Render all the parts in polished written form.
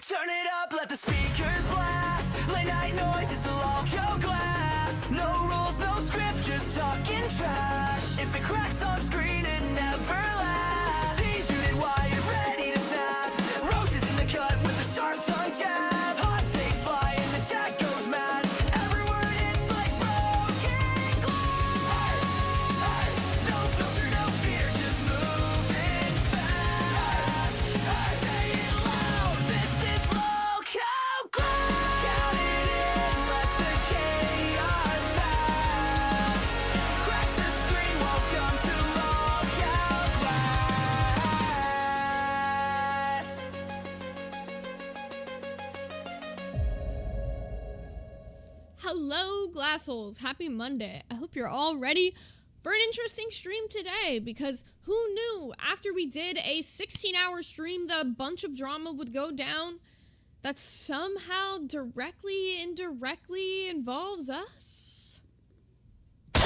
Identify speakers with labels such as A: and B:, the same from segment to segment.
A: Turn it up, let the speakers blast. Late night noise, it's a logo glass. No rules, no script, just talking trash. If it cracks on screen, it never lasts. Seasoned wired, ready to snap. Roses in the cut with a sharp tongue jab. Hot takes fly and the chat goes mad. Every word, it's like broken glass. No filter, no fear, just moving fast. Say it loud, this is local glass. Count it in, let the chaos pass. Crack the screen, welcome to local glass.
B: Hello, Glassholes. Happy Monday. I hope you're all ready for an interesting stream today, because who knew after we did a 16-hour stream that a bunch of drama would go down that somehow directly, indirectly involves us? I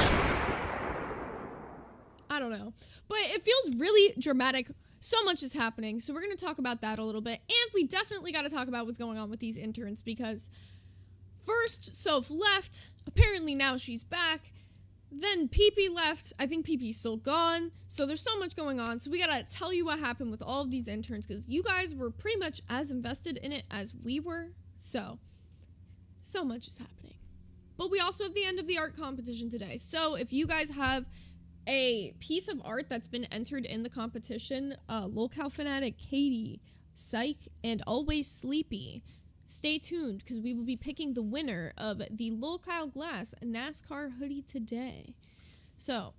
B: don't know. But it feels really dramatic. So much is happening. So we're going to talk about that a little bit. And we definitely got to talk about what's going on with these interns, because first, Soph left. Apparently now she's back. Then PP left. I think PP's still gone. So there's so much going on. So we gotta tell you what happened with all of these interns, because you guys were pretty much as invested in it as we were. So much is happening. But we also have the end of the art competition today. So if you guys have a piece of art that's been entered in the competition, Lolcow Fanatic, Katie, Psych, and Always Sleepy, stay tuned, because we will be picking the winner of the Lolcow Glass NASCAR hoodie today. So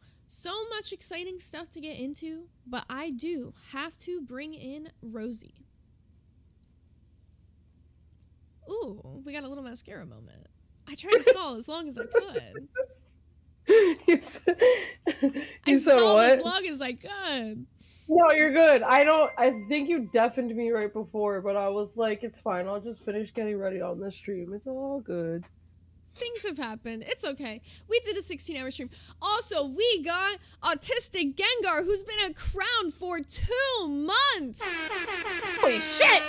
B: much exciting stuff to get into, but I do have to bring in Rosie. Ooh, we got a little mascara moment. I tried to stall as long as I could.
C: You said
B: stalled
C: what?
B: as long as I could.
C: No, you're good. I think you deafened me right before, but I was like, it's fine. I'll just finish getting ready on the stream. It's all good.
B: Things have happened. It's okay. We did a 16-hour stream. Also, we got Autistic Gengar, who's been a crown for 2 months.
C: Holy shit!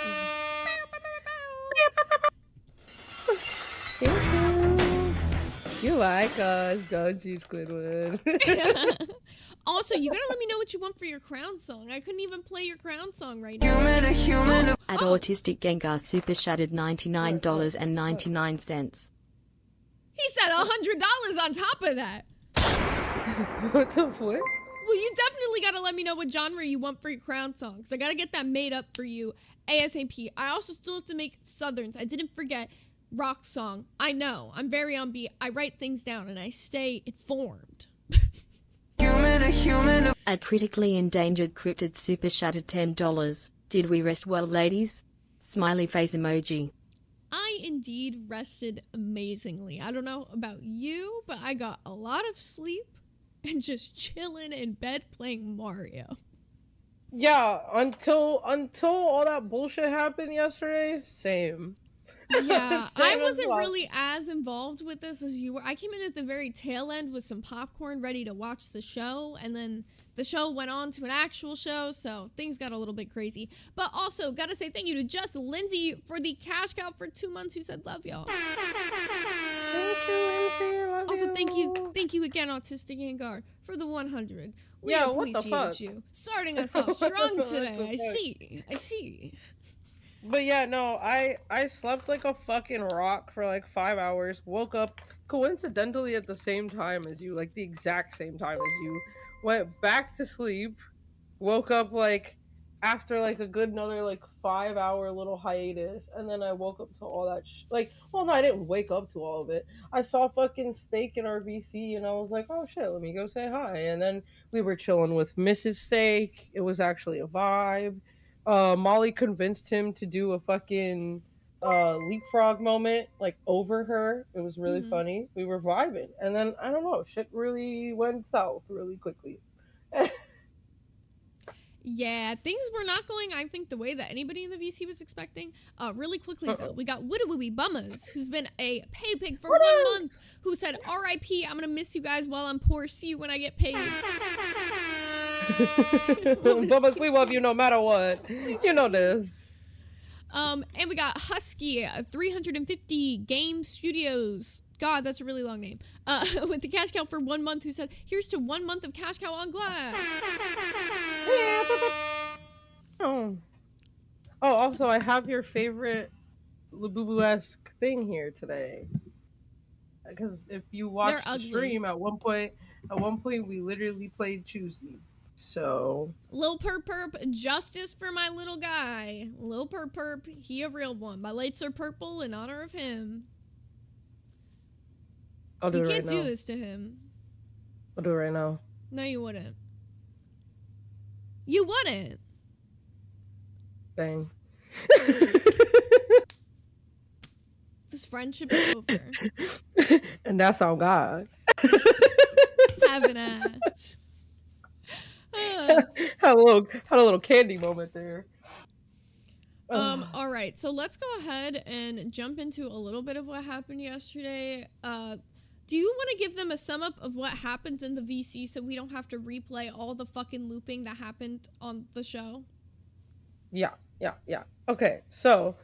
C: You like us, don't you, Squidward?
B: Also, you gotta let me know what you want for your crown song. I couldn't even play your crown song right now.
D: At Autistic Gengar Super Shattered $99.99.
B: He said $100 on top of that.
C: What the fuck?
B: Well, you definitely gotta let me know what genre you want for your crown song, because I gotta get that made up for you ASAP. I also still have to make Southerns. I didn't forget rock song. I know, I'm very on beat. I write things down and I stay informed.
D: At Critically Endangered Cryptid Super Shattered $10. Did we rest well, ladies? Smiley face emoji.
B: I indeed rested amazingly. I don't know about you, but I got a lot of sleep and just chilling in bed playing Mario.
C: Yeah, until all that bullshit happened yesterday, same.
B: Yeah,
C: Same
B: I
C: as
B: wasn't
C: well.
B: really as involved with this as you were. I came in at the very tail end with some popcorn ready to watch the show, and then the show went on to an actual show, so things got a little bit crazy. But also, gotta say thank you to Just Lindsay for the cash cow for 2 months, who said love y'all.
C: Thank you, Lindsay. Love
B: Also,
C: you.
B: thank you again, Autistic Gengar, for the 100. We
C: Yeah, what the
B: appreciate
C: fuck?
B: you. Starting us off strong
C: What the
B: today.
C: fuck?
B: I see.
C: But yeah, no, I slept like a fucking rock for like 5 hours. Woke up coincidentally at the same time as you, like the exact same time as you. Went back to sleep. Woke up like after like a good another like 5 hour little hiatus, and then I woke up to all that well, no, I didn't wake up to all of it. I saw fucking Steak in our VC, and I was like, oh shit, let me go say hi. And then we were chilling with Mrs. Steak. It was actually a vibe. Molly convinced him to do a fucking leapfrog moment like over her. It was really funny. We were vibing, and then I don't know, shit really went south really quickly.
B: Yeah, things were not going, I think, the way that anybody in the VC was expecting. Really quickly, though, we got Widowooey Bummers, who's been a pay pig for 1 month, who said, R.I.P., I'm gonna miss you guys while I'm poor. See you when I get paid.
C: Bubba, we love you no matter what. You know this.
B: And we got Husky, 350 Game Studios. God, that's a really long name. With the cash cow for 1 month, who said, "Here's to 1 month of cash cow on glass."
C: Oh. Oh, also, I have your favorite Labubu-esque thing here today. Because if you watched the stream at one point, we literally played Choosy. So
B: Lil Perp Perp, justice for my little guy. Lil Perp Perp, he a real one. My lights are purple in honor of him.
C: I'll do
B: you
C: it right
B: can't
C: now.
B: do this to him.
C: I'll do it right now.
B: No, you wouldn't. You wouldn't.
C: Dang.
B: This friendship is over.
C: And that's on God.
B: Have an ass.
C: Had a little candy moment there.
B: All right, so let's go ahead and jump into a little bit of what happened yesterday. Do you want to give them a sum up of what happened in the VC so we don't have to replay all the fucking looping that happened on the show?
C: Yeah. Okay, so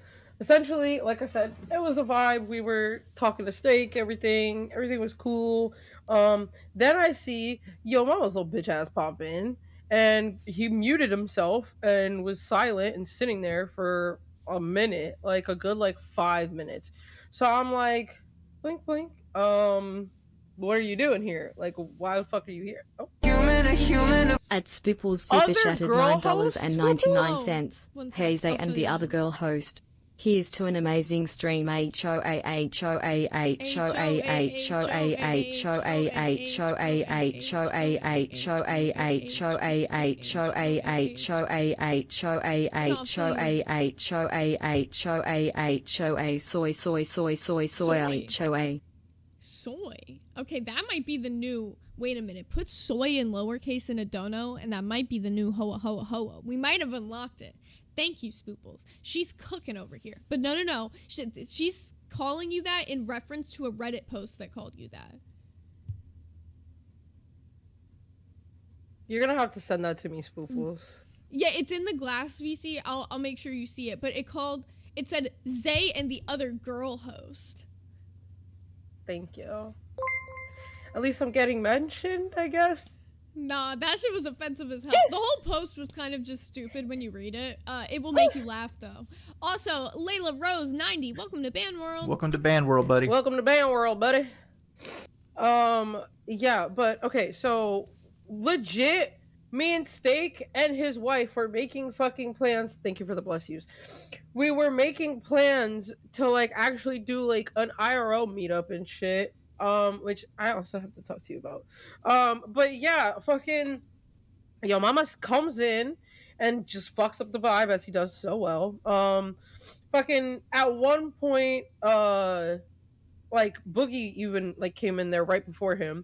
C: essentially, like I said, it was a vibe. We were talking to Steak, everything was cool. Then I see Yo Mama's little bitch ass pop in, and he muted himself and was silent and sitting there for a minute, like a good 5 minutes. So I'm like, blink blink. What are you doing here? Like, why the fuck are you here? Oh.
D: At Spipples super shattered $9.99.
B: One sec.
D: Haze and the other girl host. Here's to an amazing stream.
B: Soy. Okay, that might be the new. Wait a minute. Put soy in lowercase in a dono, and that might be the new hoa hoa hoa. We might have unlocked it. Thank you, Spooples. She's cooking over here. But no. She's calling you that in reference to a Reddit post that called you that.
C: You're gonna have to send that to me, Spooples.
B: Yeah, it's in the glass VC. I'll make sure you see it. But it said Zay and the other girl host.
C: Thank you. At least I'm getting mentioned, I guess.
B: Nah, that shit was offensive as hell. The whole post was kind of just stupid when you read it. It will make you laugh, though. Also, Layla Rose 90, welcome to Band World.
E: Welcome to Band World, buddy.
C: Welcome to Band World, buddy. Yeah, but okay, so legit, me and Steak and his wife were making fucking plans. Thank you for the bless yous. We were making plans to actually do an IRL meetup and shit. Which I also have to talk to you about. But yeah, fucking Yo Mama comes in and just fucks up the vibe as he does so well. Fucking at one point, Boogie even came in there right before him.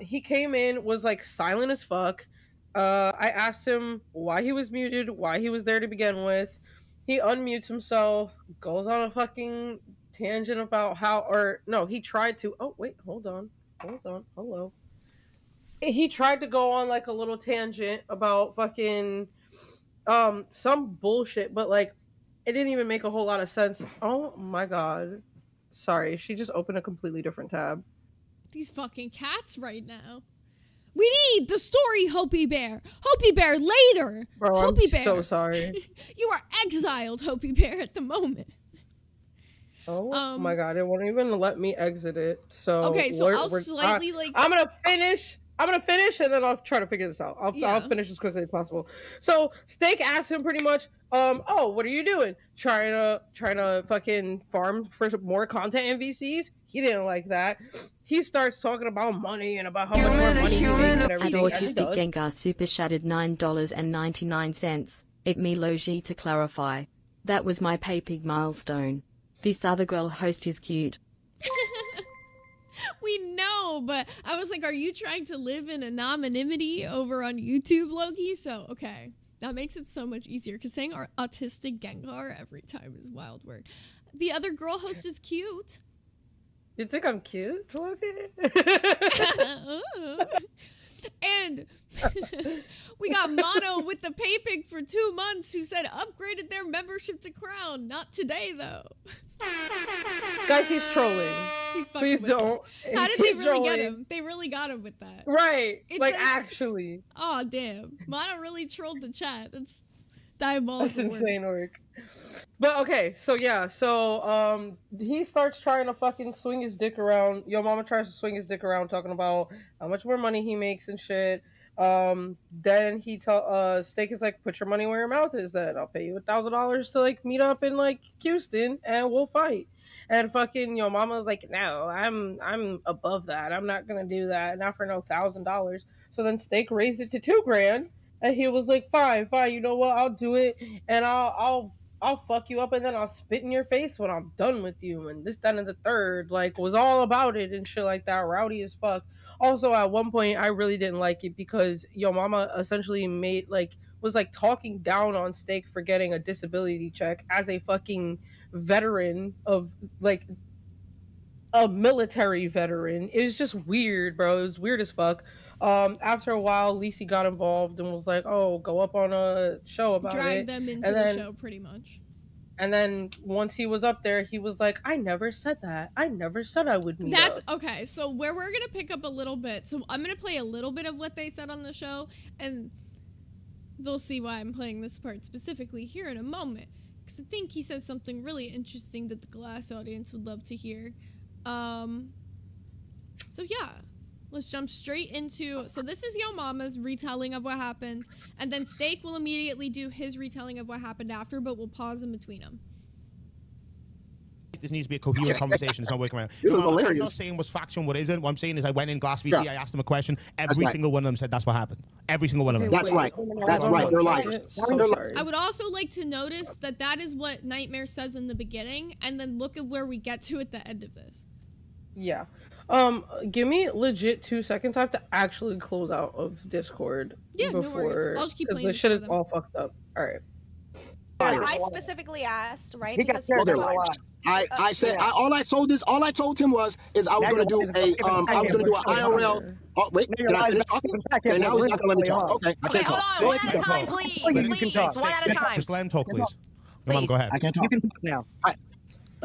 C: He came in, was silent as fuck. I asked him why he was muted, why he was there to begin with. He unmutes himself, goes on a fucking tangent about he tried to. Oh wait, hold on, hello. He tried to go on a little tangent about fucking some bullshit, but it didn't even make a whole lot of sense. Oh my god, sorry, she just opened a completely different tab.
B: These fucking cats right now. We need the story, Hopi Bear. Hopi Bear later.
C: Bro,
B: Hopi
C: I'm
B: Bear.
C: so sorry.
B: You are exiled, Hopi Bear, at the moment.
C: Oh my god, it won't even let me exit it. So
B: okay, so I'll slightly
C: I'm gonna finish, and then I'll try to figure this out. I'll finish as quickly as possible. So Steak asked him pretty much, oh, what are you doing? Trying to fucking farm for more content in VCs? He didn't like that. He starts talking about money and about how much more money he makes and
D: At
C: everything.
D: Autistic Gengar super shattered $9.99. It me Logi to clarify. That was my pay pig milestone. This other girl host is cute.
B: We know, but I was like, are you trying to live in anonymity over on YouTube, Loki? So, okay. That makes it so much easier, because saying our autistic Gengar every time is wild work. The other girl host is cute.
C: You think I'm cute, Loki?
B: And we got Mono with the pay pig for 2 months who said upgraded their membership to Crown. Not today, though.
C: Guys, he's trolling.
B: He's fucking
C: Please
B: with us.
C: don't.
B: How did they
C: He's
B: really get
C: trolling.
B: him? They really got him with that.
C: Right.
B: It
C: Like,
B: says-
C: actually.
B: Oh, damn. Mono really trolled the chat. That's diabolical.
C: That's insane work. But okay, so yeah, he starts trying to fucking swing his dick around. Yo mama tries to swing his dick around, talking about how much more money he makes and shit. Then he Steak is like, put your money where your mouth is. Then I'll pay you $1,000 to like meet up in like Houston and we'll fight. And fucking Yo mama was like, no, I'm above that. I'm not gonna do that. Not for no $1,000. So then Steak raised it to $2,000. And he was like, fine, you know what, I'll do it, and I'll fuck you up, and then I'll spit in your face when I'm done with you, and this, that, and the third, like, was all about it and shit like that, rowdy as fuck. Also, at one point, I really didn't like it, because Yo Mama essentially was talking down on Steak for getting a disability check as a fucking veteran of, like, a military veteran. It was just weird, bro. It was weird as fuck. After a while, Lacey got involved and was like, "Oh, go up on a show about
B: Drag
C: it."
B: them into the show, pretty much.
C: And then once he was up there, he was like, "I never said that. I never said I would meet
B: That's
C: up."
B: okay. So where we're gonna pick up a little bit. So I'm gonna play a little bit of what they said on the show, and they'll see why I'm playing this part specifically here in a moment. Because I think he says something really interesting that the Glass audience would love to hear. So yeah. Let's jump straight into, so this is Yo Mama's retelling of what happened, and then Steak will immediately do his retelling of what happened after, but we'll pause in between them.
E: This needs to be a coherent conversation. It's not working around.
F: This is
E: I'm not
F: hilarious.
E: saying what's factual and what isn't. What I'm saying is I went in Glass VC,
F: Yeah.
E: I asked them a question. Every
F: right.
E: single one of them said that's what happened. Every single one of them.
F: That's right. That's right. They're liars.
C: So
F: They're
C: sorry.
B: I would also like to notice that that is what Nightmare says in the beginning, and then look at where we get to at the end of this.
C: Yeah. Give me legit 2 seconds. I have to actually close out of Discord
B: Yeah, no
C: before
B: worries. I'll just keep
C: 'cause
B: playing
C: the
B: this
C: shit
B: for
C: is
B: them.
C: all fucked up. All right.
F: liars.
G: I specifically asked, right?
H: He got
G: Because
H: scared
F: Well, they're
H: there.
F: liars. I said
H: Yeah.
F: all I told him was I was
H: Now
F: going to do
H: you're lies.
F: I was going to do an IRL. Oh wait,
H: Now
F: can
H: you're
F: I
H: lies.
F: finish talking?
H: In fact,
F: Okay,
H: yeah,
F: now he's not going to let me
H: really
F: talk.
H: hard.
F: Okay, I
G: Okay,
F: can't
G: hold
F: talk.
G: on. One at a
E: Steak,
G: time,
E: talk.
G: please.
H: Steak, you
G: Please.
H: can talk.
G: One at a time.
E: Just let him talk, please. Your mom,
G: Please.
E: go ahead.
F: I can't talk.
H: You can talk now.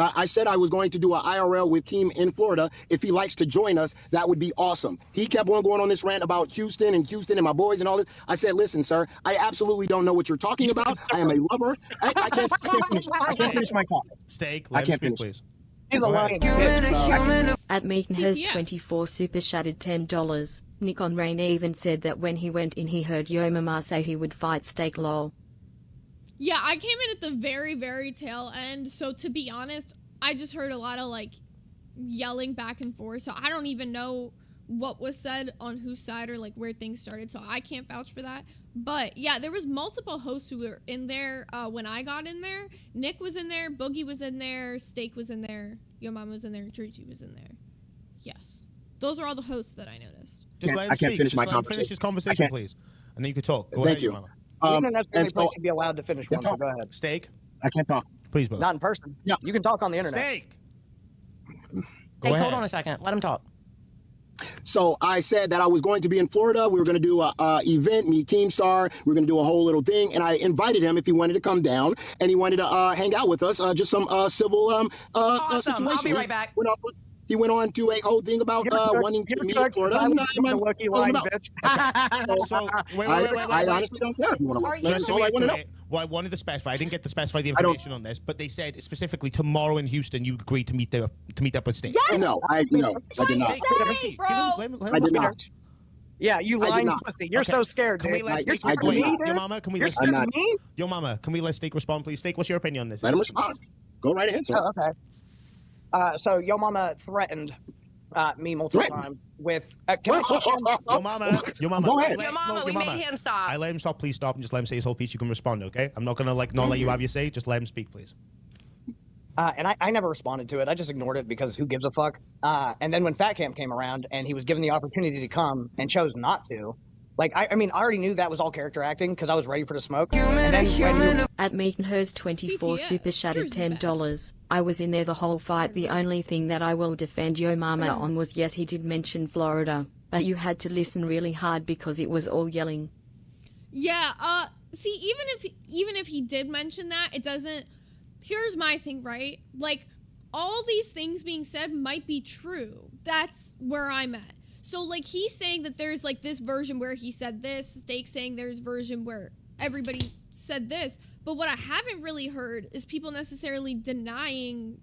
F: I said I was going to do an IRL with Keem in Florida. If he likes to join us, that would be awesome. He kept on going on this rant about Houston and my boys and all this. I said, listen, sir, I absolutely don't know what you're talking about. I am a lover. I can't finish my talk.
E: Steak,
F: I
E: let him
F: can't
E: speak,
F: finish.
E: please.
H: He's a
E: Go
H: lying
E: ahead.
H: bitch, bro.
D: At Meatonhurst
B: TTS.
D: 24 super shattered $10. Nick on Rain even said that when he went in he heard Yo Mama say he would fight Steak lol.
B: Yeah, I came in at the very, very tail end, so to be honest, I just heard a lot of, like, yelling back and forth, so I don't even know what was said on whose side or, like, where things started, so I can't vouch for that. But, yeah, there was multiple hosts who were in there when I got in there. Nick was in there, Boogie was in there, Steak was in there, Yo Mama was in there, and Tracy was in there. Yes. Those are all the hosts that I noticed.
E: Just let him
F: I can't
E: speak.
F: finish
E: Just
F: my
E: let him finish
F: conversation.
E: his conversation,
F: I can't.
E: please. And then you can talk. Go
F: Thank
E: ahead,
F: you.
E: Your Mama.
H: Even that's the only
F: and so
H: place you'd be allowed to finish one, so
F: talk.
H: go ahead.
E: Steak,
F: I can't talk.
E: please, brother.
H: Not in person.
F: Yeah.
H: You can talk on the internet.
E: Steak! Go
I: Hey,
E: ahead.
I: hold on a second. Let him talk.
F: So I said that I was going to be in Florida. We were going to do a event, meet Keemstar. We were going to do a whole little thing, and I invited him if he wanted to come down, and he wanted to hang out with us. Just some civil
I: Awesome.
F: situation.
I: I'll be right back.
F: He went on to a whole thing about wanting to meet in Florida.
H: I'm the lucky lying
F: about.
H: bitch.
E: So, wait.
F: I honestly don't care if you want
G: Are
F: to.
G: you-
F: That's all I want to know.
E: Well, I wanted to specify. I didn't get to specify the
F: I don't-
E: information on this, but they said specifically tomorrow in Houston you agreed to meet up with Steak.
F: No, I did not.
E: Steak,
G: Say,
E: let him see.
G: bro.
E: Let him
F: I did
E: speak.
F: not.
H: Yeah, you
F: I did
H: lying
F: not.
H: pussy. You're
E: Okay.
H: so scared,
E: Can we
H: dude.
E: let
H: You're
E: Steak
H: scared
F: I
H: of
F: did
H: me,
F: not.
E: Your
H: dude?
E: mama, can we
H: You're
E: let
H: scared
F: I'm
H: of
F: not.
H: me?
E: Your mama, can we let Steak respond, please? Steak, what's your opinion on this?
F: Let him respond. Go right ahead, sir.
H: Oh, okay. So Yo Mama threatened me multiple
F: Threatened?
H: times with. Can I talk?
E: Your mama.
F: Go ahead.
I: Your mama, we made him stop.
E: I let him stop. Please stop and just let him say his whole piece. You can respond, okay? I'm not gonna not let you have your say. Just let him speak, please.
H: And I never responded to it. I just ignored it because who gives a fuck? And then when Fat Camp came around and he was given the opportunity to come and chose not to, like, I mean, I already knew that was all character acting because I was ready for the smoke. And then when
D: At Meatonhurst 24
B: TTS.
D: super shattered
B: Jersey
D: $10. I was in there the whole fight. The only thing that I will defend Yo Mama on was yes he did mention Florida. but you had to listen really hard because it was all yelling.
B: Yeah, see, even if he did mention that, it doesn't... Here's my thing, right? Like, all these things being said might be true. That's where I'm at. So, like, he's saying that there's, like, this version where he said this. Steak saying there's version where everybody said this. But what I haven't really heard is people necessarily denying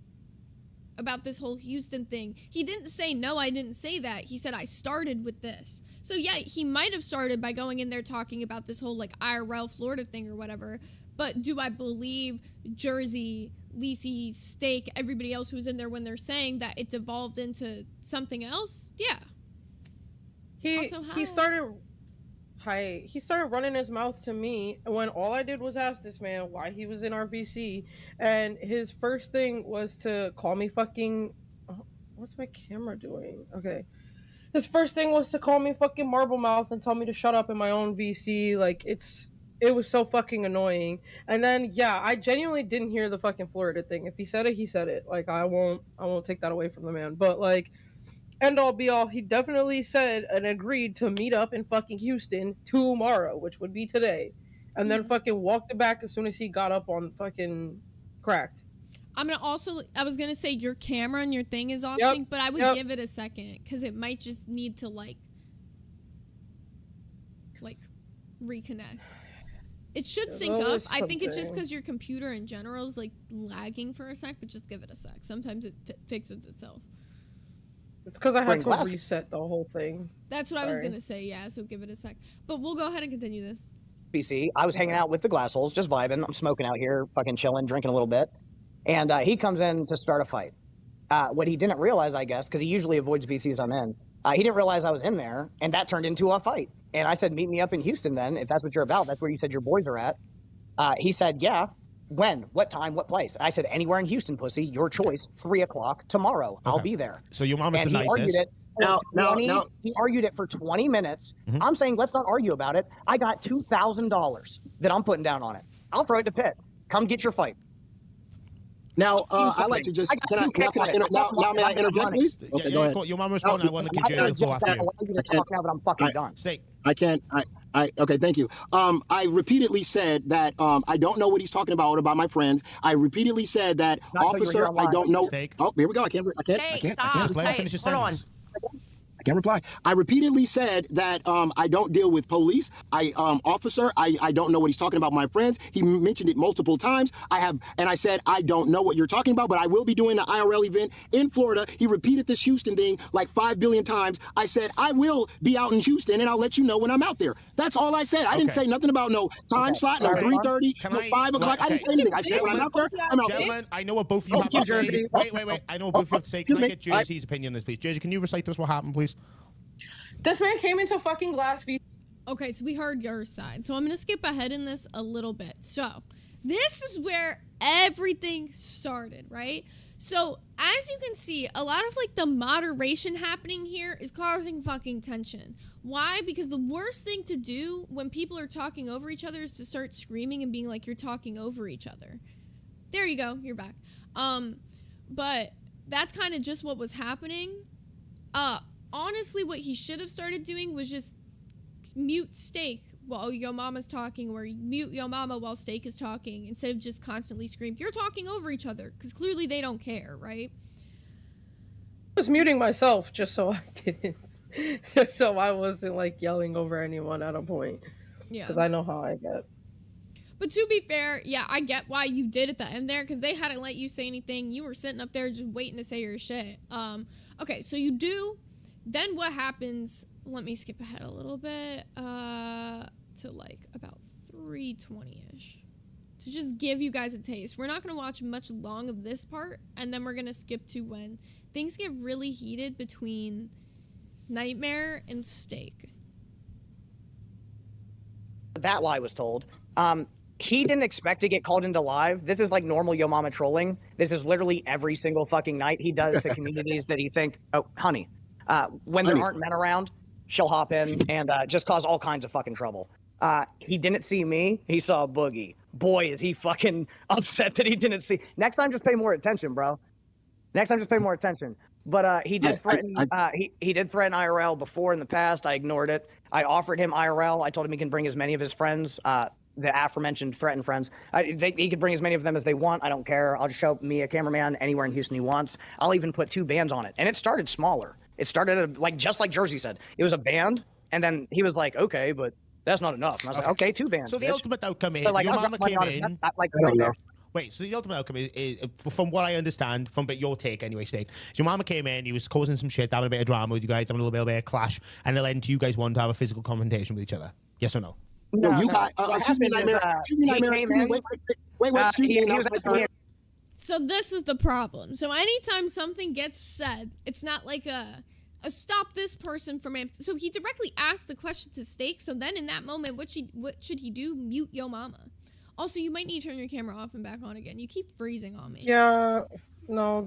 B: about this whole Houston thing. He didn't say, no, I didn't say that. He said, I started with this. So, yeah, he might have started by going in there talking about this whole, like, IRL Florida thing or whatever. But do I believe Jersey, Lacey, Steak, everybody else who was in there when they're saying that it's evolved into something else? Yeah.
C: He started running his mouth to me when all I did was ask this man why he was in our VC, and his first thing was to call me fucking... what's my camera doing? Okay. His first thing was to call me fucking marble mouth and tell me to shut up in my own VC. Like, it was so fucking annoying. And then, yeah, I genuinely didn't hear the fucking Florida thing. If he said it, he said it. Like, I won't take that away from the man. But, like, end all be all, he definitely said and agreed to meet up in fucking Houston tomorrow, which would be today. And then fucking walked it back as soon as he got up on fucking cracked.
B: I was gonna say your camera and your thing is off sync, but I would give it a second because it might just need to like reconnect. It should sync up. I think it's just because your computer in general is like lagging for a sec, but just give it a sec. Sometimes it fixes itself.
C: It's because I had to reset the whole thing.
B: That's what I was gonna say, yeah, so give it a sec. But we'll go ahead and continue this.
H: BC, I was hanging out with the glass holes, just vibing. I'm smoking out here, fucking chilling, drinking a little bit. And he comes in to start a fight. What he didn't realize, I guess, because he usually avoids VCs I'm in, he didn't realize I was in there, and that turned into a fight. And I said, meet me up in Houston then, if that's what you're about. That's where you said your boys are at. He said, yeah. When? What time? What place? I said, anywhere in Houston, pussy. Your choice. 3 o'clock tomorrow. Okay. I'll be there.
E: So your mom has denied this.
H: He argued it for 20 minutes. Mm-hmm. I'm saying, let's not argue about it. I got $2,000 that I'm putting down on it. I'll throw it to Pitt. Come get your fight.
F: Now, I like to just... May I interject, please? Okay, go ahead.
E: Your mom responded. I want to give you the floor after you.
H: I want you to talk now that I'm fucking done.
E: Steak.
F: I can't. Okay, thank you. I repeatedly said that I don't know what he's talking about my friends. I repeatedly said that, officer, I don't know.
E: Steak.
F: Oh, here we go. I can't.
E: Just let him finish his sentence.
F: I can't reply. I repeatedly said that I don't deal with police. Officer, I don't know what he's talking about my friends. He mentioned it multiple times. And I said, I don't know what you're talking about, but I will be doing the IRL event in Florida. He repeated this Houston thing like 5 billion times. I said, I will be out in Houston and I'll let you know when I'm out there. That's all I said. I didn't say nothing about no time slot, no 3:30, no 5 o'clock. I didn't say anything. I said, when I'm out there, I'm out there.
E: Gentlemen, I know what both of you have to say. Wait. I know what both of you have to say. Can I get Jersey's opinion on this, please? Jersey, can you recite to us what happened, please?
C: This man came into fucking glass V.
B: Okay, so we heard your side. So I'm going to skip ahead in this a little bit. So this is where everything started, right? So as you can see, a lot of like the moderation happening here is causing fucking tension. Why? Because the worst thing to do when people are talking over each other is to start screaming and being like you're talking over each other. There you go. You're back. But that's kind of just what was happening. Honestly, what he should have started doing was just mute Steak while Yo Mama's talking, or mute Yo Mama while Steak is talking, instead of just constantly screaming, you're talking over each other, because clearly they don't care, right?
C: I was muting myself just so I didn't, just so I wasn't like yelling over anyone at a point. Yeah. Because I know how I get.
B: But to be fair, yeah, I get why you did at the end there, because they hadn't let you say anything. You were sitting up there just waiting to say your shit. Okay, so you do. Then what happens, let me skip ahead a little bit, to like about 3:20-ish. To just give you guys a taste. We're not going to watch much long of this part, and then we're going to skip to when things get really heated between Nightmare and Steak.
H: That lie was told. He didn't expect to get called into live. This is like normal Yo Mama trolling. This is literally every single fucking night he does to communities that he think, oh, honey. When there aren't men around, she'll hop in and just cause all kinds of fucking trouble. He didn't see me. He saw a Boogie. Boy, is he fucking upset that he didn't see. Next time, just pay more attention, bro. Next time, just pay more attention. But he did threaten. He did threaten IRL before in the past. I ignored it. I offered him IRL. I told him he can bring as many of his friends, the aforementioned threatened friends. He could bring as many of them as they want. I don't care. I'll just show me a cameraman anywhere in Houston he wants. I'll even put 2 bands on it. And it started smaller. It started just like Jersey said. It was a band, and then he was like, okay, but that's not enough. And I was like, okay, 2 bands.
E: So the
H: bitch.
E: ultimate outcome is
H: So, like,
E: your
H: I was
E: mama
H: like,
E: came
H: honest,
E: in.
H: like,
F: I don't know.
E: Wait, so the ultimate outcome is, from what I understand, from your take anyway, Steak, is your mama came in, he was causing some shit, having a bit of drama with you guys, having a little bit of clash, and it led into you guys wanting to have a physical confrontation with each other. Yes or no?
F: No, you guys.
H: What
F: Excuse me,
H: happened is,
F: Nightmare. Excuse me,
H: he
F: Nightmare.
H: came
F: Excuse me.
H: in,
F: Wait. Excuse me.
H: he
F: now
H: was
F: it's my
H: asking
F: turn.
H: me.
B: So this is the problem. So anytime something gets said, it's not like a stop this person from so he directly asked the question to Steak. So then in that moment, what should he do? Mute yo mama. Also, you might need to turn your camera off and back on again. You keep freezing on me.
C: Yeah, no,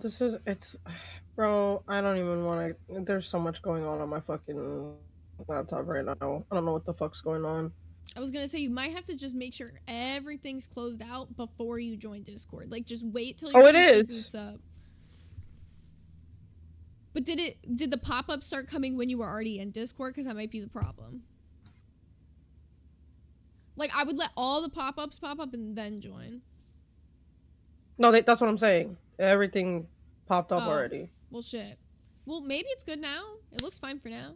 C: bro, I don't even want to, there's so much going on my fucking laptop right now. I don't know what the fuck's going on.
B: I was gonna say you might have to just make sure everything's closed out before you join Discord. Like just wait till your
C: Oh, it
B: PC
C: is.
B: boots up. But did the pop-ups start coming when you were already in Discord? Because that might be the problem. Like I would let all the pop-ups pop up and then join.
C: No, that's what I'm saying. Everything popped up
B: Oh.
C: already.
B: Well, shit. Well, maybe it's good now. It looks fine for now.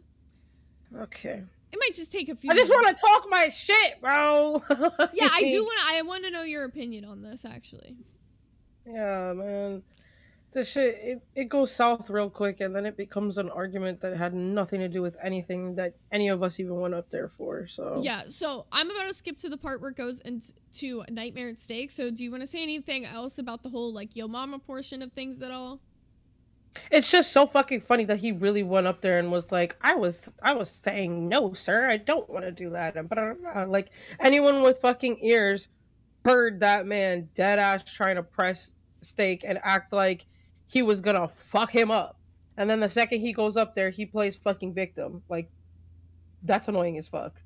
C: Okay.
B: It might just take a few
C: I just want
B: minutes.
C: to talk my shit, bro.
B: Yeah, I want to know your opinion on this, actually.
C: Yeah, man. This shit, it goes south real quick, and then it becomes an argument that had nothing to do with anything that any of us even went up there for, so.
B: Yeah, so I'm about to skip to the part where it goes into Nightmare and Steak. So do you want to say anything else about the whole, like, Yo Mama portion of things at all?
C: It's just so fucking funny that he really went up there and was like, I was saying, no, sir, I don't want to do that. And blah, blah, blah. Like, anyone with fucking ears heard that man dead ass trying to press Steak and act like he was gonna fuck him up. And then the second he goes up there, he plays fucking victim. Like, that's annoying as fuck.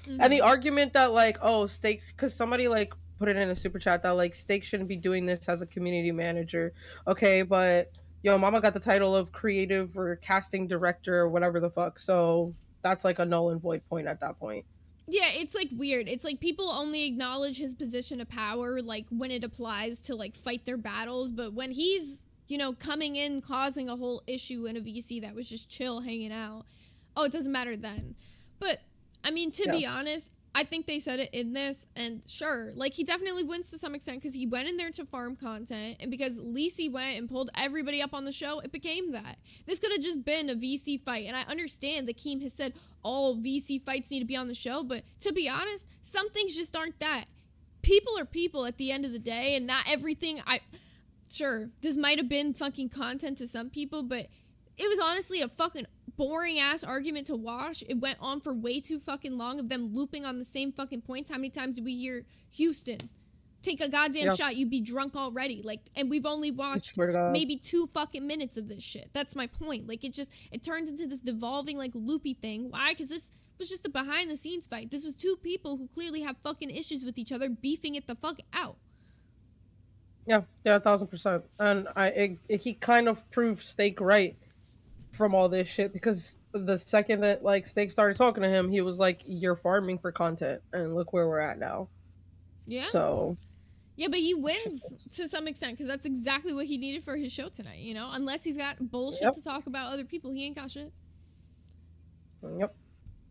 B: Mm-hmm.
C: And the argument that, like, oh, Steak, because somebody, like, put it in a super chat that, like, Steak shouldn't be doing this as a community manager. Okay, but Yo Mama got the title of creative or casting director or whatever the fuck. So that's like a null and void point at that point.
B: Yeah, it's like weird. It's like people only acknowledge his position of power, like when it applies to like fight their battles. But when he's, you know, coming in, causing a whole issue in a VC that was just chill hanging out, oh, it doesn't matter then. But I mean, to be honest, I think they said it in this, and sure, like he definitely wins to some extent because he went in there to farm content, and because Lisi went and pulled everybody up on the show, it became that. This could have just been a VC fight, and I understand that Keem has said all VC fights need to be on the show, but to be honest, some things just aren't that. People are people at the end of the day, and not everything. Sure, this might have been fucking content to some people, but it was honestly a fucking boring ass argument to watch. It went on for way too fucking long of them looping on the same fucking points. How many times did we hear Houston take a goddamn shot, you'd be drunk already? Like, and we've only watched maybe 2 fucking minutes of this shit. That's my point. Like, it turned into this devolving like loopy thing. Why? Because this was just a behind the scenes fight. This was 2 people who clearly have fucking issues with each other beefing it the fuck out.
C: Yeah, 1,000%. And he kind of proved Steak right from all this shit, because the second that like Steak started talking to him, he was like, you're farming for content, and look where we're at now.
B: Yeah.
C: So
B: yeah, but he wins to some extent because that's exactly what he needed for his show tonight, you know? Unless he's got bullshit to talk about other people, he ain't got shit.
C: Yep.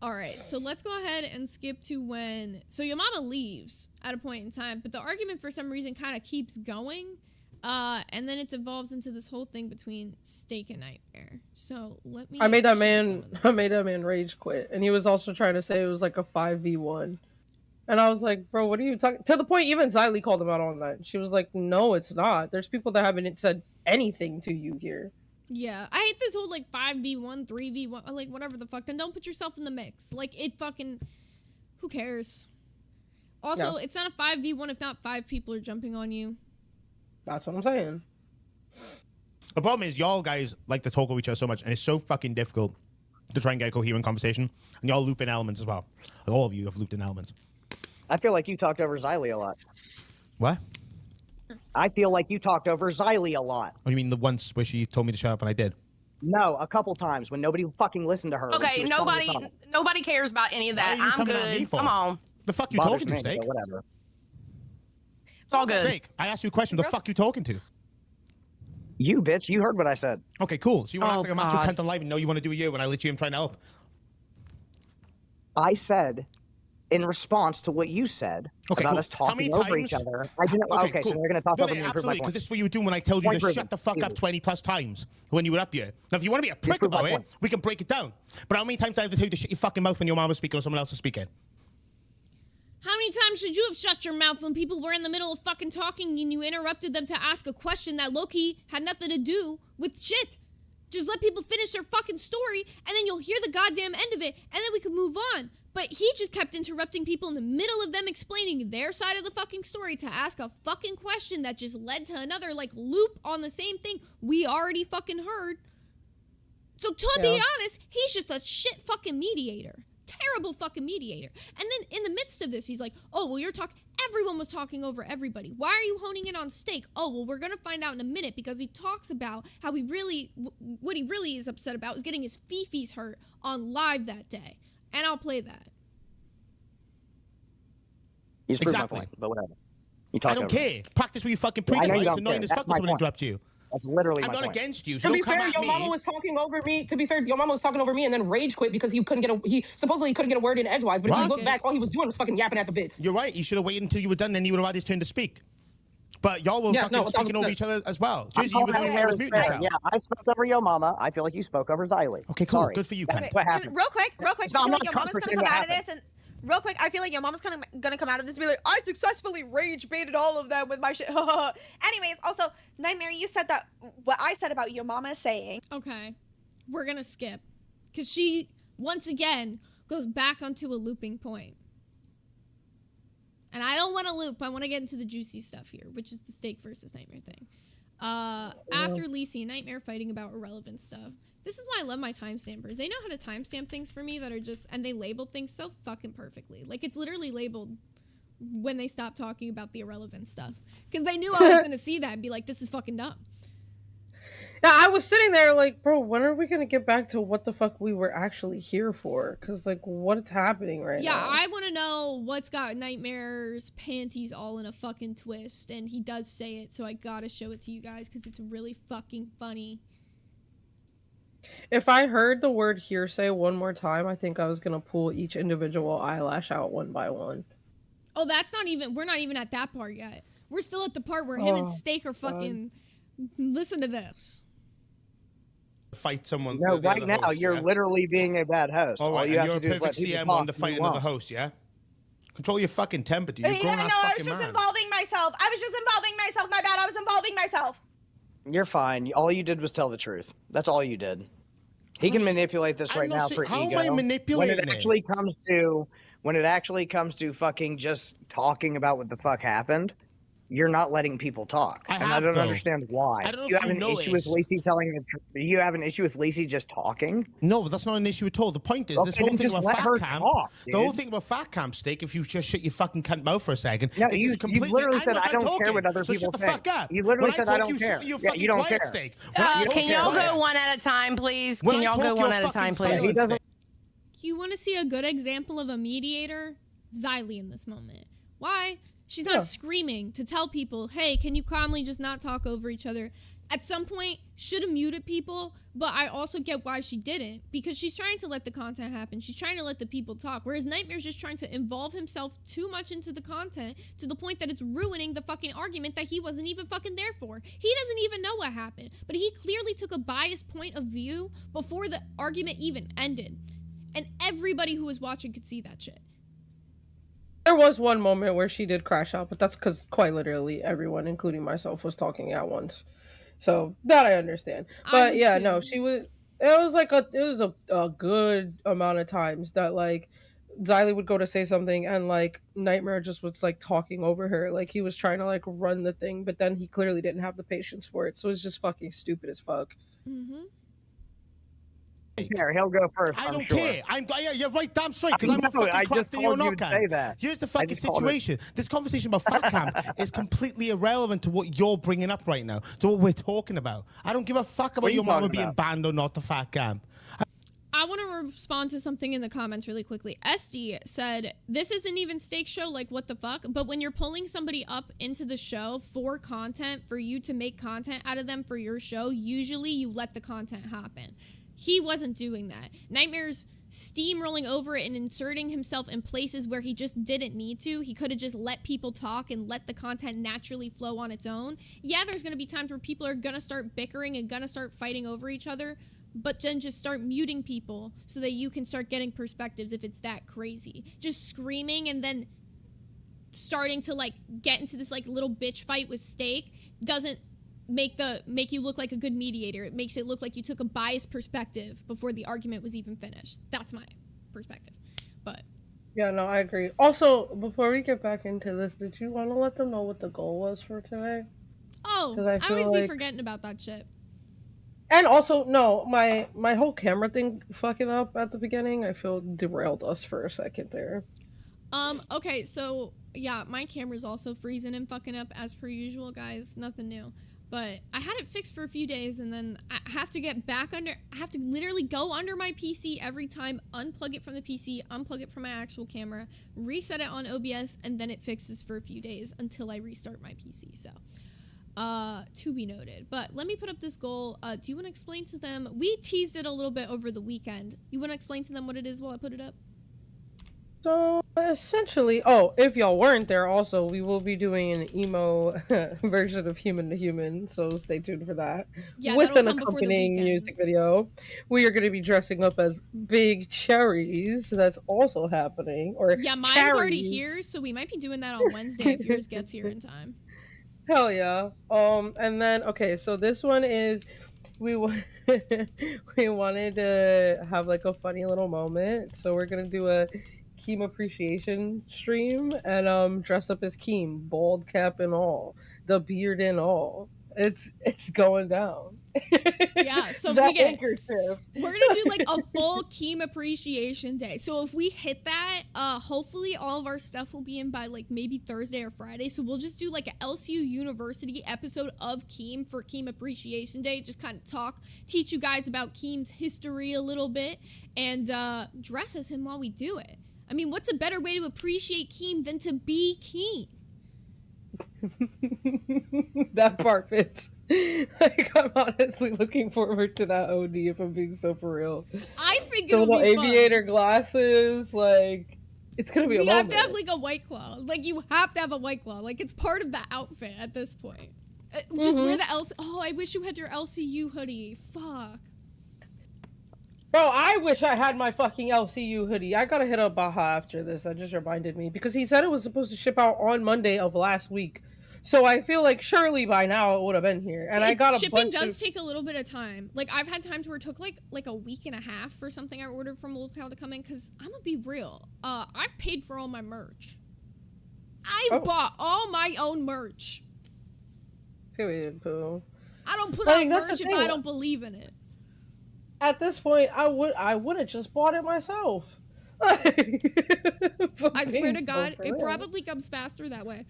B: All right, so let's go ahead and skip to when so your mama leaves at a point in time, but the argument for some reason kind of keeps going. And then it evolves into this whole thing between Steak and Nightmare. So let me.
C: I made that man rage quit, and he was also trying to say it was like a 5v1, and I was like, bro, what are you talking? To the point, even Xylee called him out on that. She was like, no, it's not. There's people that haven't said anything to you here.
B: Yeah, I hate this whole like 5v1, 3v1, like whatever the fuck. Then don't put yourself in the mix. Like it fucking. Who cares? Also, it's not a 5v1 if not 5 people are jumping on you.
C: That's what I'm saying.
E: The problem is y'all guys like to talk over each other so much, and it's so fucking difficult to try and get a coherent conversation. And y'all loop in elements as well. Like, all of you have looped in elements.
H: I feel like you talked over Xylee a lot.
E: What?
H: I feel like you talked over Xylee a lot.
E: What do you mean the once where she told me to shut up and I did?
H: No, a couple times when nobody fucking listened to her. when she
I: Okay,
H: was telling the
I: nobody cares about any of
E: Why are
I: that.
E: you
I: I'm
E: coming at me
I: good.
E: for?
I: Come on.
E: The fuck you
H: bothers
E: talking to,
H: me,
E: Steak?
H: but whatever.
I: It's all good.
E: Steak, I asked you a question. The fuck you talking to?
H: You bitch, you heard what I said.
E: Okay, cool. So you want to
I: Oh,
E: act like a macho
I: God.
E: cunt on live and know you want to do you when I literally am trying to help?
H: I said, in response to what you said
E: Okay,
H: about
E: cool.
H: us
E: How many
H: talking over
E: times?
H: each other, I didn't. Okay, so
E: cool.
H: we're gonna talk
E: No,
H: over me and prove my
E: absolutely, because
H: point.
E: this is what you were doing when I told you
H: Point
E: to
H: proven.
E: shut the fuck up
H: Easy.
E: 20 plus times when you were up here. Now, if you want to be a prick
H: prove my
E: about it,
H: point.
E: we can break it down. But how many times do I have to tell you to shut your fucking mouth when your mom was speaking or someone else was speaking?
B: How many times should you have shut your mouth when people were in the middle of fucking talking and you interrupted them to ask a question that low-key had nothing to do with shit? Just let people finish their fucking story, and then you'll hear the goddamn end of it, and then we can move on. But he just kept interrupting people in the middle of them explaining their side of the fucking story to ask a fucking question that just led to another, like, loop on the same thing we already fucking heard. So to be honest, he's just a shit fucking mediator. Terrible fucking mediator. And then in the midst of this, he's like, oh, well, everyone was talking over everybody. Why are you honing in on Steak? Oh, well, we're going to find out in a minute, because he talks about how what he really is upset about is getting his fifis hurt on live that day. And I'll play that.
H: You just proved my
E: Exactly.
H: point, but whatever. You
E: I
H: talk
E: don't
H: over me.
E: care. Practice what you fucking
H: Yeah, I
E: preach.
H: know you
E: It's
H: don't
E: annoying
H: care.
E: as
H: That's
E: fuck
H: my
E: when someone
H: point.
E: interrupts you.
H: That's literally
E: I'm
H: my
E: not
H: point.
E: against you. So
J: To be
E: don't come
J: fair,
E: at
J: your
E: me.
J: mama was talking over me. To be fair, your mama was talking over me and then rage quit because he supposedly couldn't get a word in edgewise. But if you
E: Right.
J: look back, all he was doing was fucking yapping at the bits.
E: You're right. You should have waited until you were done, then you would have had his turn to speak. But y'all were fucking speaking over each other as well. Jersey, you were the only one that was muting yourself.
H: Yeah, I spoke over your mama. I feel like you spoke over Xylee.
E: Okay, cool.
H: Sorry.
E: Good for you,
H: That's
E: Ken.
H: what happened.
G: Real quick,
H: No,
G: I
H: I'm
G: feel
H: not
G: like your mama's
H: comforting
G: gonna
H: what
G: come out of
H: happened.
G: this, and real quick, I feel like your mama's gonna come out of this and be like, I successfully rage baited all of them with my shit. Anyways, also, Nightmare, you said that what I said about your mama saying.
B: Okay. We're going to skip. Because she, once again, goes back onto a looping point. And I don't want to loop. I want to get into the juicy stuff here, which is the Steak versus Nightmare thing. After Lacey and Nightmare fighting about irrelevant stuff. This is why I love my timestampers. They know how to timestamp things for me that are just, and they label things so fucking perfectly. Like, it's literally labeled when they stop talking about the irrelevant stuff. Because they knew I was going to see that and be like, this is fucking dumb.
C: Yeah, I was sitting there like, bro, when are we gonna get back to what the fuck we were actually here for? Because like, what's happening right
B: Yeah,
C: now?
B: I want to know what's got Nightmare's panties all in a fucking twist, and he does say it, so I gotta show it to you guys because it's really fucking funny.
C: If I heard the word hearsay one more time, I think I was gonna pull each individual eyelash out one by one.
B: Oh, that's not even, we're not even at that part yet. We're still at the part where him and Steak are fucking, listen to this.
E: Fight someone.
H: No,
E: with the
H: right
E: other
H: now
E: host,
H: you're
E: yeah?
H: literally being a bad host.
E: All right,
H: you
E: and
H: have
E: you're
H: to
E: a
H: do is let
E: perfect
H: people
E: CM
H: talk.
E: on to fight
H: You
E: another
H: won't.
E: host, yeah? Control your fucking temper, dude. You're a
G: Yeah,
E: grown
G: no,
E: ass
G: I was
E: fucking
G: just
E: man.
G: involving myself. I was just involving myself. My bad. I was involving myself.
H: You're fine. All you did was tell the truth. That's all you did. He can manipulate this
E: I'm
H: right
E: not
H: now
E: saying-
H: for
E: how am
H: ego.
E: I manipulating
H: when it actually comes to fucking just talking about what the fuck happened, you're not letting people talk.
E: I
H: And I
E: have,
H: don't
E: though.
H: understand why.
E: I don't know
H: you
E: if
H: have
E: you
H: an
E: know
H: issue with
E: this.
H: Lacey telling the truth. You have an issue with Lacey just talking?
E: No, but that's not an issue at all. The point is,
H: Okay,
E: this whole
H: then
E: thing
H: just
E: about
H: let
E: fat
H: her
E: camp,
H: talk,
E: the whole
H: dude.
E: thing about fat camp, Steak, if you just shut your fucking cunt mouth for a second,
H: No,
E: it's
H: you
E: just completely,
H: literally
E: I'm
H: said,
E: not
H: I don't
E: talking,
H: care what other
E: so
H: people
E: shut the
H: think.
E: fuck up.
H: You literally
E: When I
H: said,
E: talk,
H: I don't
E: you
H: care.
E: shut your
H: Yeah,
E: fucking
H: you don't
E: quiet,
H: care.
E: Steak. When I talk,
I: Can
E: you're
I: y'all
E: quiet.
I: go one at a time, please?
E: When
I: Can
E: I
I: y'all
E: talk,
I: go
E: you're
I: one at a
E: fucking
I: time, please?
E: silent,
H: He doesn't.
B: You want to see a good example of a mediator? Xylee in this moment. Why? She's not screaming to tell people, hey, can you calmly just not talk over each other? At some point, should have muted people, but I also get why she didn't, because she's trying to let the content happen. She's trying to let the people talk, whereas Nightmare's just trying to involve himself too much into the content to the point that it's ruining the fucking argument that he wasn't even fucking there for. He doesn't even know what happened, but he clearly took a biased point of view before the argument even ended. And everybody who was watching could see that shit.
C: There was one moment where she did crash out, but that's because quite literally everyone, including myself, was talking at once. So that I understand. But
B: would
C: yeah,
B: too.
C: no, she was. It was like a good amount of times that like Xylee would go to say something and like Nightmare just was like talking over her, like he was trying to like run the thing, but then he clearly didn't have the patience for it, so it's just fucking stupid as fuck.
B: Mm-hmm.
H: Here, he'll go first.
E: I
H: I'm
E: don't
H: sure.
E: care. Yeah, you're right, damn straight. Because
H: I
E: I'm not
H: know,
E: fucking
H: I just
E: crafting your
H: told you to
E: knocker.
H: say that.
E: Here's the
H: I
E: fucking
H: just told
E: situation. This conversation about fat camp is completely irrelevant to what you're bringing up right now, to what we're talking about. I don't give a fuck about
H: What are you
E: your mama
H: talking
E: being
H: about?
E: banned or not the fat camp.
B: I want to respond to something in the comments really quickly. SD said, this isn't even Steak Show, like what the fuck? But when you're pulling somebody up into the show for content, for you to make content out of them for your show, usually you let the content happen. He wasn't doing that. Nightmare's steamrolling over it and inserting himself in places where he just didn't need to. He could have just let people talk and let the content naturally flow on its own. Yeah, there's going to be times where people are going to start bickering and going to start fighting over each other, but then just start muting people so that you can start getting perspectives if it's that crazy. Just screaming and then starting to like get into this like little bitch fight with Steak doesn't make you look like a good mediator. It makes it look like you took a biased perspective before the argument was even finished. That's my perspective. But
C: Yeah, no, I agree. Also, before we get back into this, did you want to let them know what the goal was for today?
B: oh,
C: 'Cause
B: I
C: feel
B: always be
C: like-
B: forgetting about that shit.
C: And also, no, my whole camera thing fucking up at the beginning, I feel derailed us for a second there.
B: Okay, so yeah, my camera's also freezing and fucking up as per usual, guys. Nothing new. But I had it fixed for a few days and then I have to get back under, I have to literally go under my PC every time, unplug it from the PC, unplug it from my actual camera, reset it on OBS, and then it fixes for a few days until I restart my PC. So, to be noted. But let me put up this goal. Do you want to explain to them? We teased it a little bit over the weekend. You want to explain to them what it is while I put it up?
C: So essentially, oh, if y'all weren't there, also we will be doing an emo version of Human to Human, so stay tuned for that.
B: Yeah,
C: with
B: that'll
C: an
B: come before the
C: accompanying music
B: weekends.
C: video. We are going to be dressing up as big cherries. So that's also happening. Or
B: Yeah, mine's already
C: cherries.
B: here, so we might be doing that on Wednesday if yours gets here in time.
C: Hell yeah. And then okay, so this one is we we wanted to have like a funny little moment, so we're gonna do a Keem appreciation stream and dress up as Keem, bald cap and all, the beard and all. It's going down.
B: Yeah, so if
C: that
B: we get,
C: handkerchief.
B: we're gonna do like a full Keem appreciation day. So if we hit that, hopefully all of our stuff will be in by like maybe Thursday or Friday. So we'll just do like an LCU University episode of Keem for Keem appreciation day. Just kind of talk, teach you guys about Keem's history a little bit, and dress as him while we do it. I mean, what's a better way to appreciate Keem than to be Keem?
C: That part, bitch. Like, I'm honestly looking forward to that OD if I'm being so for real.
B: I think
C: The
B: it'll
C: little
B: be fun.
C: aviator glasses, like, it's gonna be a
B: We have
C: moment.
B: to have like a white claw. Like you have to have a white claw. Like it's part of the outfit at this point. Just wear the LC. Oh, I wish you had your LCU hoodie. Fuck.
C: Bro, I wish I had my fucking LCU hoodie. I gotta hit up Baja after this. That just reminded me because he said it was supposed to ship out on Monday of last week. So I feel like surely by now it would have been here. And I got a
B: shipping
C: bunch
B: does
C: of...
B: take a little bit of time. Like I've had times where it took like a week and a half for something I ordered from locale to come in. Because I'm gonna be real. I've paid for all my merch. I bought all my own merch.
C: Period, poo.
B: I don't put
C: Like,
B: out
C: that's the
B: merch if
C: thing.
B: I don't believe in it.
C: At this point, I would have just bought it myself.
B: I swear
C: Being
B: to
C: so
B: God,
C: for
B: it
C: real.
B: probably comes faster that way.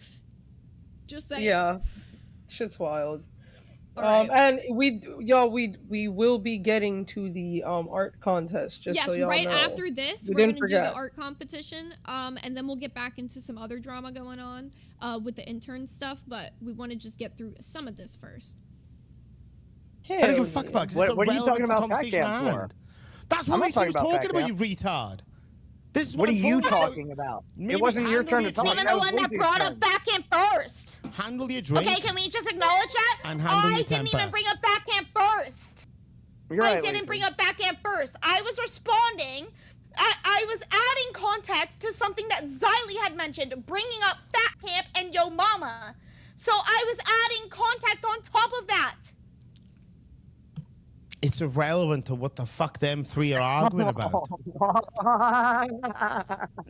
B: Just saying.
C: Yeah, shit's wild.
B: All right.
C: And we will be getting to the art contest. Just
B: Yes,
C: so y'all
B: right
C: know.
B: after this,
C: We
B: we're
C: didn't
B: gonna do
C: forget.
B: the art competition, and then we'll get back into some other drama going on with the intern stuff. But we want to just get through some of this first.
E: I don't give a fuck about it, 'cause it's
H: What are you
E: irrelevant
H: talking
E: to the
H: about Fat
E: conversation
H: Camp
E: at
H: for?
E: hand. That's
H: I'm
E: what
H: not
E: he was
H: talking about
E: talking
H: Fat
E: about, you retard. This is
H: What are
E: I'm
H: you
E: talking about.
H: talking about?
E: Maybe
H: It wasn't your
E: handle
H: turn to
E: your
H: talk.
E: drink.
G: Even
H: That
G: the
H: was
G: one that
H: Lucy's
G: brought
H: turn.
G: up Fat Camp first.
E: Handle your drink.
G: Okay, can we just acknowledge that?
E: And handle
G: I
E: your
G: didn't even
E: temper.
G: bring up Fat Camp first.
H: You're
G: I
H: right,
G: didn't
H: Lucy.
G: bring up Fat Camp first. I was responding. I was adding context to something that Xylee had mentioned, bringing up Fat Camp and Yo Mama. So I was adding context on top of that.
E: It's irrelevant to what the fuck them three are arguing about.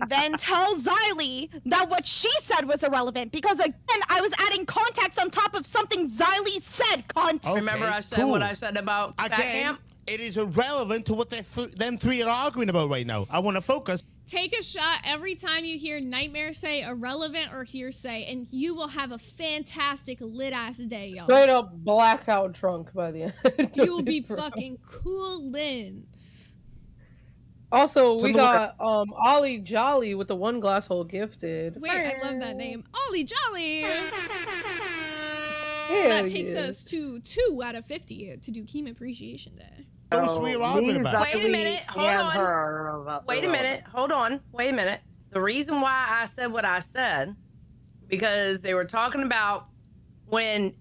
G: Then tell Xylee that what she said was irrelevant because again, I was adding context on top of something Xylee said.
E: Okay,
I: Remember I said what I said about Fat
E: Again,
I: Camp?
E: It is irrelevant to what them three are arguing about right now. I want to focus.
B: Take a shot every time you hear Nightmare say irrelevant or hearsay, and you will have a fantastic lit-ass day, y'all.
C: Straight up blackout drunk by the end.
B: You will be fucking coolin'.
C: Also, we got Ollie Jolly with the one glass hole gifted.
B: Wait, I love that name. Ollie Jolly! So
C: Hell
B: that takes
C: yeah.
B: us to 2 out of 50 to do Keem Appreciation Day.
E: Those three are arguing about.
I: Wait a minute. Hold on. Wait a minute. Hold on. Wait a minute. The reason why I said what I said, because they were talking about when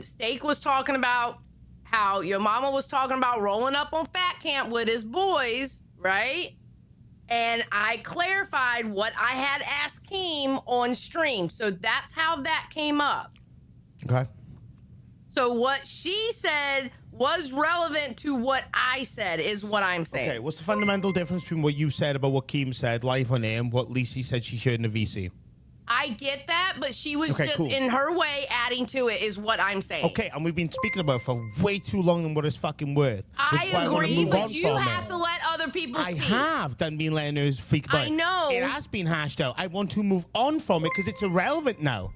I: Steak was talking about how your mama was talking about rolling up on Fat Camp with his boys, right? And I clarified what I had asked Keem on stream. So that's how that came up.
E: Okay.
I: So what she said was relevant to what I said, is what I'm saying.
E: Okay, what's the fundamental difference between what you said about what Keem said, live on air, and what Lacey said she shared in the VC?
I: I get that, but she was
E: Okay,
I: just
E: cool.
I: in her way adding to it, is what I'm saying.
E: Okay, and we've been speaking about it for way too long than what it's fucking worth.
I: I agree, but you have to let other people
E: I
I: speak.
E: have done been letting her speak about
I: I
E: it.
I: know.
E: It has been hashed out. I want to move on from it because it's irrelevant now.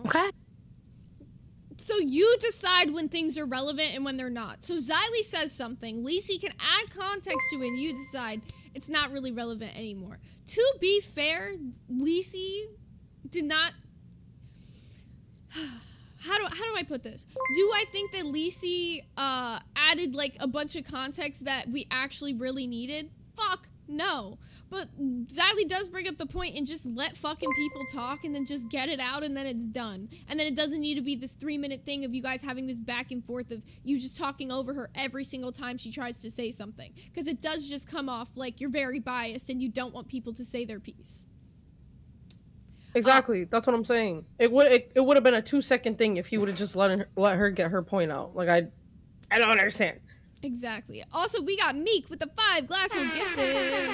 I: Okay.
B: So you decide when things are relevant and when they're not. So Xylee says something, Lacey can add context to it, and you decide it's not really relevant anymore. To be fair, Lacey did not... How do I put this? Do I think that Lacey added like a bunch of context that we actually really needed? Fuck no. But Xylee does bring up the point and just let fucking people talk and then just get it out and then it's done. And then it doesn't need to be this 3-minute thing of you guys having this back and forth of you just talking over her every single time she tries to say something. Because it does just come off like you're very biased and you don't want people to say their piece.
C: Exactly. That's what I'm saying. It would have been a 2-second thing if he would have just let her get her point out. Like I don't understand.
B: Exactly. Also, we got Meek with the 5 glass hole gifted.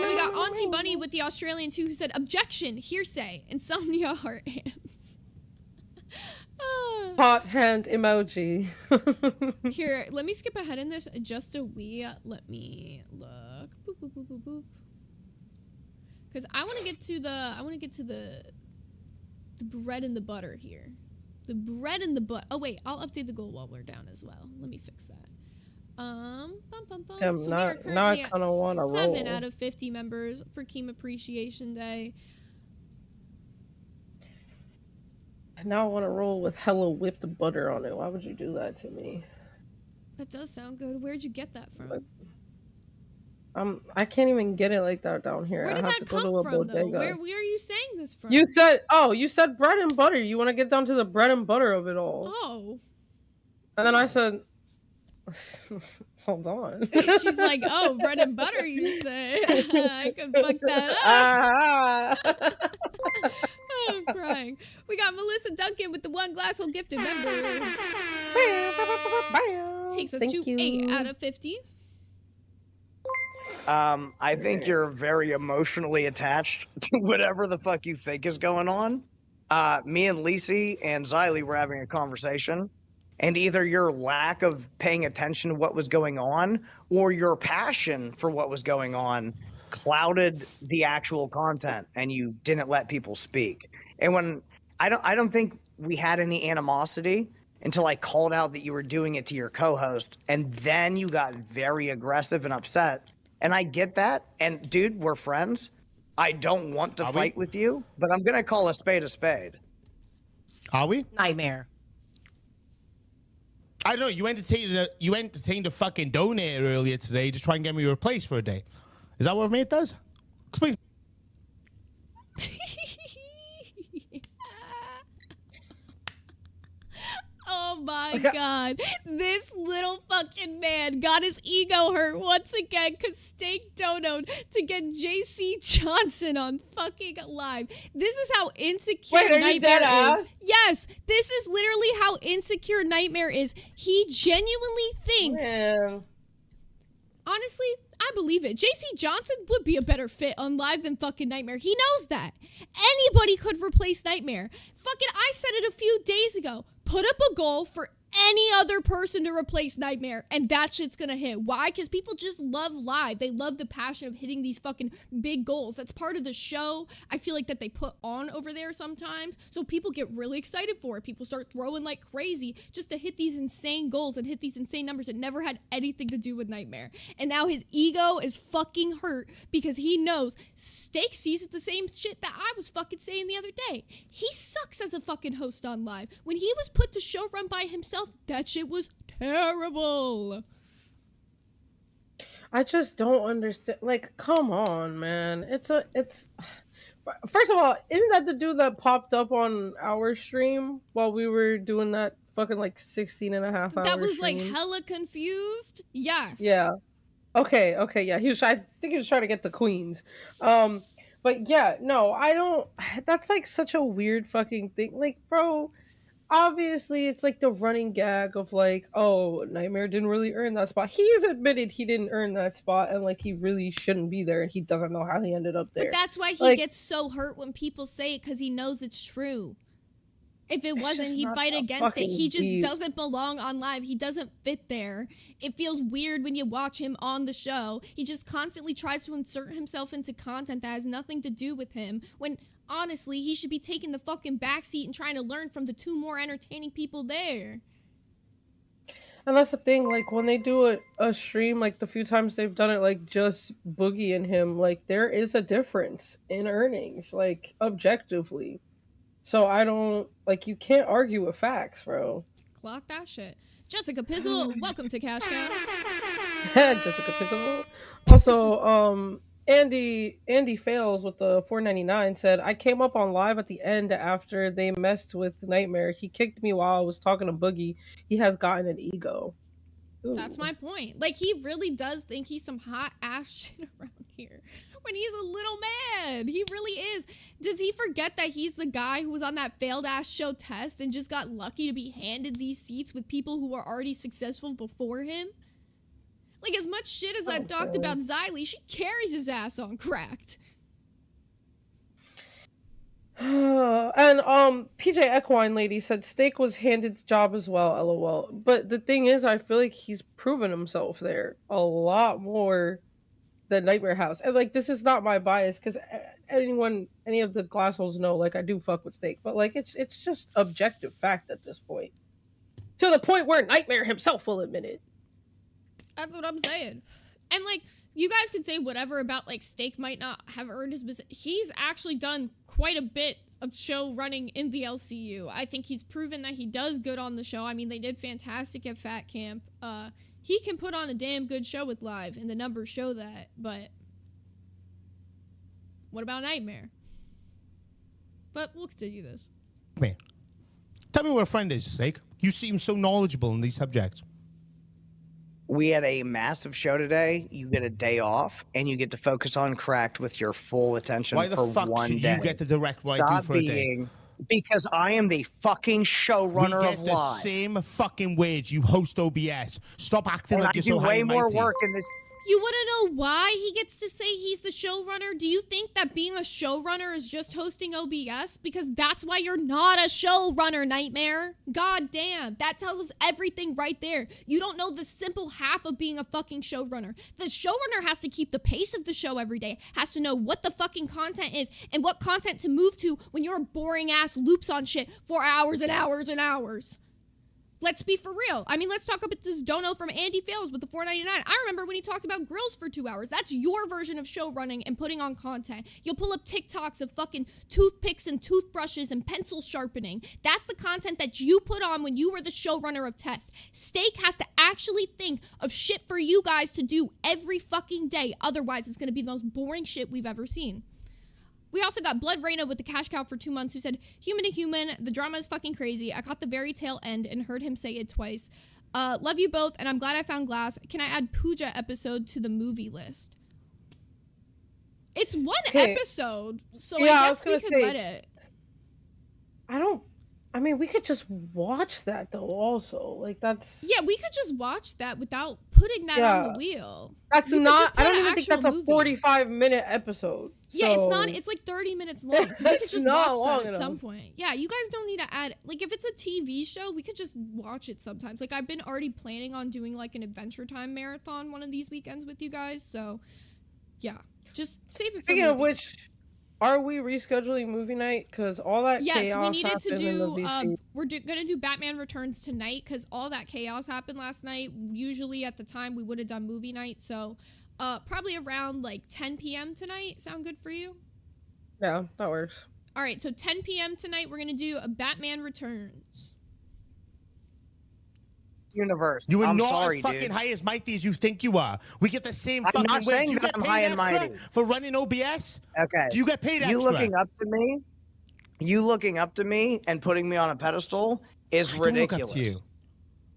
B: And we got Auntie Bunny with the Australian 2 who said, objection, hearsay, insomnia, heart hands.
C: Hot hand emoji.
B: Here, let me skip ahead in this just a wee. Let me look. Boop, boop, boop, boop, boop. Because I want to get to the bread and the butter here. The bread and the butter. Oh wait, I'll update the goal while we're down as well. Let me fix that.
C: Damn,
B: So
C: now
B: we are
C: I
B: currently
C: kind of want to roll.
B: 7 out of 50 members for Keem Appreciation Day.
C: Now I want to roll with hella whipped butter on it. Why would you do that to me?
B: That does sound good. Where'd you get that from?
C: I can't even get it like that down here.
B: Where did
C: I have
B: that
C: to go
B: come
C: to a
B: from, though?
C: bodega.
B: Where are you saying this from?
C: You said bread and butter. You want to get down to the bread and butter of it all.
B: Oh.
C: And then I said, hold on.
B: She's like, oh, bread and butter, you say. I could fuck that up. Oh, I'm crying. We got Melissa Duncan with the 1 glass hole gifted member. Takes us to 8 out of 50.
H: I think you're very emotionally attached to whatever the fuck you think is going on. Me and Lacey and Xylee were having a conversation, and either your lack of paying attention to what was going on or your passion for what was going on clouded the actual content, and you didn't let people speak. And when I don't think we had any animosity until I called out that you were doing it to your co-host, and then you got very aggressive and upset. And I get that. And dude, we're friends. I don't want to fight with you, but I'm gonna call a spade a spade.
E: Are we?
I: Nightmare.
E: I don't know. You entertained a fucking donator earlier today to try and get me replaced for a day. Is that what a mate does? Explain.
B: Oh my god. This little fucking man got his ego hurt once again because Steak donoed to get JC Johnson on fucking live. This is how insecure Nightmare is. Yes, this is literally how insecure Nightmare is. He genuinely thinks...
C: Yeah.
B: Honestly, I believe it. JC Johnson would be a better fit on live than fucking Nightmare. He knows that. Anybody could replace Nightmare. Fucking, I said it a few days ago. Put up a goal for any other person to replace Nightmare, and that shit's gonna hit. Why? Because people just love live. They love the passion of hitting these fucking big goals. That's part of the show. I feel like that they put on over there sometimes, so people get really excited for it. People start throwing like crazy just to hit these insane goals and hit these insane numbers. It never had anything to do with Nightmare, and now his ego is fucking hurt because he knows Steak sees the same shit that I was fucking saying the other day. He sucks as a fucking host on live. When he was put to show run by himself, that shit was terrible.
C: I just don't understand. Like, come on, man. It's first of all, isn't that the dude that popped up on our stream while we were doing that fucking like 16 and a half hour
B: That was
C: stream?
B: like hella confused. Yes.
C: Yeah. Okay, yeah. I think he was trying to get the queens. But yeah, no, I don't. That's like such a weird fucking thing. Like, bro, obviously it's like the running gag of like, oh, Nightmare didn't really earn that spot. He's admitted he didn't earn that spot and like he really shouldn't be there and he doesn't know how he ended up there.
B: But that's why he
C: like,
B: gets so hurt when people say it, because he knows it's true. If it wasn't,
C: just
B: he'd
C: not
B: fight
C: that
B: against it.
C: fucking
B: He just
C: deep.
B: doesn't belong on live. He doesn't fit there. It feels weird when you watch him on the show. He just constantly tries to insert himself into content that has nothing to do with him, when honestly, he should be taking the fucking backseat and trying to learn from the two more entertaining people there.
C: And that's the thing, like when they do a stream, like the few times they've done it, like just Boogie and him, like there is a difference in earnings, like objectively. So I don't, like, you can't argue with facts, bro.
B: Clock that shit. Jessica Pizzle, welcome to Cash Cow.
C: Jessica Pizzle. Also, Andy Fails with the $4.99 said, I came up on live at the end after they messed with Nightmare. He kicked me while I was talking to Boogie. He has gotten an ego. Ooh.
B: That's my point. Like, he really does think he's some hot ass shit around here when he's a little man. He really is. Does he forget that he's the guy who was on that failed ass show Test and just got lucky to be handed these seats with people who were already successful before him? Like, as much shit as I've talked about Xylee, she carries his ass on Cracked.
C: And PJ Equine lady said Steak was handed the job as well, lol. But the thing is, I feel like he's proven himself there a lot more than Nightmare House. And like, this is not my bias, because any of the glassholes know, like, I do fuck with Steak, but like, it's just objective fact at this point, to the point where Nightmare himself will admit it.
B: That's what I'm saying. And like, you guys can say whatever about like Steak might not have earned his position. He's actually done quite a bit of show running in the LCU. I think he's proven that he does good on the show. I mean, they did fantastic at Fat Camp. He can put on a damn good show with live, and the numbers show that. But what about Nightmare? But we'll continue this.
E: Man, tell me what a friend is, Steak. You seem so knowledgeable in these subjects.
H: We had a massive show today. You get a day off, and you get to focus on Cracked with your full attention
E: Why the
H: for
E: fuck
H: one
E: should
H: day.
E: you get the direct right
H: Stop
E: to for a day?
H: being, because I am the fucking showrunner
E: We get
H: of
E: the
H: live.
E: same fucking wage. You host OBS. Stop acting
H: And
E: like
H: I
E: you're
H: do
E: so high
H: way
E: and
H: more
E: mighty.
H: work in this.
B: You want to know why he gets to say he's the showrunner? Do you think that being a showrunner is just hosting OBS? Because that's why you're not a showrunner, Nightmare. God damn. That tells us everything right there. You don't know the simple half of being a fucking showrunner. The showrunner has to keep the pace of the show every day, has to know what the fucking content is and what content to move to when you're boring ass loops on shit for hours and hours and hours. Let's be for real. I mean, let's talk about this dono from Andy Fails with the $4.99. I remember when he talked about grills for 2 hours. That's your version of show running and putting on content. You'll pull up TikToks of fucking toothpicks and toothbrushes and pencil sharpening. That's the content that you put on when you were the showrunner of Test. Steak has to actually think of shit for you guys to do every fucking day. Otherwise, it's going to be the most boring shit we've ever seen. We also got Blood Reyna with the Cash Cow for 2 months, who said, human to human, the drama is fucking crazy. I caught the very tail end and heard him say it twice. Love you both, and I'm glad I found Glass. Can I add Pooja episode to the movie list? It's one episode, so
C: Yeah,
B: I guess we could let it.
C: I don't I mean, we could just watch that though. Also, like that's
B: Yeah, we could just watch that without putting that on the wheel.
C: That's
B: You could
C: not.
B: just put
C: I don't
B: an
C: even think that's a
B: actual movie.
C: 45-minute episode.
B: Yeah, it's
C: so-
B: not. It's like 30 minutes long, so we could
C: It's
B: just
C: not
B: watch that
C: long
B: at some
C: enough.
B: point. Yeah, you guys don't need to add. Like, if it's a TV show, we could just watch it sometimes. Like, I've been already planning on doing like an Adventure Time marathon one of these weekends with you guys. So, yeah, just save it.
C: Speaking
B: for
C: of
B: movie.
C: which, are we rescheduling movie night? Because all that
B: Yes,
C: chaos
B: we needed to
C: happened in the
B: do.
C: VC.
B: We're gonna do Batman Returns tonight because all that chaos happened last night. Usually at the time we would have done movie night, so probably around like 10 p.m. tonight. Sound good for you?
C: Yeah, that works.
B: All right, so 10 p.m. tonight we're gonna do a Batman Returns.
H: Universe.
E: You are
H: I'm
E: not
H: sorry,
E: as fucking
H: dude.
E: high as mighty as you think you are. We get the same
H: I'm
E: fucking
H: not
E: wage.
H: saying
E: Do you
H: that
E: get
H: I'm
E: paid
H: high and
E: extra
H: mighty.
E: for running OBS?
H: Okay.
E: Do you get paid extra?
H: You looking up to me and putting me on a pedestal is
E: I don't look
H: ridiculous.
E: up to you.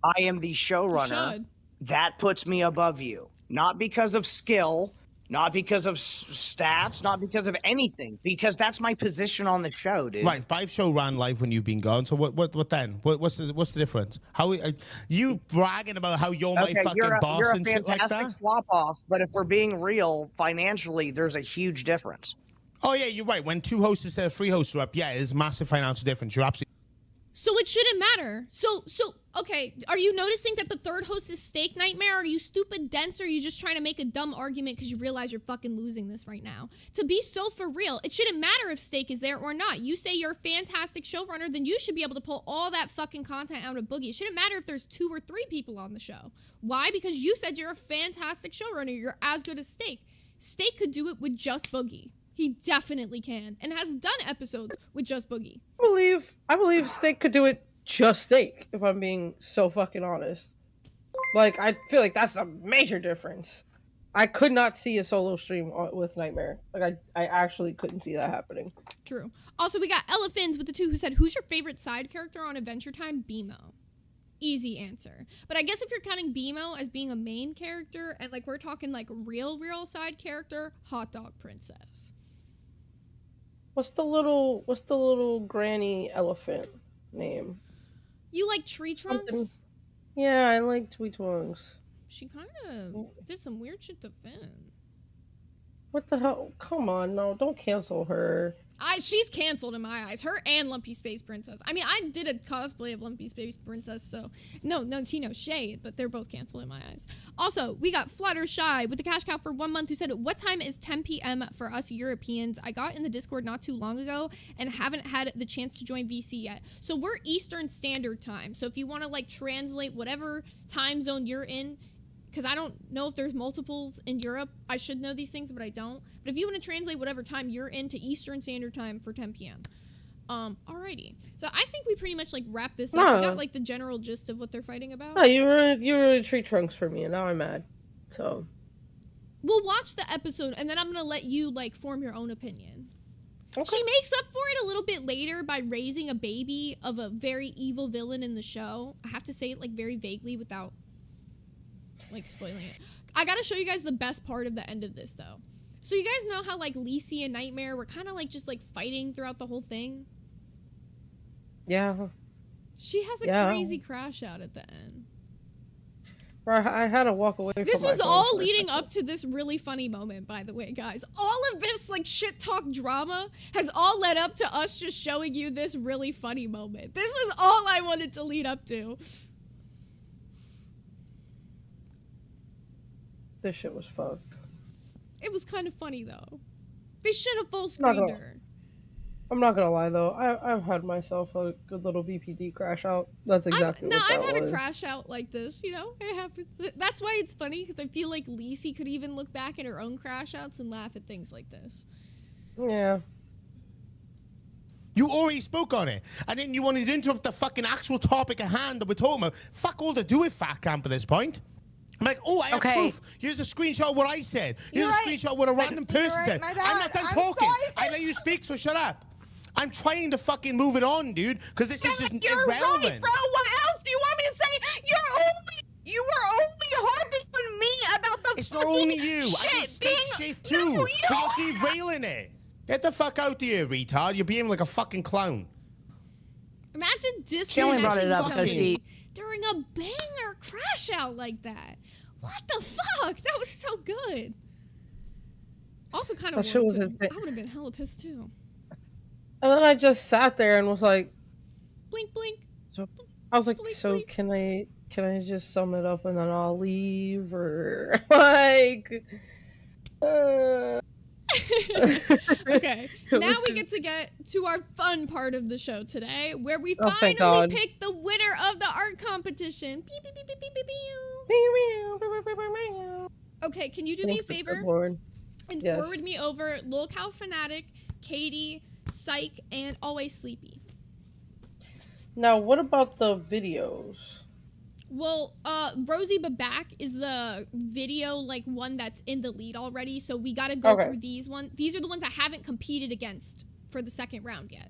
H: I am the
B: You
H: showrunner.
B: should.
H: That puts me above you. Not because of skill, not because of stats, not because of anything. Because that's my position on the show, dude.
E: Right, but I've show ran live when you've been gone. So what then? What's the difference? How you bragging about how you're my
H: Okay,
E: fucking
H: you're
E: boss
H: a
E: and shit like
H: fantastic
E: that?
H: swap off, but if we're being real, financially, there's a huge difference.
E: Oh yeah, you're right. When two hosts instead of three hosts are up, yeah, there's massive financial difference. You're absolutely.
B: So it shouldn't matter. So okay, are you noticing that the third host is Steak Nightmare? Are you stupid dense, or are you just trying to make a dumb argument because you realize you're fucking losing this right now? To be so for real, it shouldn't matter if Steak is there or not. You say you're a fantastic showrunner, then you should be able to pull all that fucking content out of Boogie. It shouldn't matter if there's 2 or 3 people on the show. Why? Because you said you're a fantastic showrunner. You're as good as Steak. Steak could do it with just Boogie. He definitely can, and has done episodes with just Boogie.
C: I believe Steak could do it just Steak, if I'm being so fucking honest. Like, I feel like that's a major difference. I could not see a solo stream with Nightmare. Like, I actually couldn't see that happening.
B: True. Also, we got Elephants with the 2 who said, who's your favorite side character on Adventure Time? BMO. Easy answer. But I guess if you're counting BMO as being a main character, and like we're talking like real side character, Hot Dog Princess.
C: What's the little granny elephant name?
B: You like Tree Trunks?
C: Something- Yeah, I like Tweet Twongs.
B: She kind of did some weird shit to Finn.
C: What the hell? Come on, no, don't cancel her.
B: She's canceled in my eyes. Her and Lumpy Space Princess. I mean, I did a cosplay of Lumpy Space Princess, so no shade, but they're both canceled in my eyes. Also, we got Fluttershy with the cash cow for 1 month who said, what time is 10 p.m. for us Europeans? I got in the Discord not too long ago and haven't had the chance to join VC yet. So we're Eastern Standard Time. So if you want to like translate whatever time zone you're in, because I don't know if there's multiples in Europe. I should know these things, but I don't. But if you want to translate whatever time you're in to Eastern Standard Time for 10 p.m. Alrighty. So I think we pretty much like wrapped this up. We got like the general gist of what they're fighting about.
C: Oh, you ruined Tree Trunks for me, and now I'm mad. So
B: We'll watch the episode, and then I'm gonna let you like form your own opinion.
C: okay.
B: She makes up for it a little bit later by raising a baby of a very evil villain in the show. I have to say it like very vaguely without like spoiling it. I gotta show you guys the best part of the end of this though. So you guys know how like Lacey and Nightmare were kind of like just like fighting throughout the whole thing?
C: Yeah.
B: She has a crazy crash out at the end.
C: Bro, I had to walk away from
B: This
C: my
B: was
C: phone
B: all
C: for a
B: leading
C: second.
B: up to this really funny moment, by the way, guys. All of this like shit talk drama has all led up to us just showing you this really funny moment. This was all I wanted to lead up to.
C: This shit was fucked.
B: It was kind of funny though. They should have full screened her.
C: I'm not gonna lie though, I've had myself a good little BPD crash out. That's exactly what that
B: I've had
C: was.
B: a crash out like this, you know? It happens. That's why it's funny, because I feel like Lacey could even look back at her own crash outs and laugh at things like this.
C: Yeah.
E: You already spoke on it, and then you wanted to interrupt the fucking actual topic at hand that we're talking about. Fuck all to do with Fat Camp at this point. I'm like, oh, I have proof. Here's a screenshot of what I said. Here's a screenshot of what a random person said.
G: my
E: I'm
G: bad.
E: not done
G: I'm
E: talking.
G: sorry.
E: I let you speak, so shut up. I'm trying to fucking move it on, dude, because this is just
G: You're
E: irrelevant.
G: right, bro. What else do you want me to say? You were only harping on me about the
E: It's not only you.
G: shit
E: I get steak shit too.
G: No,
E: but you're derailing it. Get the fuck out of here, retard. You're being like a fucking clown.
B: Imagine
I: She only brought it up
B: disconnecting
I: because she.
B: during a banger crash out like that. What the fuck? That was so good. Also kind of
C: That shit was
B: warranted.
C: insane.
B: I would have been hella pissed too.
C: And then I just sat there and was like,
B: Blink, blink.
C: so I was like,
B: Blink,
C: so
B: blink.
C: can I just sum it up and then I'll leave, or like
B: Okay,
C: It
B: now
C: was-
B: we get to our fun part of the show today, where we
C: Oh, thank
B: finally
C: God.
B: pick the winner of the art competition. Beep, beep, beep, beep, beep, beep, beep. Okay, can you do me a
C: Thank the
B: favor
C: good Lord.
B: and
C: Yes.
B: forward me over Lolcow Fanatic, Katie, Psych, and Always Sleepy?
C: Now, what about the videos?
B: Well, Rosie Babak is the video, like, one that's in the lead already, so we gotta go
C: Okay.
B: through these ones. These are the ones I haven't competed against for the second round yet.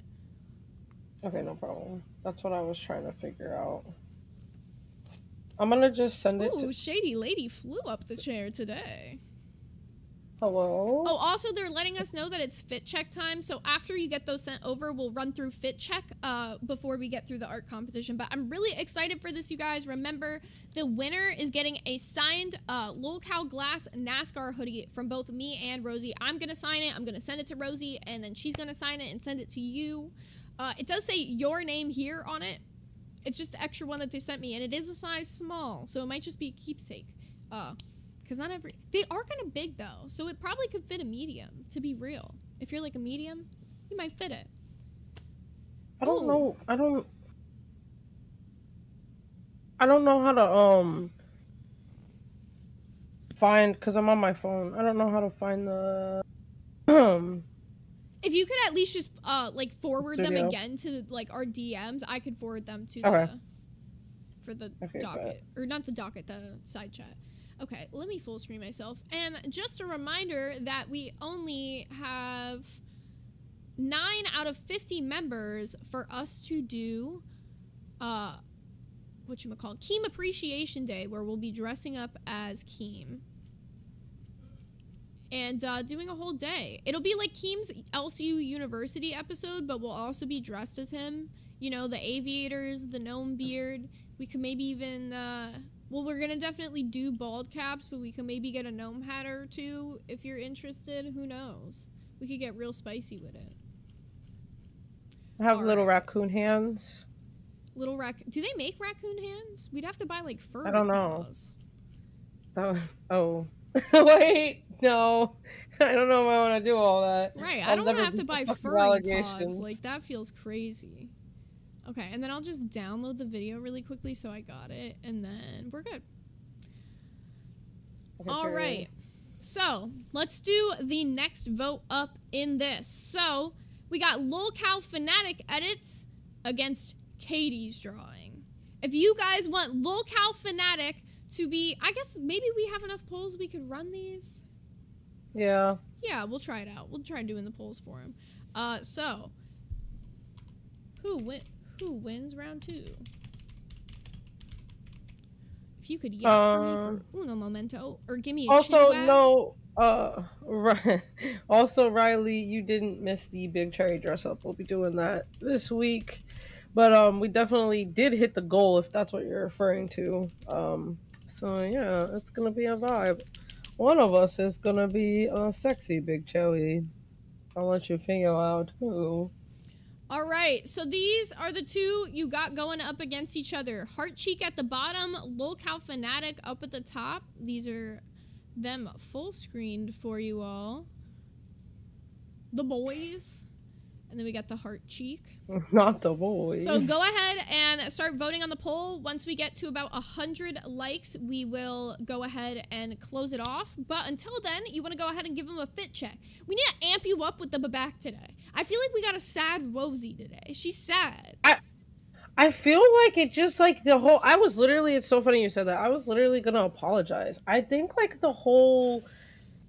C: Okay, no problem. That's what I was trying to figure out. I'm gonna just send it
B: Ooh,
C: to.
B: Shady Lady flew up the chair today.
C: Hello.
B: Oh, also, they're letting us know that it's fit check time, so after you get those sent over, we'll run through fit check before we get through the art competition. But I'm really excited for this, you guys. Remember, the winner is getting a signed Lolcow Glass NASCAR hoodie from both me and Rosie. I'm gonna sign it, I'm gonna send it to Rosie, and then she's gonna sign it and send it to you. It does say your name here on it. It's just the extra one that they sent me, and it is a size small, so it might just be a keepsake. Because not every... They are kind of big, though, so it probably could fit a medium, to be real. If you're, like, a medium, you might fit it.
C: I don't
B: Ooh.
C: know. I don't know how to find, because I'm on my phone. I don't know how to find the
B: If you could at least just, like, forward them
C: Studio.
B: again to, like, our DMs, I could forward them to
C: Okay.
B: for the
C: Okay,
B: docket. Or not the docket, the side chat. Okay, let me full screen myself. And just a reminder that we only have 9 out of 50 members for us to do, whatchamacallit, Keem Appreciation Day, where we'll be dressing up as Keem. And doing a whole day. It'll be like Keem's LCU University episode, but we'll also be dressed as him. You know, the aviators, the gnome beard. We could maybe even, well, we're gonna definitely do bald caps, but we could maybe get a gnome hat or two if you're interested. Who knows? We could get real spicy with it.
C: I have little
B: Alright.
C: raccoon hands.
B: Little raccoon. Do they make raccoon hands? We'd have to buy like fur.
C: I don't know.
B: paws.
C: Oh. Wait, no. I don't know if I want to do all that.
B: Right, I
C: I'll
B: don't want to
C: never
B: have to
C: beat the
B: buy
C: fucking
B: furry paws.
C: allegations.
B: Like, that feels crazy. Okay, and then I'll just download the video really quickly so I got it, and then we're good.
C: Okay,
B: All
C: period.
B: right. So, let's do the next vote up in this. So, we got Lolcow Fanatic edits against Katie's drawing. If you guys want Lolcow Fanatic to be, I guess maybe we have enough polls we could run these.
C: Yeah.
B: Yeah, we'll try it out. We'll try doing the polls for him. So, who wins round 2? If you could yell for me for uno momento, or give me a
C: Also,
B: chin wag.
C: no. Also, Riley, you didn't miss the big cherry dress up. We'll be doing that this week. But we definitely did hit the goal, if that's what you're referring to. So yeah, it's gonna be a vibe. One of us is gonna be a sexy big cherry. I'll let you figure out who.
B: All right, so these are the two you got going up against each other. Heart Cheek at the bottom, Lolcow Fanatic up at the top. These are them full screened for you all. The boys. And then we got the Heart Cheek.
C: Not the boys.
B: So go ahead and start voting on the poll. Once we get to about 100 likes, we will go ahead and close it off. But until then, you want to go ahead and give them a fit check. We need to amp you up with the Babak today. I feel like we got a sad Rosie today. She's sad.
C: I feel like it just like the whole. I was literally. It's so funny you said that. I was literally gonna apologize. I think like the whole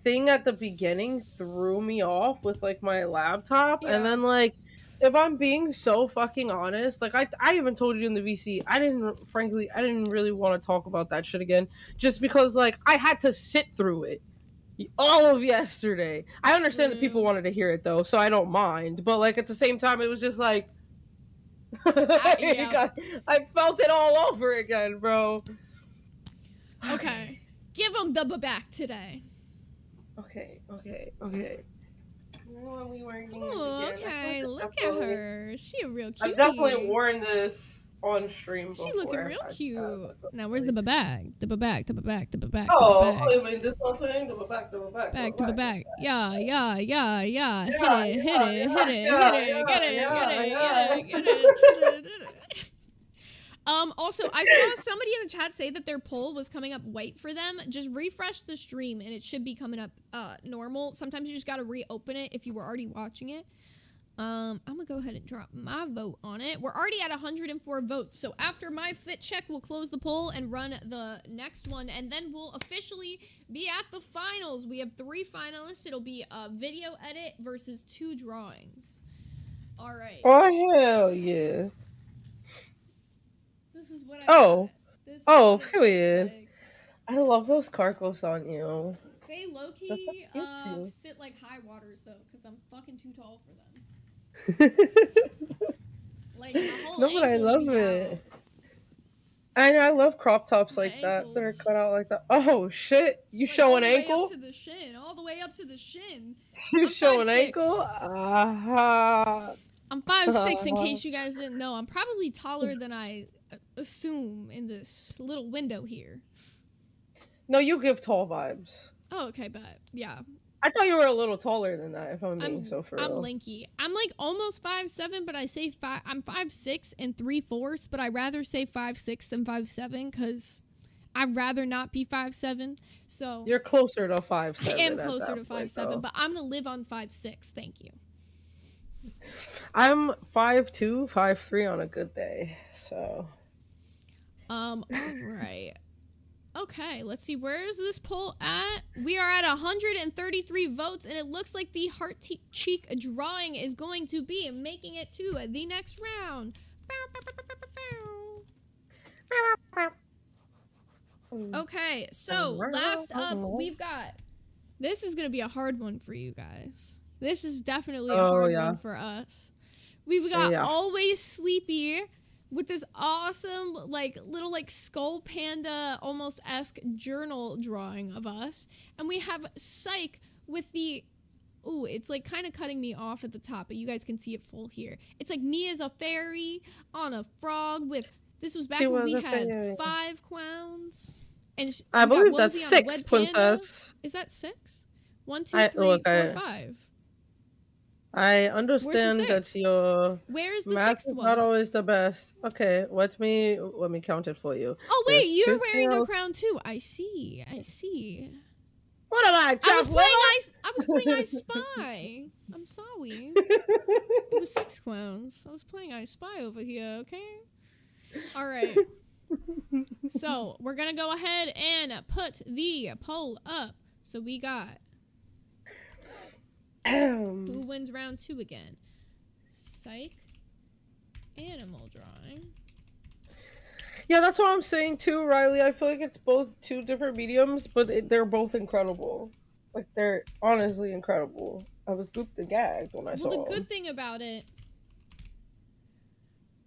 C: thing at the beginning threw me off with like my laptop, and then like, if I'm being so fucking honest, like I even told you in the VC, I didn't really want to talk about that shit again, just because like I had to sit through it all of yesterday. I understand that people wanted to hear it though, so I don't mind, but like at the same time, it was just like,
B: Yeah.
C: I felt it all over again, bro.
B: Okay. Give him the back today.
C: Okay. When we weren't getting
B: Oh,
C: it again,
B: okay. Look at her. She a real cutie.
C: I've definitely worn this on stream before.
B: She looking real cute. Now, where's the bag? The bag.
C: Oh, wait, wait, this whole thing? The back.
B: Back to the back. Yeah. Hit it. Get it. Also, I saw somebody in the chat say that their poll was coming up white for them. Just refresh the stream and it should be coming up normal. Sometimes you just gotta reopen it if you were already watching it. I'm gonna go ahead and drop my vote on it. We're already at 104 votes, so after my fit check, we'll close the poll and run the next one, and then we'll officially be at the finals. We have 3 finalists. It'll be a video edit versus 2 drawings. All right.
C: Oh, hell yeah.
B: This is what I
C: got. Period. I love those carcos on you.
B: They low-key sit like high waters, though, because I'm fucking too tall for them. Like, my whole
C: no, but I love it. I love crop tops like that. They're cut out like that. Oh, shit. You
B: like,
C: show an ankle?
B: All the way up to the shin.
C: You show an ankle?
B: I'm 5'6", in case you guys didn't know. I'm probably taller than I assume in this little window here.
C: No, you give tall vibes.
B: Oh, okay, but yeah.
C: I thought you were a little taller than that, if I'm being so for real.
B: I'm lanky. I'm like almost 5'7", but I say I'm 5'6" and 3/4, but I rather say 5'6" than 5'7", because I'd rather not be 5'7". So
C: you're closer to 5'7".
B: I am closer to 5'7", but I'm gonna live on 5'6". Thank you.
C: I'm 5'2", 5'3" on a good day. So.
B: All right. Okay, let's see. Where is this poll at? We are at 133 votes, and it looks like the heart cheek drawing is going to be making it to the next round. Okay, so last up, we've got... This is going to be a hard one for you guys. This is definitely a hard one for us. We've got Always Sleepy with this awesome, like, little, like, skull panda almost-esque journal drawing of us. And we have Psych with the... Ooh, it's, like, kind of cutting me off at the top, but you guys can see it full here. It's, like, me as a fairy on a frog with... This was back when we had 5 clowns. And
C: I believe that's 6, princess.
B: Is that 6? 1, 2, 3, 4, 5.
C: I understand that your math is not always the best. Okay, let me count it for you.
B: Oh wait, you're wearing a crown too. I see.
C: What am I?
B: I was playing I Spy. I'm sorry. It was 6 clowns. I was playing I Spy over here. Okay. All right. So we're gonna go ahead and put the poll up. So we got. Who wins round 2 again? Psych. Animal drawing.
C: Yeah, that's what I'm saying too, Riley. I feel like it's both 2 different mediums, but they're both incredible. Like, they're honestly incredible. I was gooped and gagged when I saw them.
B: Well, the good thing about it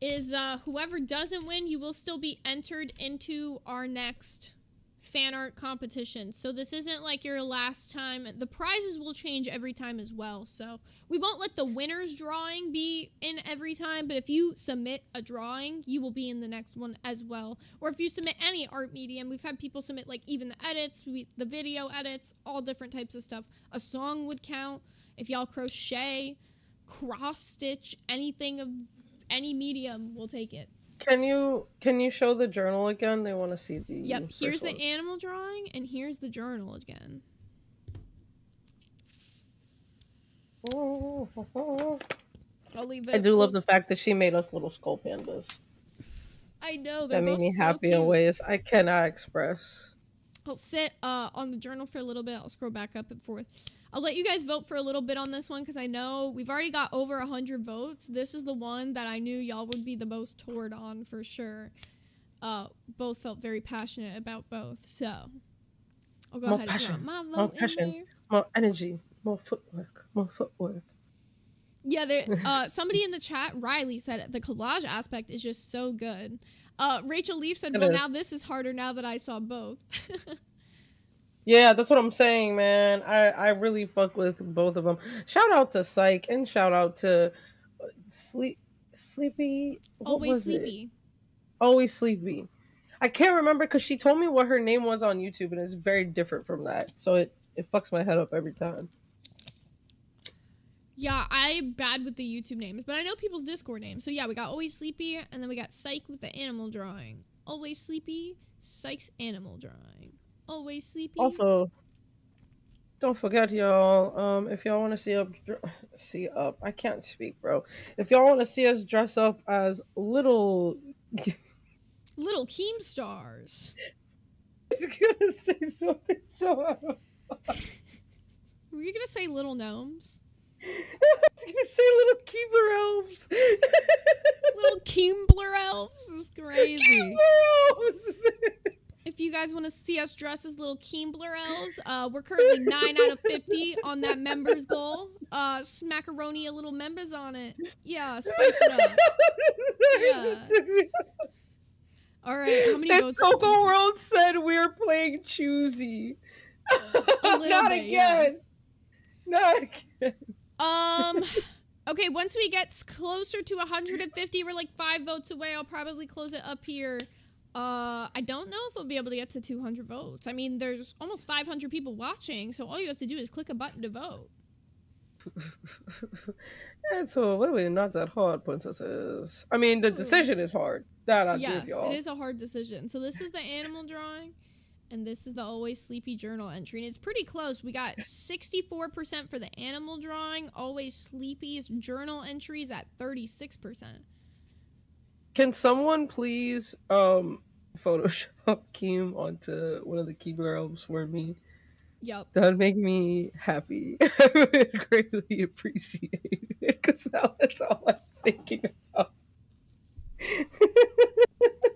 B: is whoever doesn't win, you will still be entered into our next fan art competition. So this isn't like your last time. The prizes will change every time as well. So we won't let the winner's drawing be in every time, but if you submit a drawing, you will be in the next one as well. Or if you submit any art medium, we've had people submit like even the edits, the video edits, all different types of stuff. A song would count. If y'all crochet, cross stitch, anything of any medium, we'll take it.
C: Can you show the journal again? They want to see the
B: here's the animal drawing and here's the journal again.
C: I'll
B: leave it.
C: I do love the fact that she made us little skull pandas.
B: I know,
C: that made me happy in ways I cannot express.
B: I'll sit on the journal for a little bit. I'll scroll back up and forth. I'll let you guys vote for a little bit on this one because I know we've already got over 100 votes. This is the one that I knew y'all would be the most toward on for sure. Both felt very passionate about both, so I'll go ahead and drop my vote in there.
C: More energy, more footwork.
B: Yeah, somebody in the chat, Riley, said the collage aspect is just so good. Rachel Leaf said, well, now this is harder now that I saw both.
C: Yeah, that's what I'm saying, man. I really fuck with both of them. Shout out to Psych and shout out to Sleepy. What
B: Always
C: was
B: Sleepy.
C: It? Always Sleepy. I can't remember because she told me what her name was on YouTube and it's very different from that. So it fucks my head up every time.
B: Yeah, I'm bad with the YouTube names, but I know people's Discord names. So yeah, we got Always Sleepy, and then we got Psych with the animal drawing. Always Sleepy, Psych's animal drawing. Always Sleepy.
C: Also, don't forget, y'all, if y'all want to see up, I can't speak, bro. If y'all want to see us dress up as little
B: Keemstars.
C: I was gonna say something so
B: Were you gonna say little gnomes?
C: I was gonna say little Keebler elves.
B: Little Keebler elves is crazy.
C: Keebler elves.
B: If you guys want to see us dress as little Keebler elves, we're currently 9 out of 50 on that members goal. Smackaroni a little members on it. Yeah, spice it up. Yeah. All right, how many votes?
C: Coco World said we're playing choosy. Not
B: bit,
C: again.
B: Yeah.
C: Not again.
B: Okay, once we get closer to 150, we're like 5 votes away. I'll probably close it up here. I don't know if we'll be able to get to 200 votes. I mean, there's almost 500 people watching, so all you have to do is click a button to vote.
C: And so, what do we not that hard, princesses? I mean, the decision is hard. That I
B: yes,
C: give y'all.
B: It is a hard decision. So this is the animal drawing, and this is the Always Sleepy journal entry. And it's pretty close. We got 64% for the animal drawing. Always Sleepy's journal entries at 36%.
C: Can someone please Photoshop Keem onto one of the Keebler elves for me?
B: Yep.
C: That would make me happy. I would greatly appreciate it because now that's all I'm thinking about.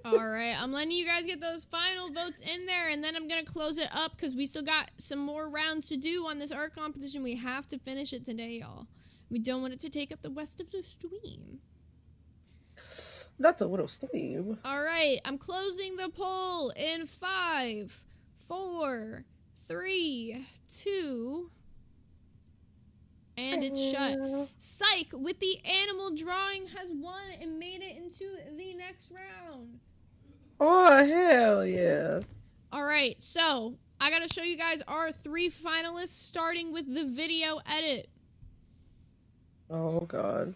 B: All right, I'm letting you guys get those final votes in there, and then I'm going to close it up because we still got some more rounds to do on this art competition. We have to finish it today, y'all. We don't want it to take up the rest of the stream.
C: That's a little steam.
B: All right, I'm closing the poll in 5, 4, 3, 2, and it's shut. Psych with the animal drawing has won and made it into the next round.
C: Oh, hell yeah.
B: All right, so I got to show you guys our 3 finalists, starting with the video edit.
C: Oh, God.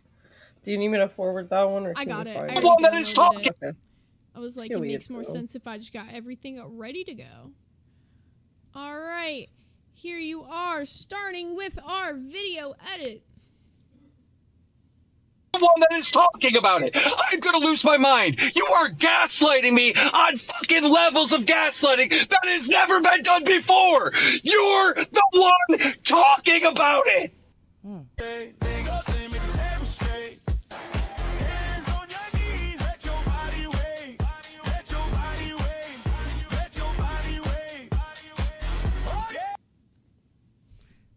C: Do you need me to forward that one? Or
B: I got it.
C: I
B: was like, it makes more sense if I just got everything ready to go. All right, here you are, starting with our video edit.
K: One that is talking about it. I'm gonna lose my mind. You are gaslighting me on fucking levels of gaslighting that has never been done before. You're the one talking about it.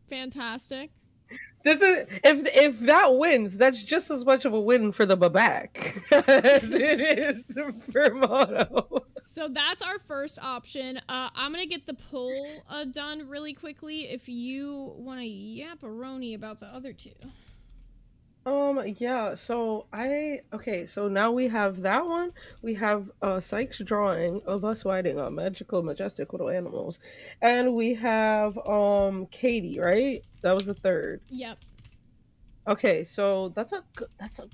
B: Fantastic.
C: This is if that wins, that's just as much of a win for the Babak as it is for Moto.
B: So that's our first option. I'm gonna get the poll done really quickly. If you want to yap-a-roni about the other 2.
C: Yeah, so so now we have that one. We have Sykes' drawing of us riding on magical, majestic little animals. And we have Katie, right? That was the 3rd.
B: Yep.
C: Okay, so that's a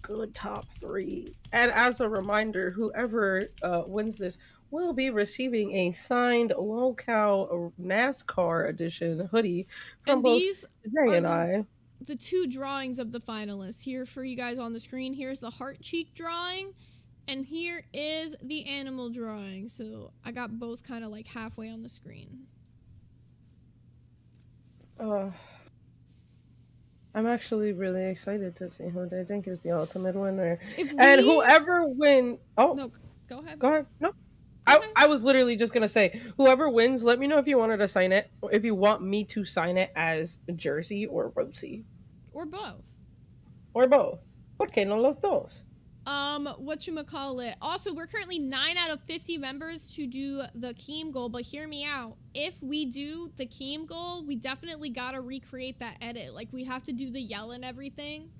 C: good top 3. And as a reminder, whoever wins this will be receiving a signed Lolcow NASCAR edition hoodie from both Zay and I.
B: The 2 drawings of the finalists here for you guys on the screen. Here's the heart cheek drawing, and here is the animal drawing. So I got both kind of like halfway on the screen.
C: I'm actually really excited to see who they think is the ultimate winner. Whoever wins... Oh,
B: no, go ahead.
C: Go ahead. No. I was literally just going to say, whoever wins, let me know if you wanted to sign it, or if you want me to sign it as Jersey or Rosie.
B: Or both.
C: Or both? ¿Por qué no los dos?
B: Whatchamacallit. Also, we're currently 9 out of 50 members to do the Keem goal, but hear me out. If we do the Keem goal, we definitely gotta recreate that edit. Like, we have to do the yell and everything.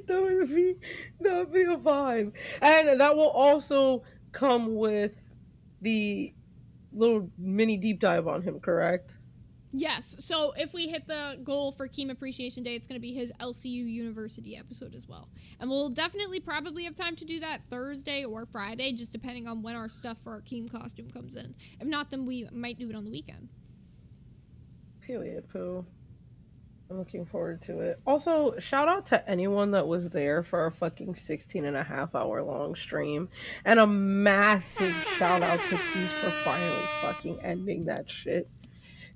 C: that would be a vibe. And that will also come with the little mini deep dive on him, correct?
B: Yes, so if we hit the goal for Keem Appreciation Day, it's going to be his LCU University episode as well. And we'll definitely probably have time to do that Thursday or Friday, just depending on when our stuff for our Keem costume comes in. If not, then we might do it on the weekend.
C: Period, poo. I'm looking forward to it. Also, shout out to anyone that was there for our fucking 16.5-hour long stream. And a massive shout out to Keys for finally fucking ending that shit.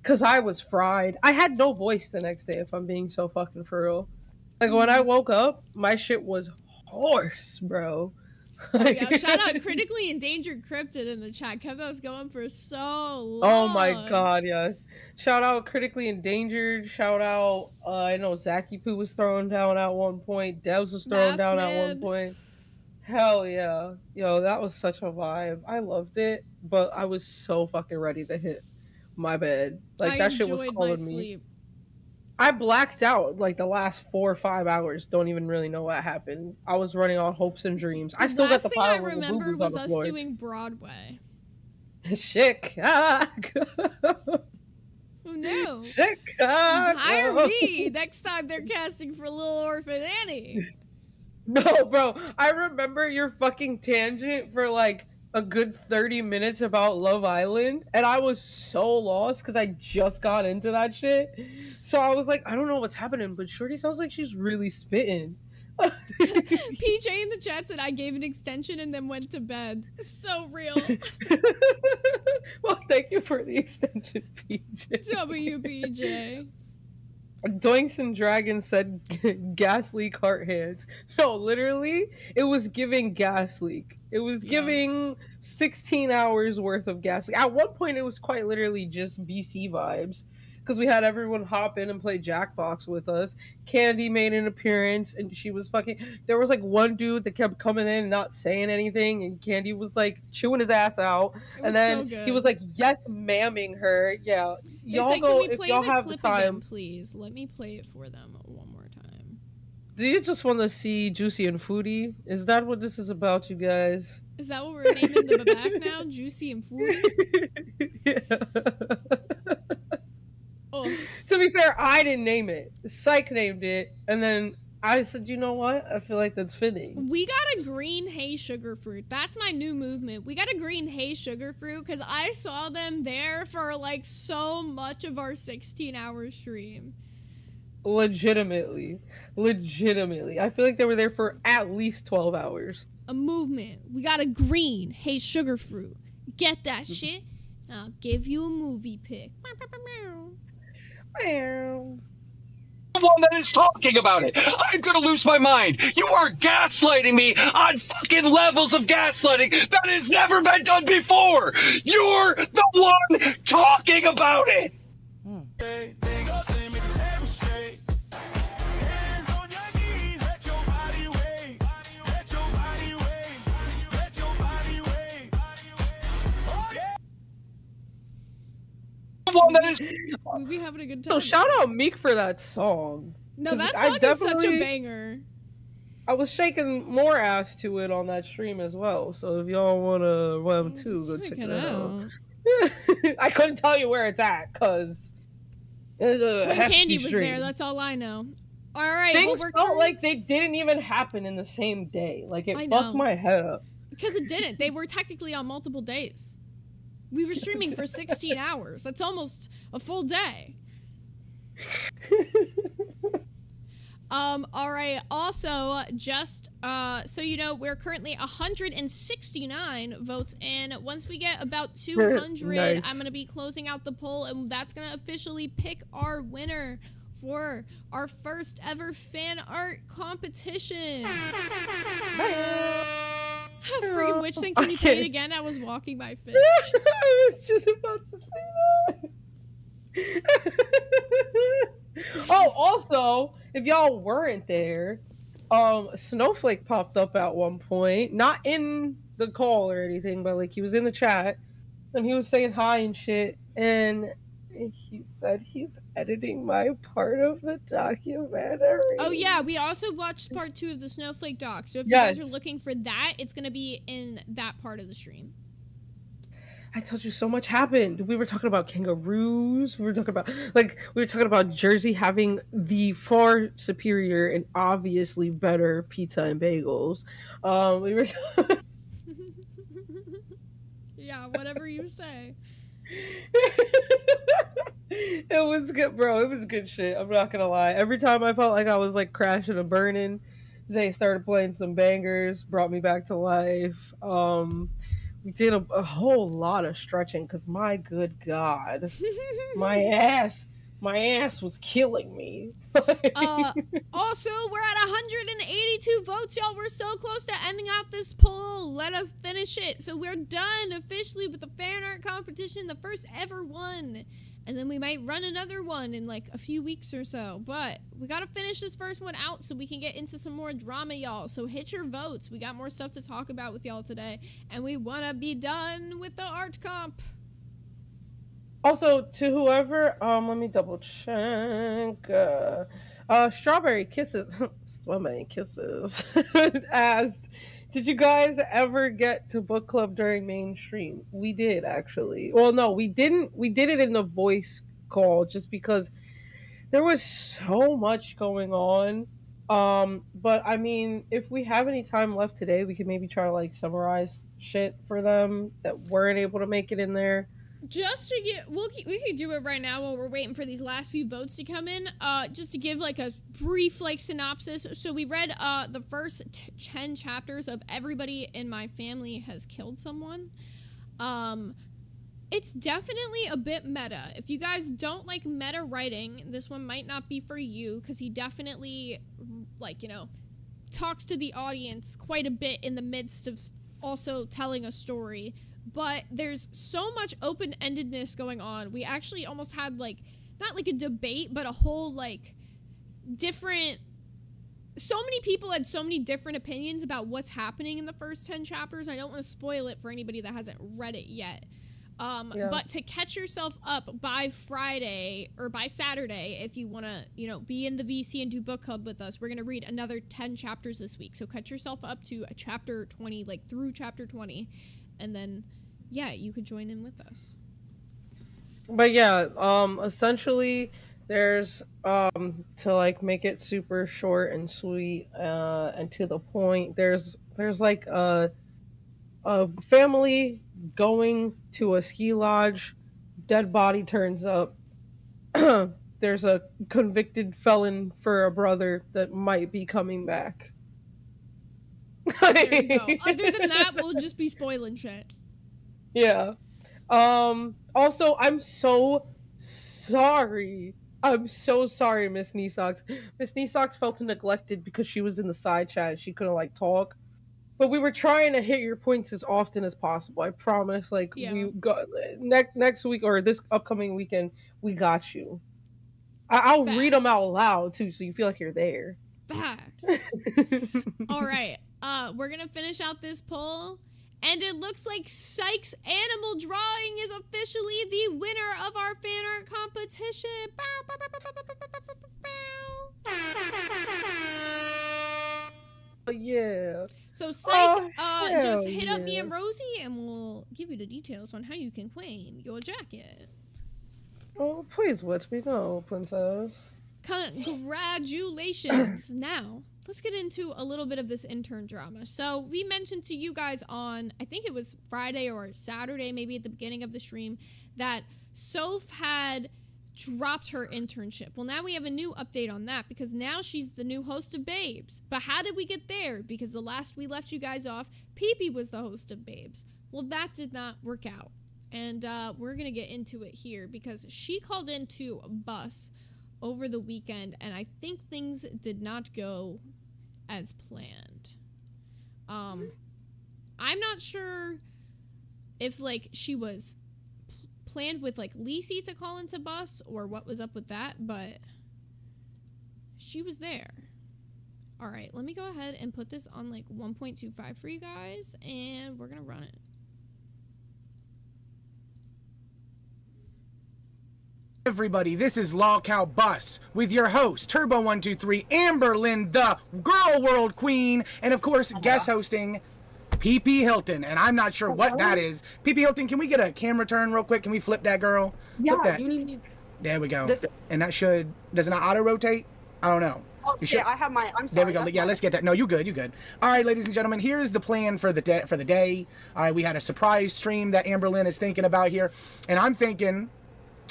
C: Because I was fried. I had no voice the next day, if I'm being so fucking for real. Like, when I woke up, my shit was hoarse, bro.
B: Oh, yeah. Shout out Critically Endangered Cryptid in the chat. Kept us going for so long.
C: Oh my god, yes. Shout out Critically Endangered. Shout out, I know Zaki Poo was thrown down at one point. Devs was thrown down at one point. Hell yeah. Yo, that was such a vibe. I loved it, but I was so fucking ready to hit my bed. Like, that shit was calling me. I blacked out like the last 4 or 5 hours. Don't even really know what happened. I was running on hopes and dreams. I still got the
B: last thing I
C: pile of
B: remember
C: boo-boos
B: was
C: on
B: us
C: the floor.
B: doing Broadway.
C: Chick.
B: Oh no.
C: Chick.
B: Hire me next time they're casting for Little Orphan Annie.
C: No, bro. I remember your fucking tangent for like a good 30 minutes about Love Island, and I was so lost because I just got into that shit. So I was like, I don't know what's happening, but Shorty sounds like she's really spitting.
B: PJ in the chat said I gave an extension and then went to bed. So real.
C: Well, thank you for the extension, PJ.
B: WPJ.
C: Doinks and Dragons said gas leak heart hands. No, literally, it was giving gas leak. It was giving 16 hours worth of gas leak. At one point, it was quite literally just BC vibes. Because we had everyone hop in and play Jackbox with us. Candy made an appearance, and she was fucking... There was, like, one dude that kept coming in and not saying anything, and Candy was, like, chewing his ass out. And then he was, like, yes, ma'aming her. Yeah. Y'all go, if y'all have the time...
B: Again, please, let me play it for them one more time.
C: Do you just want to see Juicy and Foodie? Is that what this is about, you guys?
B: Is that what we're naming the back now? Juicy and Foodie?
C: Yeah.
B: Oh.
C: To be fair, I didn't name it. Psych named it, and then I said, you know what? I feel like that's fitting.
B: We got a green hay sugar fruit. That's my new movement. We got a green hay sugar fruit because I saw them there for like so much of our 16-hour stream.
C: Legitimately. I feel like they were there for at least 12 hours.
B: A movement. We got a green hay sugar fruit. Get that shit? I'll give you a movie pick.
K: The one that is talking about it. I'm gonna lose my mind. You are gaslighting me on fucking levels of gaslighting that has never been done before. You're the one talking about it. One that is...
B: We'll be having a good time.
C: So shout out Meek for that song.
B: No, that song is such a banger.
C: I was shaking more ass to it on that stream as well. So if y'all want to run too, go check it out. I couldn't tell you where it's at because it's a hefty
B: Candy was
C: stream.
B: there. That's all I know. All right.
C: Things felt like they didn't even happen in the same day. Like it fucked my head up.
B: Because it didn't. They were technically on multiple days. We were streaming for 16 hours. That's almost a full day. All right. Also, just so you know, we're currently 169 votes in. Once we get about 200,
C: nice.
B: I'm going to be closing out the poll, and that's going to officially pick our winner for our first ever fan art competition. Freaking witch thing, can you play it again? I was walking my fish.
C: I was just about to say that. Oh, also, if y'all weren't there, Snowflake popped up at one point, not in the call or anything, but like he was in the chat and he was saying hi and shit, and he said he's editing my part of the documentary.
B: Oh yeah, we also watched part 2 of the Snowflake doc. So if you guys are looking for that, it's gonna be in that part of the stream.
C: I told you so much happened. We were talking about kangaroos. We were talking about Jersey having the far superior and obviously better pizza and bagels. We were
B: Yeah, whatever you say.
C: It was good, bro. It was good shit. I'm not gonna lie. Every time I felt like I was like crashing and burning, Zay started playing some bangers, brought me back to life. We did a whole lot of stretching because my good God, my ass was killing me.
B: Also, we're at 182 votes, y'all. We're so close to ending out this poll. Let us finish it. So we're done officially with the fan art competition, the first ever one. And then we might run another one in like a few weeks or so. But we got to finish this first one out so we can get into some more drama, y'all. So hit your votes. We got more stuff to talk about with y'all today. And we want to be done with the art comp.
C: Also, to whoever, let me double check. Strawberry Kisses asked, did you guys ever get to book club during mainstream? We did, actually. Well, no, we didn't. We did it in the voice call just because there was so much going on. But I mean, if we have any time left today, we could maybe try to like summarize shit for them that weren't able to make it in there.
B: Just to get, we could do it right now while we're waiting for these last few votes to come in. Just to give like a brief like synopsis. So we read the first 10 chapters of Everybody in My Family Has Killed Someone. It's definitely a bit meta. If you guys don't like meta writing, this one might not be for you because he definitely like, you know, talks to the audience quite a bit in the midst of also telling a story. But there's so much open-endedness going on. We actually almost had like, not like a debate, but a whole like different, so many people had so many different opinions about what's happening in the first 10 chapters. I don't want to spoil it for anybody that hasn't read it yet. But to catch yourself up by Friday or by Saturday, if you want to, you know, be in the VC and do book club with us, we're going to read another 10 chapters this week. So catch yourself up to a chapter 20, like through chapter 20. And then, yeah, you could join in with us.
C: But yeah, essentially there's to like make it super short and sweet and to the point, there's like a family going to a ski lodge, dead body turns up. There's a convicted felon for a brother that might be coming back.
B: There you go. Other than that, we'll just be spoiling shit.
C: Yeah. Also, I'm so sorry. Miss Neesocks. Miss Neesocks felt neglected because she was in the side chat. She couldn't like talk. But we were trying to hit your points as often as possible. I promise. Like we got next week or this upcoming weekend, we got you. I'll read them out loud too, so you feel like you're there.
B: Facts. All right. We're gonna finish out this poll, and it looks like Sykes Animal Drawing is officially the winner of our fan art competition.
C: Yeah.
B: So Syke, just hit up me and Rosie, and we'll give you the details on how you can claim your jacket.
C: Oh, please let me know, princess.
B: Congratulations. Now, let's get into a little bit of this intern drama. So we mentioned to you guys on, I think it was Friday or Saturday, maybe at the beginning of the stream, that Soph had dropped her internship. Well, now we have a new update on that because now she's the new host of Babes. But how did we get there? Because the last we left you guys off, Pee-Pee was the host of Babes. Well, that did not work out. And we're going to get into it here because she called into a bus over the weekend, and I think things did not go as planned. I'm not sure if like she was planned with like Lacey to call into bus or what was up with that, but she was there. All right, let me go ahead and put this on like 1.25 for you guys, and we're gonna run it.
L: Everybody, this is Lawcow Bus with your host, Turbo123, Amber Lynn, the Girl World Queen, and of course, guest hosting, PP Hilton. And I'm not sure what that is. PP Hilton, can we get a camera turn real quick? Can we flip that girl?
J: Yeah,
L: flip that.
J: you need.
L: There we go.
J: This-
L: And that should, does it not auto rotate? I don't know.
J: Oh,
L: You should-
J: yeah, I have my. I'm sorry.
L: There we go.
J: that's
L: Yeah,
J: fine.
L: let's get that. No, you good. You good. All right, ladies and gentlemen, here's the plan for the day. All right, we had a surprise stream that Amber Lynn is thinking about here, and I'm thinking.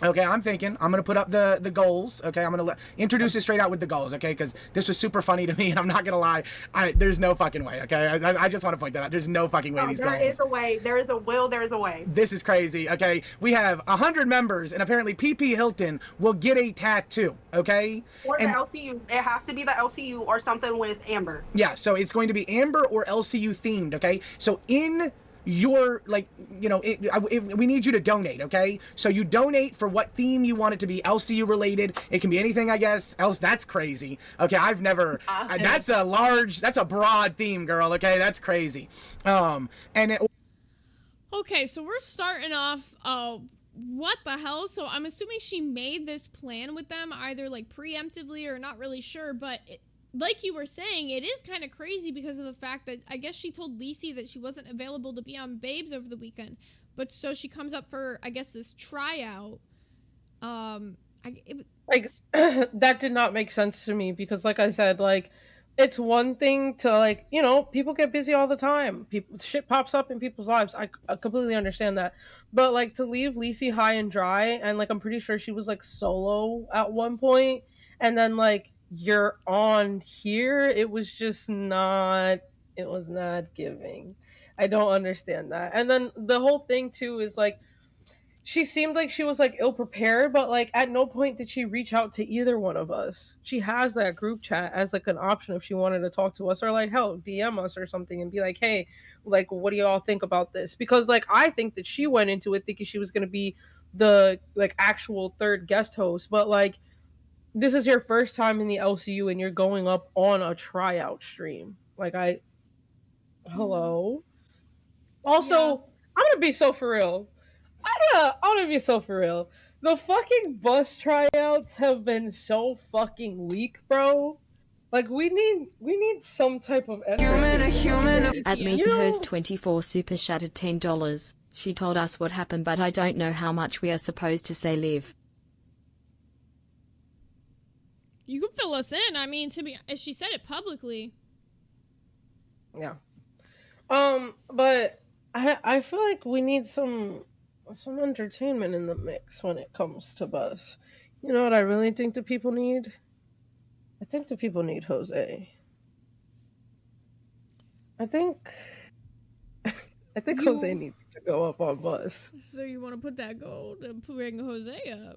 L: Okay, I'm going to put up the goals. Okay, I'm going to introduce it straight out with the goals, okay? Because this was super funny to me, and I'm not going to lie. There's no fucking way, okay? I just want to point that out. There's no fucking way these goals.
J: There is a way. There is a will. There is a way.
L: This is crazy, okay? We have 100 members, and apparently PP Hilton will get a tattoo, okay?
J: Or
L: And-
J: the LCU. It has to be the LCU or something with Amber.
L: Yeah, so it's going to be Amber or LCU themed, okay? So in your, like, you know, we need you to donate, okay? So you donate for what theme you want it to be, LCU related. It can be anything, I guess, else. That's crazy. Okay, I've never, that's a broad theme, girl, okay? That's crazy. And it,
B: Okay, so we're starting off, what the hell? So I'm assuming she made this plan with them either like preemptively or not really sure, but like you were saying, it is kind of crazy because of the fact that I guess she told Lacey that she wasn't available to be on Babes over the weekend. But so she comes up for, I guess, this tryout.
C: That did not make sense to me because, like I said, like, it's one thing to, like, you know, people get busy all the time. Shit pops up in people's lives. I completely understand that. But, like, to leave Lacey high and dry, and, like, I'm pretty sure she was, like, solo at one point, and then, like, you're on here, it was not giving. I don't understand that. And then the whole thing too is like she seemed like she was like ill prepared, but like at no point did she reach out to either one of us. She has that group chat as like an option if she wanted to talk to us, or like hell, DM us or something and be like, hey, like, what do y'all think about this? Because like I think that she went into it thinking she was going to be the like actual third guest host, but like this is your first time in the LCU and you're going up on a tryout stream. Like, hello? Also, yeah. I'm gonna be so for real. I'm gonna be so for real. The fucking bus tryouts have been so fucking weak, bro. Like, we need some type of
A: Human.
D: At Meekerhurst24 super shattered $10. She told us what happened, but I don't know how much we are supposed to say live.
B: You can fill us in. I mean, she said it publicly.
C: Yeah. But I feel like we need some entertainment in the mix when it comes to bus. You know what I really think the people need? I think the people need Jose. I think Jose needs to go up on bus.
B: So you want to put that gold and bring Jose up?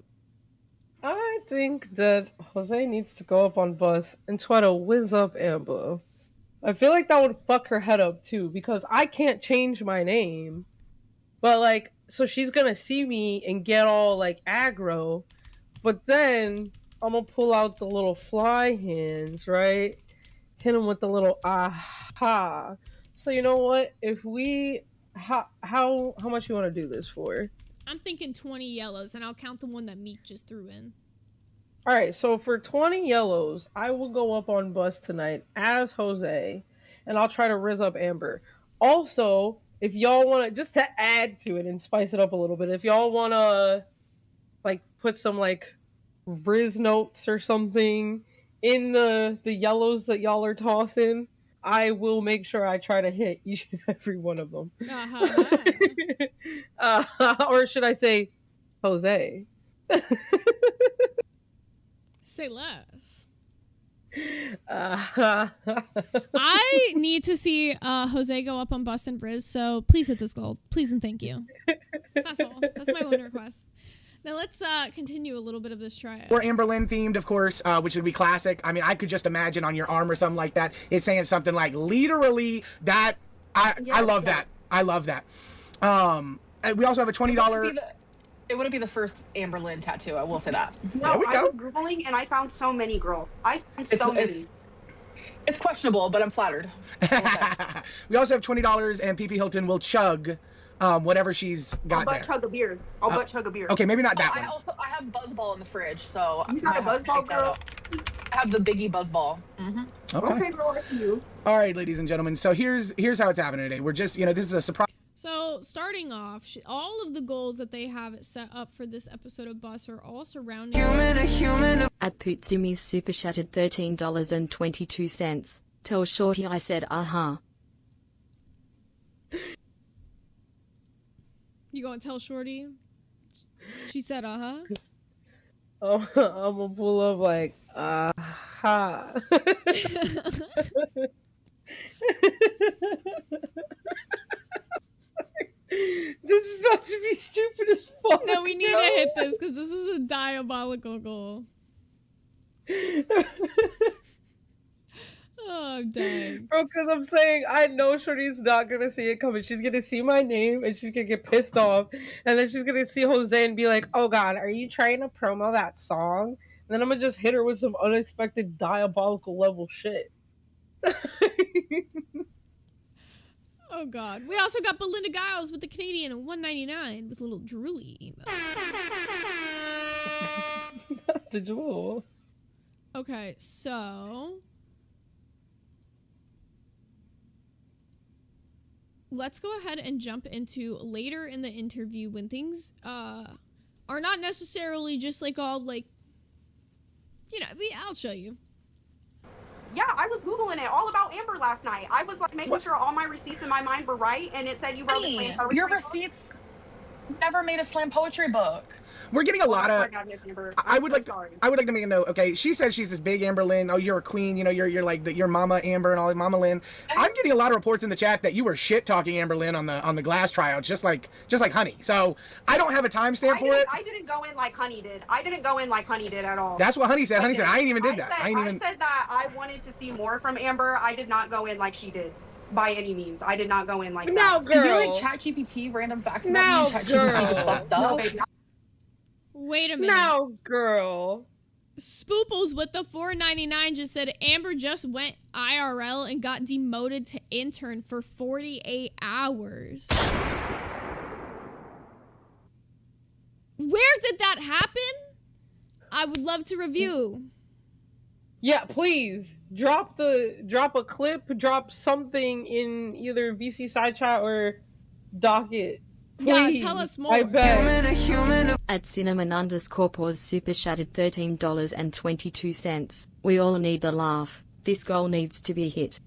C: I think that Jose needs to go up on bus and try to whiz up Amber. I feel like that would fuck her head up too, because I can't change my name. But like, so she's gonna see me and get all like aggro, but then I'm gonna pull out the little fly hands, right? Hit him with the little aha. So you know what? If we, how much you want to do this for?
B: I'm thinking 20 yellows, and I'll count the one that Meek just threw in.
C: All right, so for 20 yellows, I will go up on bus tonight as Jose, and I'll try to riz up Amber. Also, if y'all want to, just to add to it and spice it up a little bit, if y'all want to, like, put some, like, riz notes or something in the yellows that y'all are tossing, I will make sure I try to hit each and every one of them. Or should I say, Jose?
B: Say less. I need to see Jose go up on Bus and Riz, so please hit this gold. Please and thank you. That's all. That's my one request. Now let's continue a little bit of this tryout.
L: Or Amber Lynn themed, of course, which would be classic. I mean, I could just imagine on your arm or something like that, it's saying something like literally that. I love that. I love that. We also have a $20.
J: It wouldn't be the first Amberlynn tattoo. I will say that.
L: There we
M: I
L: go.
M: was Googling and I found so many, girl. I found so many.
J: It's questionable, but I'm flattered.
L: We also have $20, and PP Hilton will chug whatever she's got there.
M: I'll chug a beer. I'll butt chug a beer.
L: Okay, maybe not that
J: I
L: one.
J: I have Buzzball in the fridge, so
M: You got a Buzzball, girl?
J: I have the Biggie Buzzball.
L: Okay.
M: girl, that's you.
L: All right, ladies and gentlemen. So here's how it's happening today. We're just, this is a surprise.
B: So, starting off, all of the goals that they have set up for this episode of Bus are all surrounding...
D: At Putsumi's super shattered $13.22. Tell Shorty I said uh-huh.
B: You gonna tell Shorty? She said uh-huh.
C: Oh, I'm gonna pull up like, aha. This is about to be stupid as fuck.
B: No, we need to hit this because this is a diabolical goal. Oh, dang.
C: Bro, because I'm saying I know Shorty's not gonna see it coming. She's gonna see my name and she's gonna get pissed off, and then she's gonna see Jose and be like, "Oh God, are you trying to promo that song?" And then I'm gonna just hit her with some unexpected diabolical level shit.
B: Oh God. We also got Belinda Giles with the Canadian at $1.99 with a little drooly email.
C: The drool.
B: Okay, so let's go ahead and jump into later in the interview when things are not necessarily just like all like, I'll show you.
M: Yeah, I was Googling it all about Amber last night. I was like making sure all my receipts in my mind were right, and it said you wrote a slam poetry
J: Your
M: book.
J: receipts never made a slam poetry book.
L: We're getting a lot of. I would like.
M: Sorry.
L: I would like to make a note. Okay, she said she's this big Amber Lynn. Oh, you're a queen. You're like your Mama Amber and all, Mama Lynn. I'm getting a lot of reports in the chat that you were shit talking Amber Lynn on the glass tryout, just like Honey. So I don't have a timestamp for it.
M: I didn't go in like Honey did. I didn't go in like Honey did at all.
L: That's what Honey said. Honey said I ain't even did that.
M: I said that I wanted to see more from Amber. I did not go in like she did. By any means, I did not go in like that.
J: Did you like chat GPT random facts about me? Chat GPT just fucked up.
M: No, baby.
B: Wait a minute.
C: Now, girl.
B: Spooples with the $4.99 just said Amber just went IRL and got demoted to intern for 48 hours. Where did that happen? I would love to review.
C: Yeah, please drop a clip, drop something in either VC side chat or docket. Please,
B: yeah, tell us more.
C: I beg.
D: At cinnamon_pause super shattered $13.22. We all need the laugh. This goal needs to be hit.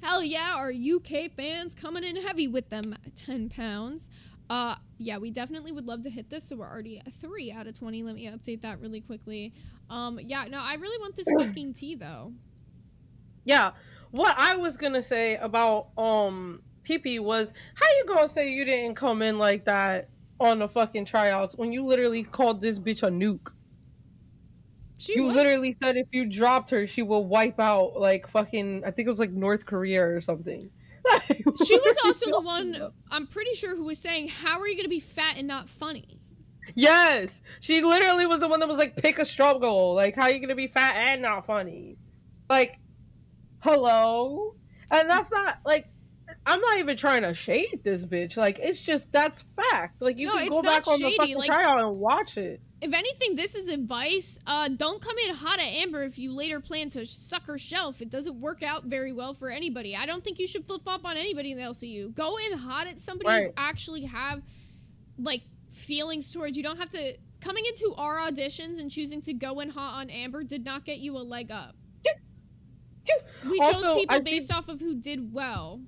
B: Hell yeah, our UK fans coming in heavy with them 10 pounds. Yeah, we definitely would love to hit this, so we're already at 3 out of 20. Let me update that really quickly. Yeah, no, I really want this fucking tea, though.
C: Yeah, what I was gonna say about, PP was, how you gonna say you didn't come in like that on the fucking tryouts when you literally called this bitch a nuke? You literally said if you dropped her, she will wipe out, like, fucking, I think it was, like, North Korea or something.
B: She was also the one, I'm pretty sure, who was saying, how are you going to be fat and not funny?
C: Yes! She literally was the one that was like, pick a struggle. Like, how are you going to be fat and not funny? Like, hello? And that's not, like, I'm not even trying to shade this bitch. Like, it's just, that's fact. Like, you can go back on the fucking tryout and watch it.
B: If anything, this is advice. Don't come in hot at Amber if you later plan to suck her shelf. It doesn't work out very well for anybody. I don't think you should flip-flop on anybody in the LCU. Go in hot at somebody you actually have, like, feelings towards. You don't have to... Coming into our auditions and choosing to go in hot on Amber did not get you a leg up. We chose people based off of who did well.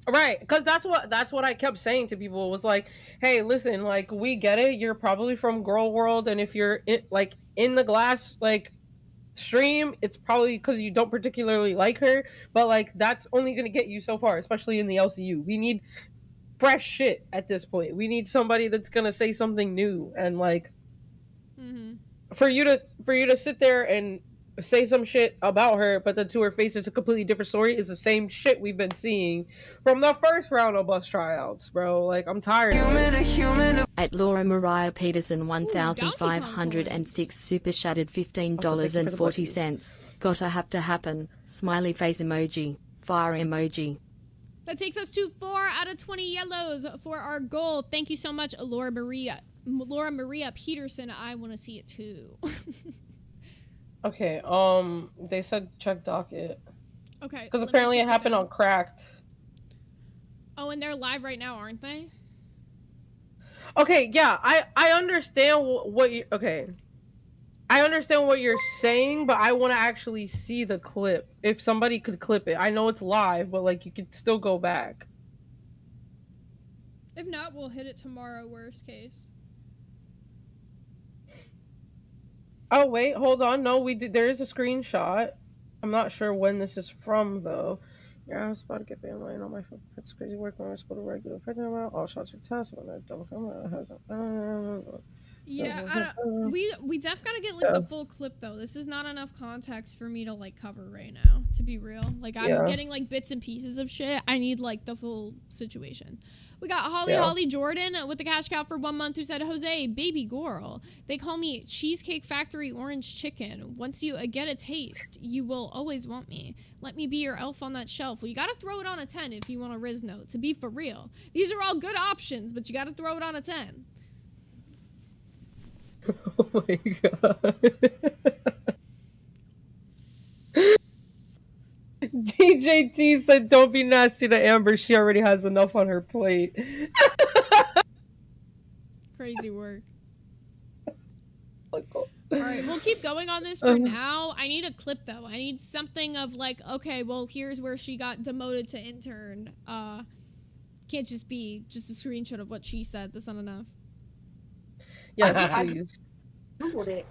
C: Right, because that's what I kept saying to people. It was like, hey, listen, like, we get it. You're probably from Girl World, and if you're in the glass like stream, it's probably because you don't particularly like her. But like, that's only gonna get you so far, especially in the LCU. We need fresh shit at this point. We need somebody that's gonna say something new, and like, for you to sit there and say some shit about her, but then to her face it's a completely different story, is the same shit we've been seeing from the first round of bus tryouts, bro. Like, I'm tired of it.
D: At Laura Mariah Peterson 1,506 super shattered $15.40. Gotta have to happen. Smiley face emoji. Fire emoji.
B: That takes us to 4 out of 20 yellows for our goal. Thank you so much, Laura Maria Peterson. I want to see it too.
C: Okay, they said check docket.
B: Okay.
C: Because apparently it happened on Cracked.
B: Oh, and they're live right now, aren't they?
C: Okay, yeah, I understand what you... Okay. I understand what you're saying, but I want to actually see the clip. If somebody could clip it. I know it's live, but, like, you could still go back.
B: If not, we'll hit it tomorrow, worst case.
C: Oh, wait, hold on. No, there is a screenshot. I'm not sure when this is from, though. Yeah, I was about to get banned. I know my phone. It's crazy work when I was supposed to regular pregnant about. All shots are tests. When I don't come.
B: Yeah, we def gotta get like the full clip though. This is not enough context for me to like cover right now, to be real. Like I'm getting like bits and pieces of shit. I need like the full situation. We got Holly Jordan with the cash cow for 1 month who said, Jose, baby girl, they call me Cheesecake Factory Orange Chicken. Once you get a taste, you will always want me. Let me be your elf on that shelf. Well, you gotta throw it on a 10 if you want a Riz note, to be for real. These are all good options, but you gotta throw it on a 10.
C: Oh my god. DJT said don't be nasty to Amber, she already has enough on her plate.
B: Crazy work. Alright, we'll keep going on this for now. I need a clip though. I need something of like, okay, well here's where she got demoted to intern. Can't just be just a screenshot of what she said. That's not enough.
C: Yes, please.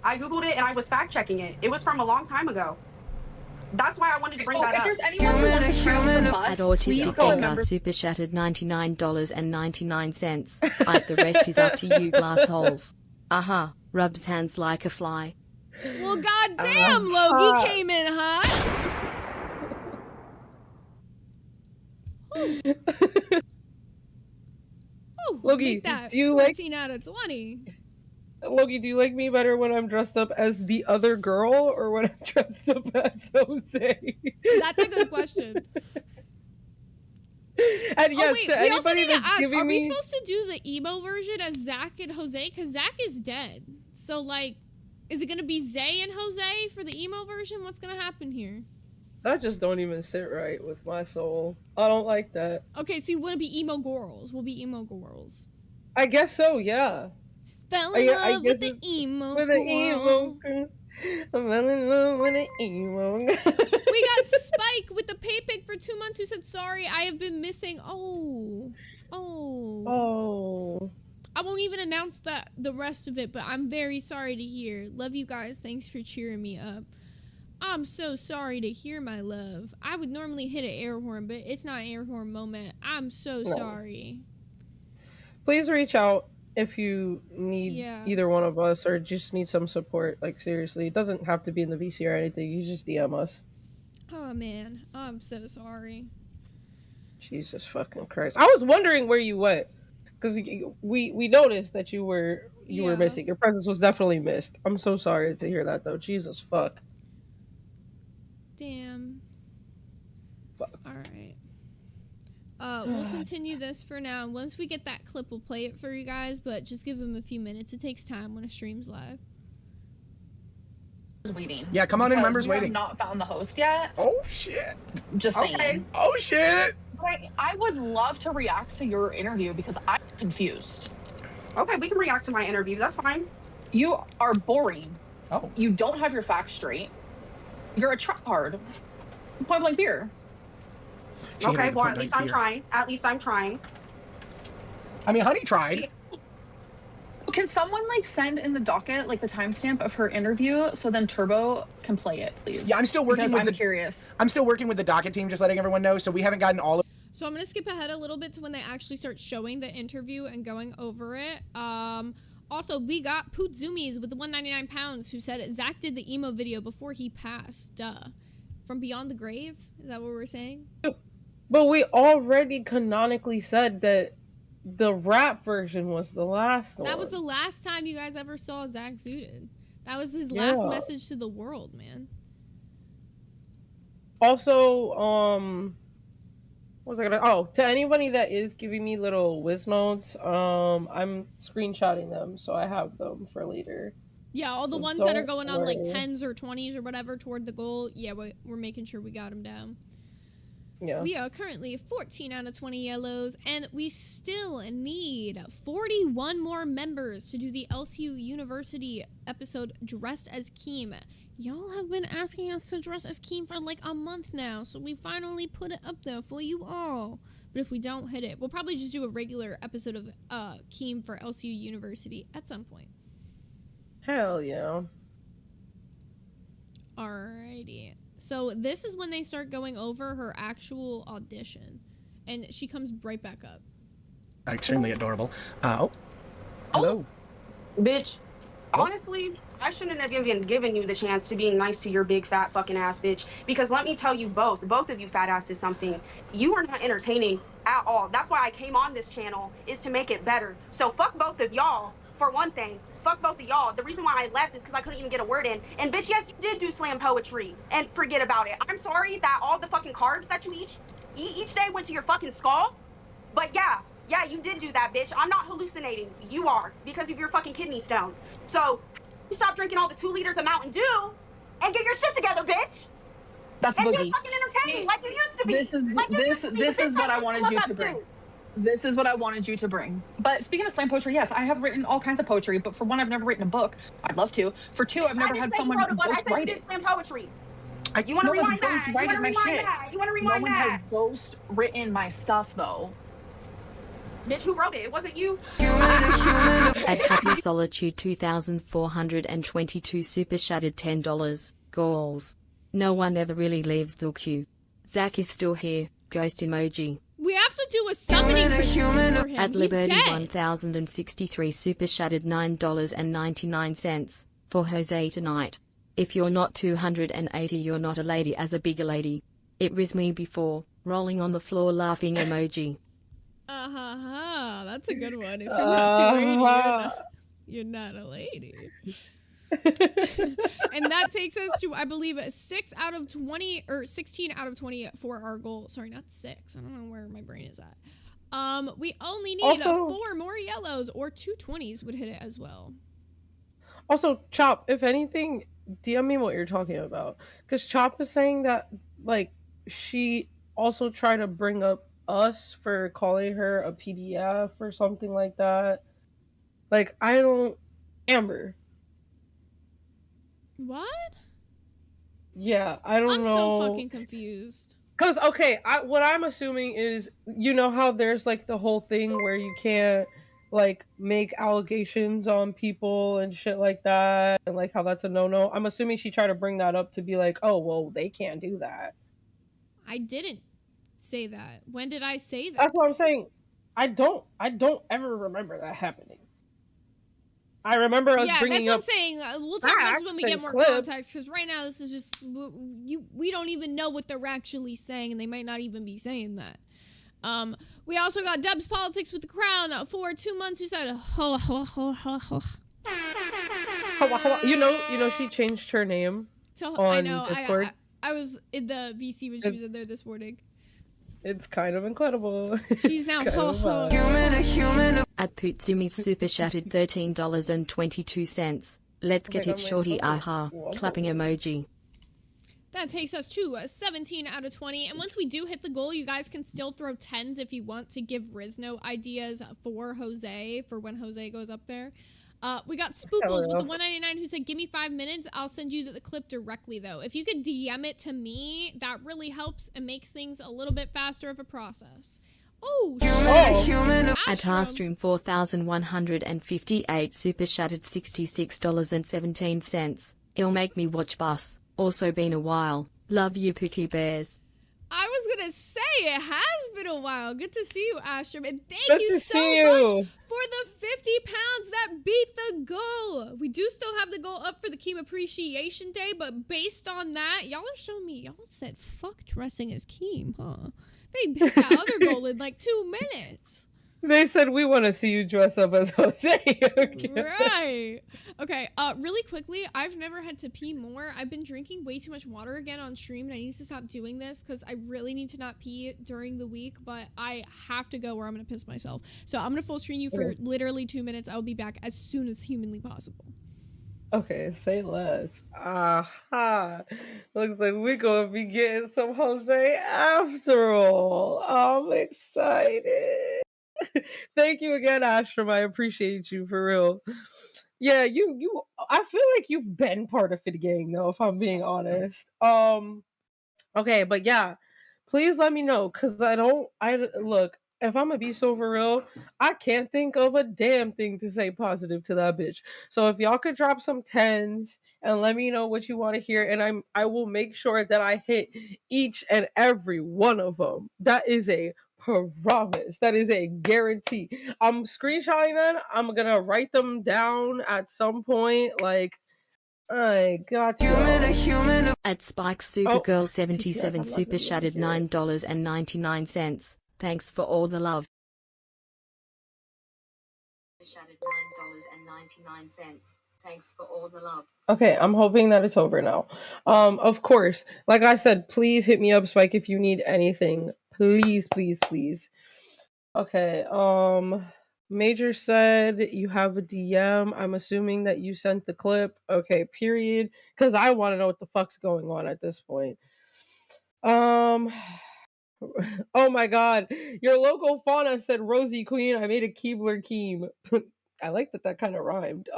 M: I googled it and I was fact checking it. It was from a long time ago. That's why I wanted to bring that up.
N: If there's anyone who wants to try the bus,
D: At Autistic
N: go.
D: Edgar super shattered $99.99. Like the rest is up to you, glassholes. Rubs hands like a fly.
B: Well, goddamn, Logie came in hot.
C: Logie,
B: that
C: do you
B: 14 out of 20.
C: Logie, do you like me better when I'm dressed up as the other girl or when I'm dressed up as Jose?
B: That's a good question.
C: And yes,
B: wait,
C: to
B: we also
C: anybody
B: need to
C: that's
B: ask,
C: giving
B: are we
C: me...
B: supposed to do the emo version as Zach and Jose? Because Zach is dead. So, like, is it going to be Zay and Jose for the emo version? What's going to happen here?
C: That just don't even sit right with my soul. I don't like that.
B: Okay, so you want to be emo girls. We'll be emo girls.
C: I guess so, yeah.
B: Fell in love with the emo girl.
C: I fell in love with the emo.
B: We got Spike with the pay pick for 2 months who said, sorry, I have been missing. Oh. I won't even announce the rest of it, but I'm very sorry to hear. Love you guys. Thanks for cheering me up. I'm so sorry to hear, my love. I would normally hit an air horn, but it's not an air horn moment. I'm so sorry.
C: Please reach out if you need either one of us or just need some support. Like, seriously, it doesn't have to be in the VC or anything. You just DM us.
B: Oh, man. I'm so sorry.
C: Jesus fucking Christ. I was wondering where you went. Because we noticed that you were missing. Your presence was definitely missed. I'm so sorry to hear that, though. Jesus fuck.
B: Damn. Fuck. All right. We'll continue this for now. Once we get that clip, we'll play it for you guys, but just give them a few minutes. It takes time when a stream's live.
N: Waiting.
L: Yeah, come on in, members
N: we
L: waiting.
N: Have not found the host yet.
L: Oh shit.
N: Just saying.
L: Oh shit.
N: But I would love to react to your interview because I'm confused.
M: Okay, we can react to my interview. That's fine.
N: You are boring.
L: Oh.
N: You don't have your facts straight. You're a trap card. Point blank beer.
M: Okay, well, at least I'm trying. At least I'm trying.
L: I mean, Honey tried.
N: Can someone like send in the docket like the timestamp of her interview so then Turbo can play it, please?
L: Yeah, I'm still working with
N: I'm curious.
L: I'm still working with the docket team, just letting everyone know. So we haven't gotten all of.
B: So I'm gonna skip ahead a little bit to when they actually start showing the interview and going over it. Also, we got Pootzumis with the 199 pounds who said Zach did the emo video before he passed. Duh. From Beyond the Grave? Is that what we're saying?
C: But we already canonically said that the rap version was the last one.
B: That was the last time you guys ever saw Zach suited. That was his last message to the world, man.
C: Also, what was I gonna? Oh, to anybody that is giving me little whiz notes, I'm screenshotting them so I have them for later.
B: Yeah, all the
C: So
B: ones that are
C: don't
B: going on like
C: worry.
B: 10s or 20s or whatever toward the goal. Yeah, we're making sure we got them down.
C: Yeah.
B: We are currently 14 out of 20 yellows, and we still need 41 more members to do the LCU University episode dressed as Keem. Y'all have been asking us to dress as Keem for like a month now, so we finally put it up there for you all. But if we don't hit it, we'll probably just do a regular episode of Keem for LCU University at some point.
C: Hell yeah.
B: Alrighty. So this is when they start going over her actual audition. And she comes right back up.
L: Extremely adorable. Oh. Hello.
M: Bitch, honestly, I shouldn't have even given you the chance to being nice to your big fat fucking ass bitch. Because let me tell you both of you fat asses something. You are not entertaining at all. That's why I came on this channel, is to make it better. So fuck both of y'all, for one thing. Fuck both of y'all. The reason why I left is because I couldn't even get a word in. And bitch, yes, you did do slam poetry. And forget about it. I'm sorry that all the fucking carbs that you eat each day went to your fucking skull. But yeah, you did do that, bitch. I'm not hallucinating. You are, because of your fucking kidney stone. So, you stop drinking all the 2 liters of Mountain Dew and get your shit together, bitch.
N: That's
M: and
N: Boogie.
M: get fucking entertaining like you used to be.
N: This is what I wanted you to bring. This is what I wanted you to bring. But speaking of slam poetry, yes, I have written all kinds of poetry, but for one, I've never written a book. I'd love to. For two, I've never had someone ghost write it.
M: Slam poetry. You
N: No
M: want to
N: one's
M: rewind that?
N: ghost writing my shit.
M: You want to
N: No
M: rewind
N: one has
M: that?
N: ghost written my stuff, though.
M: Bitch, who wrote it? It wasn't you.
D: At Happy Solitude 2422 super shattered $10. Goals. No one ever really leaves the queue. Zach is still here. Ghost emoji.
B: We have to do a summoning ritual for him.
D: At
B: He's
D: Liberty
B: dead.
D: 1063 super shattered $9.99 for Jose tonight. If you're not 280, you're not a lady as a bigger lady. It was me before. Rolling on the floor laughing emoji.
B: That's a good one. If you're not 280, you're not a lady. And that takes us to, I believe, 6 out of 20 or 16 out of 20 for our goal. Sorry, not 6. I don't know where my brain is at. We only need 4 more yellows, or 2 20s would hit it as well.
C: Also, Chop, if anything, DM me what you're talking about. Because Chop is saying that, like, she also tried to bring up us for calling her a PDF or something like that. Like, I don't... Amber.
B: What?
C: Yeah, I don't know.
B: I'm so fucking confused.
C: Because, okay, what I'm assuming is, you know how there's, like, the whole thing where you can't, like, make allegations on people and shit like that, and, like, how that's a no-no. I'm assuming she tried to bring that up to be like, oh, well, they can't do that.
B: I didn't say that. When did I say that?
C: That's what I'm saying. I don't ever remember that happening. I remember us bringing
B: that's what
C: up
B: I'm saying. We'll talk about this when we get more context, because right now this is just we don't even know what they're actually saying, and they might not even be saying that. We also got Deb's Politics with the Crown for 2 months, who said
C: you know she changed her name on Discord.
B: I was in the VC when she was in there this morning.
C: It's kind of incredible.
B: She's now
D: At Putsumi's super shattered $13.22. Let's get it, shorty. Aha. Clapping emoji.
B: That takes us to 17 out of 20. And once we do hit the goal, you guys can still throw 10s if you want to give Rizno ideas for Jose, for when Jose goes up there. We got Spooples with the 199 who said, give me 5 minutes. I'll send you the clip directly, though. If you could DM it to me, that really helps and makes things a little bit faster of a process.
D: At Starstream 4158 super shattered $66.17. It'll make me watch Bus. Also been a while. Love you, Pookie Bears.
B: I was gonna say it has been a while. Good to see you, Astrum, and thank
C: Good
B: you
C: to
B: so
C: see
B: much
C: you.
B: for the 50 pounds that beat the goal. We do still have the goal up for the Keem Appreciation Day, but based on that, y'all are showing me. Y'all said fuck dressing as Keem, huh? They hit that other goal in like 2 minutes.
C: They said we want to see you dress up as Jose. Okay.
B: Right. Okay, really quickly, I've never had to pee more. I've been drinking way too much water again on stream, and I need to stop doing this because I really need to not pee during the week, but I have to go or I'm going to piss myself. So I'm going to full screen you for literally 2 minutes. I'll be back as soon as humanly possible.
C: Okay, say less. Aha. Looks like we're going to be getting some Jose after all. I'm excited. Thank you again, Astrum. I appreciate you for real. Yeah, you I feel like you've been part of Fit Gang though, if I'm being honest. Okay, but yeah, please let me know because I look, if I'm gonna be so for real, I can't think of a damn thing to say positive to that bitch. So if y'all could drop some 10s and let me know what you want to hear, and I will make sure that I hit each and every one of them. That is a promise. That is a guarantee. I'm screenshotting them. I'm gonna write them down at some point. Like, I got you.
D: At Spike Supergirl 77 super shattered $9.99. Thanks for all the love. Shattered $9.99. Thanks for all the love.
C: Okay, I'm hoping that it's over now. Of course, like I said, please hit me up, Spike, if you need anything. Please, please, please. Okay, Major said you have a DM. I'm assuming that you sent the clip. Okay, period. Because I want to know what the fuck's going on at this point. Oh my god. Your local fauna said Rosie Queen. I made a Keebler Keem. I like that kind of rhymed.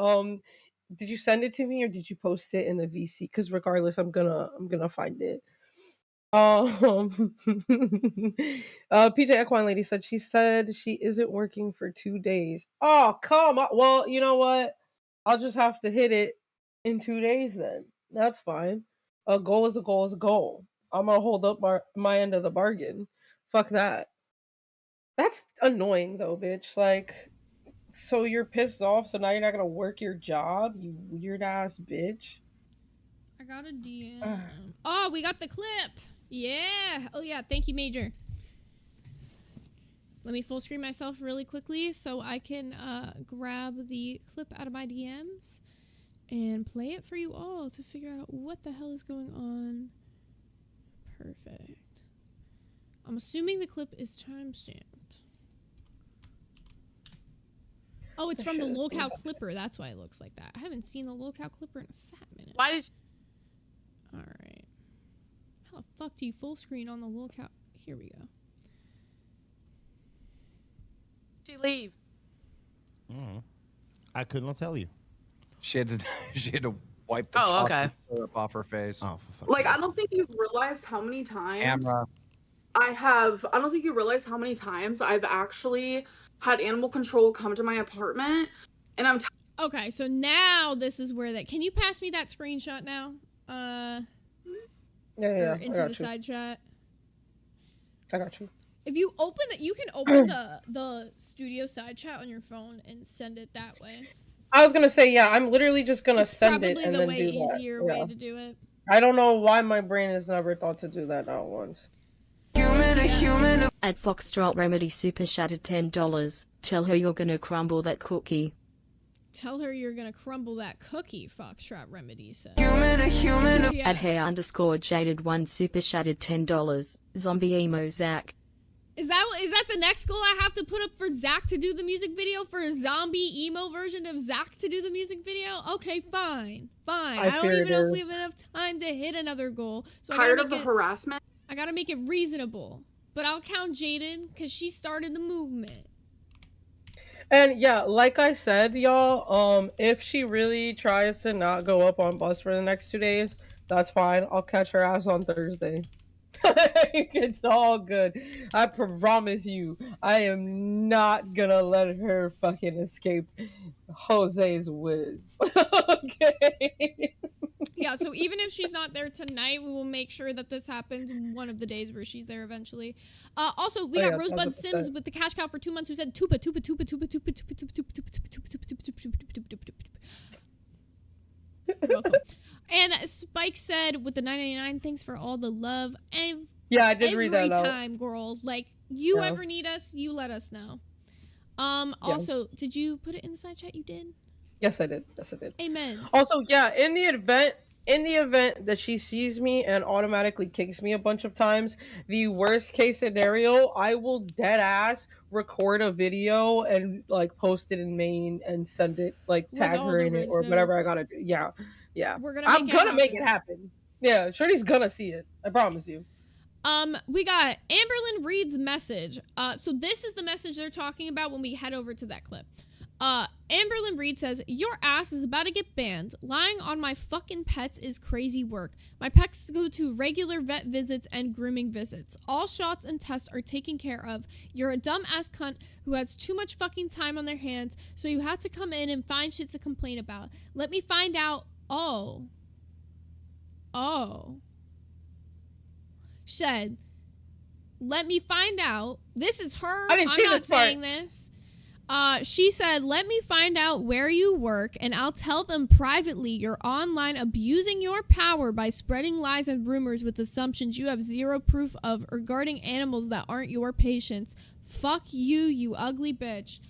C: Did you send it to me or did you post it in the VC? Because regardless, I'm gonna find it. PJ Equine Lady said she isn't working for 2 days. Oh, come on. Well, you know what? I'll just have to hit it in 2 days then. That's fine. A goal is a goal is a goal. I'm gonna hold up my end of the bargain. Fuck that. That's annoying though, bitch. Like, so you're pissed off, so now you're not gonna work your job, you weird ass bitch.
B: I got a DM. Oh, we got the clip. Yeah. Oh, yeah. Thank you, Major. Let me full screen myself really quickly so I can grab the clip out of my DMs and play it for you all to figure out what the hell is going on. Perfect. I'm assuming the clip is timestamped. Oh, it's from the lolcow clipper. That's why it looks like that. I haven't seen the lolcow clipper in a fat minute.
I: Why did
B: All right. How the fuck do you full screen on the lolcow? Here we go.
I: she leave?
E: I could not tell you.
O: She had to wipe the chocolate syrup off her face.
E: Oh, for fuck's
N: Like,
E: sake.
N: I don't think you've realized how many times
O: Camera.
N: I don't think you realize how many times I've actually had animal control come to my apartment, and I'm
B: Okay, so now this is where that. Can you pass me that screenshot now?
C: Yeah.
B: Into the side chat.
C: I got you.
B: If you open it, you can open the studio side chat on your phone and send it that way.
C: I was gonna say, yeah, I'm literally just gonna
B: It's
C: send it
B: probably
C: and
B: the
C: then
B: way
C: do
B: easier
C: that.
B: way
C: Yeah.
B: to do it.
C: I don't know why my brain has never thought to do that not once.
D: At Foxtrot Remedy super shattered $10. Tell her you're gonna crumble that cookie.
B: Tell her you're gonna crumble that cookie, Foxtrot Remedy said.
D: At hair_jaded1 super shattered $10. Zombie emo Zach.
B: Is that the next goal I have to put up for Zach to do the music video, for a zombie emo version of Zach to do the music video? Okay, fine. I don't even know if we have enough time to hit another goal. So
N: tired of the harassment.
B: I gotta make it reasonable. But I'll count Jaden because she started the movement.
C: And yeah, like I said, y'all, if she really tries to not go up on bus for the next 2 days, that's fine. I'll catch her ass on Thursday. It's all good. I promise you, I am not gonna let her fucking escape Jose's whiz. Okay.
B: Yeah, so even if she's not there tonight, we will make sure that this happens one of the days where she's there eventually. Also, we got Rosebud Sims with the cash cow for 2 months who said tupa tupa tupa tupa tupa tupa tupa tupa tupa tupa tupa tupa. Welcome. And Spike said with the 9.99, thanks for all the love. And
C: yeah, I did read that
B: every
C: out.
B: time, girl. Like, you ever need us, you let us know. Also, did you put it in the side chat? You did?
C: Yes, I did. Yes, I did.
B: Amen.
C: Also, yeah, in the event that she sees me and automatically kicks me a bunch of times, the worst case scenario, I will dead ass record a video and like post it in main and send it, like tag her in it or whatever I gotta do. Yeah. I'm gonna make it happen. Yeah, Shorty's gonna see it. I promise you.
B: We got Amberlyn Reed's message. So this is the message they're talking about when we head over to that clip. Amberlyn Reed says, your ass is about to get banned. Lying on my fucking pets is crazy work. My pets go to regular vet visits and grooming visits. All shots and tests are taken care of. You're a dumb ass cunt who has too much fucking time on their hands, so you have to come in and find shit to complain about. Let me find out. Oh. Said, let me find out. This is her. I'm not saying this. She said, let me find out where you work and I'll tell them privately you're online abusing your power by spreading lies and rumors with assumptions you have zero proof of regarding animals that aren't your patients. Fuck you, you ugly bitch.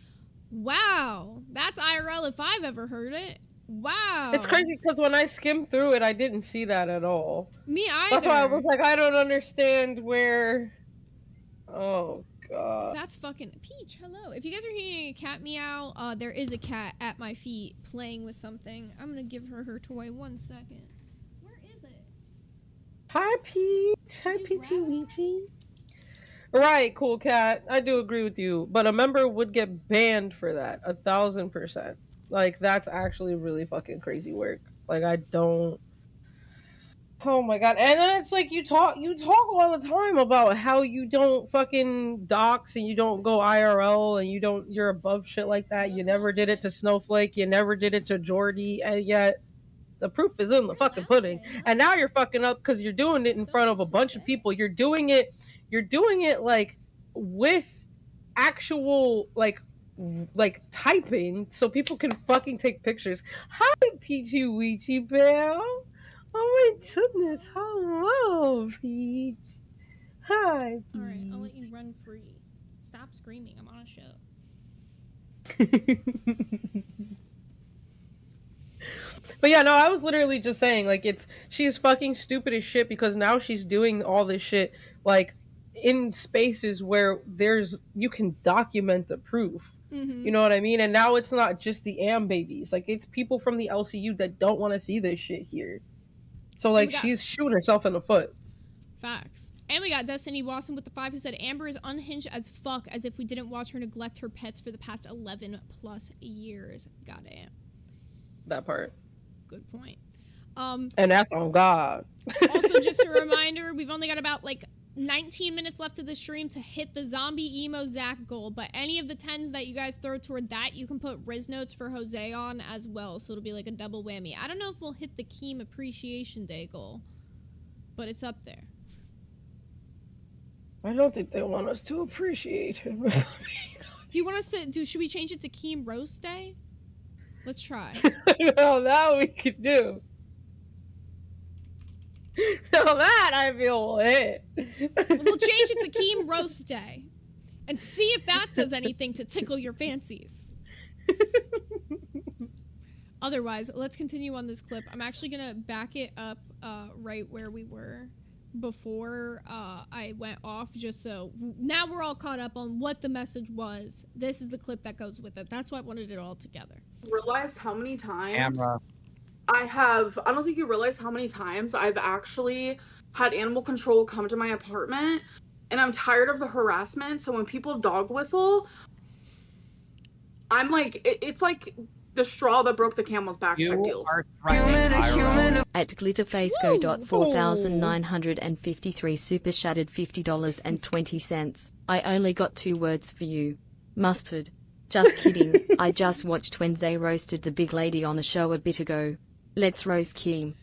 B: Wow. That's IRL if I've ever heard it. Wow.
C: It's crazy because when I skimmed through it, I didn't see that at all.
B: Me either.
C: That's why I was like, I don't understand where... Oh, God.
B: That's fucking... Peach, hello. If you guys are hearing a cat meow, there is a cat at my feet playing with something. I'm gonna give her toy 1 second. Where is it?
C: Hi, Peach. Hi, Peachy Weechy. Right, cool cat. I do agree with you. But a member would get banned for that. 1,000%. Like, that's actually really fucking crazy work. Like, I don't... Oh my god. And then it's like you talk all the time about how you don't fucking dox and you don't go IRL and you're above shit like that. You never did it to Snowflake, you never did it to Jordy, and yet the proof is in the fucking pudding. And now you're fucking up because you're doing it in front of a bunch of people. You're doing it like with actual like typing so people can fucking take pictures. Hi, Peachy Weechy Bell. Oh my goodness, hello, Peach. Hi, Peach.
B: Alright, I'll let you run free. Stop screaming, I'm on a show.
C: But yeah, no, I was literally just saying, like, she's fucking stupid as shit because now she's doing all this shit, like, in spaces where you can document the proof. Mm-hmm. You know what I mean? And now it's not just the AM babies. Like, it's people from the LCU that don't want to see this shit here. So, like, she's shooting herself in the foot.
B: Facts. And we got Destiny Wasson with the 5 who said, Amber is unhinged as fuck, as if we didn't watch her neglect her pets for the past 11 plus years. Goddamn.
C: That part.
B: Good point.
C: And that's on God.
B: Also, just a reminder, we've only got about, 19 minutes left of the stream to hit the zombie emo Zach goal, but any of the 10s that you guys throw toward that, you can put Riz notes for Jose on as well, so it'll be like a double whammy. I don't know if we'll hit the Keem Appreciation Day goal, but it's up there.
C: I don't think they want us to appreciate him.
B: Do you want us to should we change it to Keem Roast Day? Let's try.
C: No, that we could do. So that I feel lit.
B: We'll change it to Keem Roast Day and see if that does anything to tickle your fancies. Otherwise, let's continue on this clip. I'm actually gonna back it up right where we were before I went off, just so now we're all caught up on what the message was. This is the clip that goes with it. That's why I wanted it all together.
N: Realized how many times
O: Camera.
N: I don't think you realize how many times I've actually had animal control come to my apartment, and I'm tired of the harassment. So when people dog whistle, I'm like, it's like the straw that broke the camel's back type deals.
D: At glitterfaceco.4953 super shattered $50.20. I only got 2 words for you. Mustard. Just kidding. I just watched when they roasted the big lady on a show a bit ago. Let's roast Keem.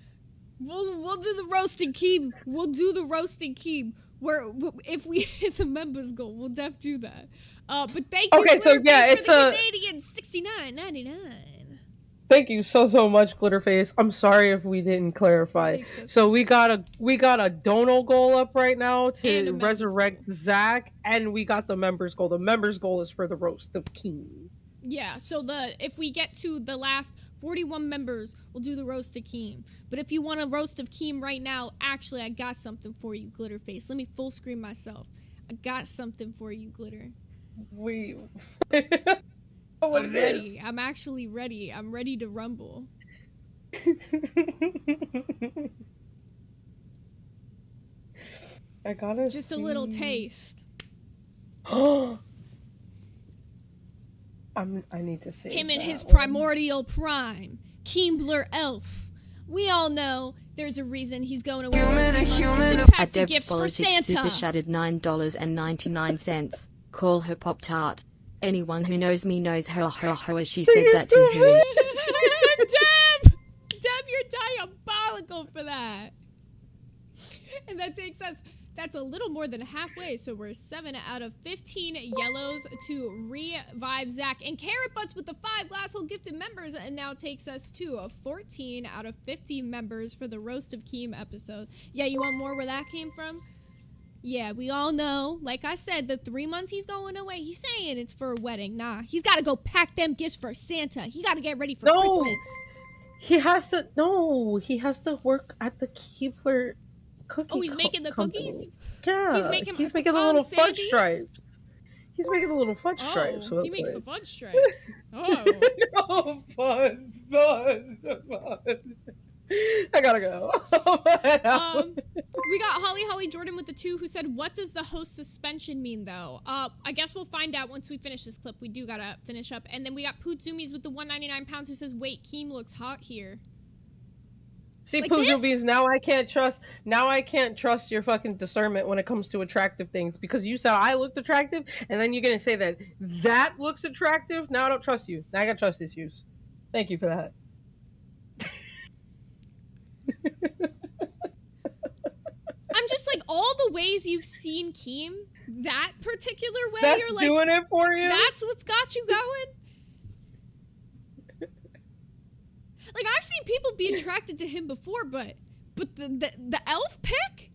B: We'll do the roasting Keem. We'll do the roasting Keem. If we hit the members goal, we'll def do that. But thank you.
C: Okay, so yeah,
B: for
C: it's
B: the
C: a
B: Canadian $69.99.
C: Thank you so much, Glitterface. I'm sorry if we didn't clarify. So we got a dono goal up right now to resurrect Zach, and we got the members goal. The members goal is for the roast of Keem.
B: Yeah, so if we get to the last 41 members, we'll do the roast of Keem. But if you want a roast of Keem right now, actually, I got something for you, Glitterface. Let me full screen myself. I got something for you, Glitter. I'm ready. I'm actually ready. I'm ready to rumble.
C: I gotta
B: just a little taste.
C: I need to see
B: him in his primordial prime, Keembler Elf. We all know there's a reason he's going away.
D: A Deb's Politics Super Shattered $9.99. Call her Pop Tart. Anyone who knows me knows her. She said that to him.
B: Deb, you're diabolical for that. And that takes us, that's a little more than halfway. So we're 7 out of 15 yellows to revive Zach. And Carrot Butts with the 5 glass hole gifted members, and now takes us to a 14 out of 50 members for the Roast of Keem episode. Yeah, you want more where that came from? Yeah, we all know, like I said, the 3 months he's going away, he's saying it's for a wedding. Nah, he's got to go pack them gifts for Santa. He got to get ready for Christmas.
C: He has to work at the Keebler cookie.
B: Oh, he's making the
C: company.
B: Cookies?
C: Yeah, he's making the little fudge stripes. He's making the little fudge stripes.
B: He makes the fudge stripes. Oh.
C: No, fuzz. I gotta go.
B: We got Holly Jordan with the 2 who said, what does the host suspension mean though? I guess we'll find out once we finish this clip. We do gotta finish up. And then we got Pootsumis with the 199 pounds who says, wait, Keem looks hot here.
C: See,
B: like
C: Pootsumis, now I can't trust your fucking discernment when it comes to attractive things, because you said I looked attractive and then you're gonna say that looks attractive. Now I don't trust you. Now I got trust issues. Thank you for that.
B: I'm just like, all the ways you've seen Keem that particular way,
C: that's
B: you're like
C: doing it for you.
B: That's what's got you going. Like, I've seen people be attracted to him before, but the elf pick,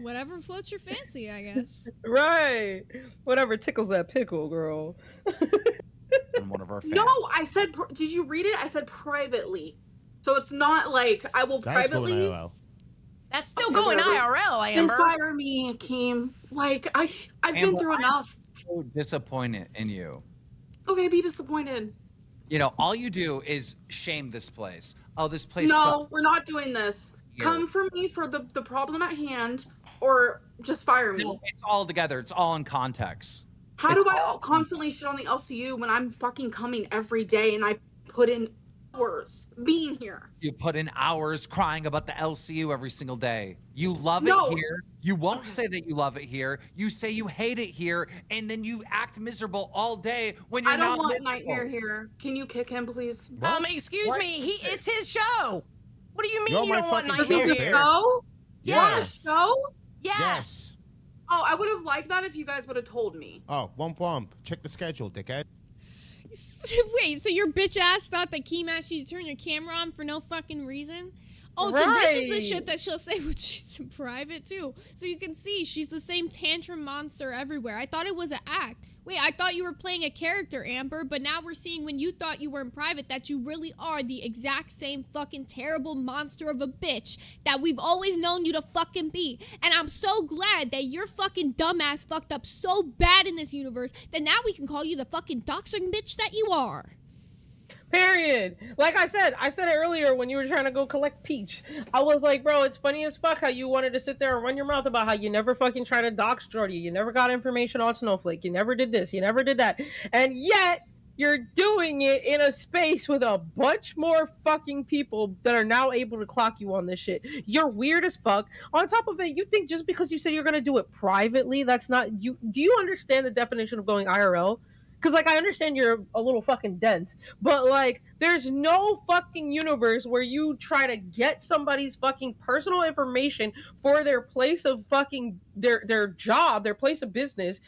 B: whatever floats your fancy, I guess.
C: Right, whatever tickles that pickle, girl.
O: And one of our fans.
M: No, I said. Did you read it? I said privately. So it's not like I will privately.
I: That's still going IRL, Amber.
M: Then fire me, Keem. Like I've been through enough.
O: I'm so disappointed in you.
M: Okay, be disappointed.
O: You know, all you do is shame this place. Oh, this place.
M: No,
O: sucks.
M: we're not doing this.
O: Here.
M: Come for me for the problem at hand, or just fire me.
O: No, it's all together. It's all in context.
M: How do I constantly shit on the LCU when I'm fucking coming every day and I put in hours being here?
O: You put in hours crying about the LCU every single day. You love it here. You won't say that you love it here. You say you hate it here, and then you act miserable all day when you're not.
M: I don't want
O: miserable.
M: Nightmare here. Can you kick him, please?
I: Excuse me. It's his show. What do you mean
E: You're
I: you don't want
M: This
I: Nightmare
M: is a
I: here?
M: show?
I: Yes.
M: Show?
I: Yes.
M: Oh, I would have liked that if you guys would have told me.
E: Oh, womp. Check the schedule, dickhead.
B: Wait, so your bitch ass thought that Keem asked you to turn your camera on for no fucking reason? Oh,
C: right.
B: So this is the shit that she'll say when she's in private too. So you can see she's the same tantrum monster everywhere. I thought it was an act. Wait, I thought you were playing a character, Amber, but now we're seeing when you thought you were in private that you really are the exact same fucking terrible monster of a bitch that we've always known you to fucking be. And I'm so glad that your fucking dumbass fucked up so bad in this universe that now we can call you the fucking doxing bitch that you are.
C: Period. Like I said it earlier when you were trying to go collect Peach. I was like, bro, it's funny as fuck how you wanted to sit there and run your mouth about how you never fucking tried to dox Jordy. You never got information on Snowflake. You never did this. You never did that. And yet, you're doing it in a space with a bunch more fucking people that are now able to clock you on this shit. You're weird as fuck. On top of it, you think just because you said you're going to do it privately, that's not... Do you understand the definition of going IRL? Because, like, I understand you're a little fucking dense, but, like, there's no fucking universe where you try to get somebody's fucking personal information for their place of fucking, their job, their place of business,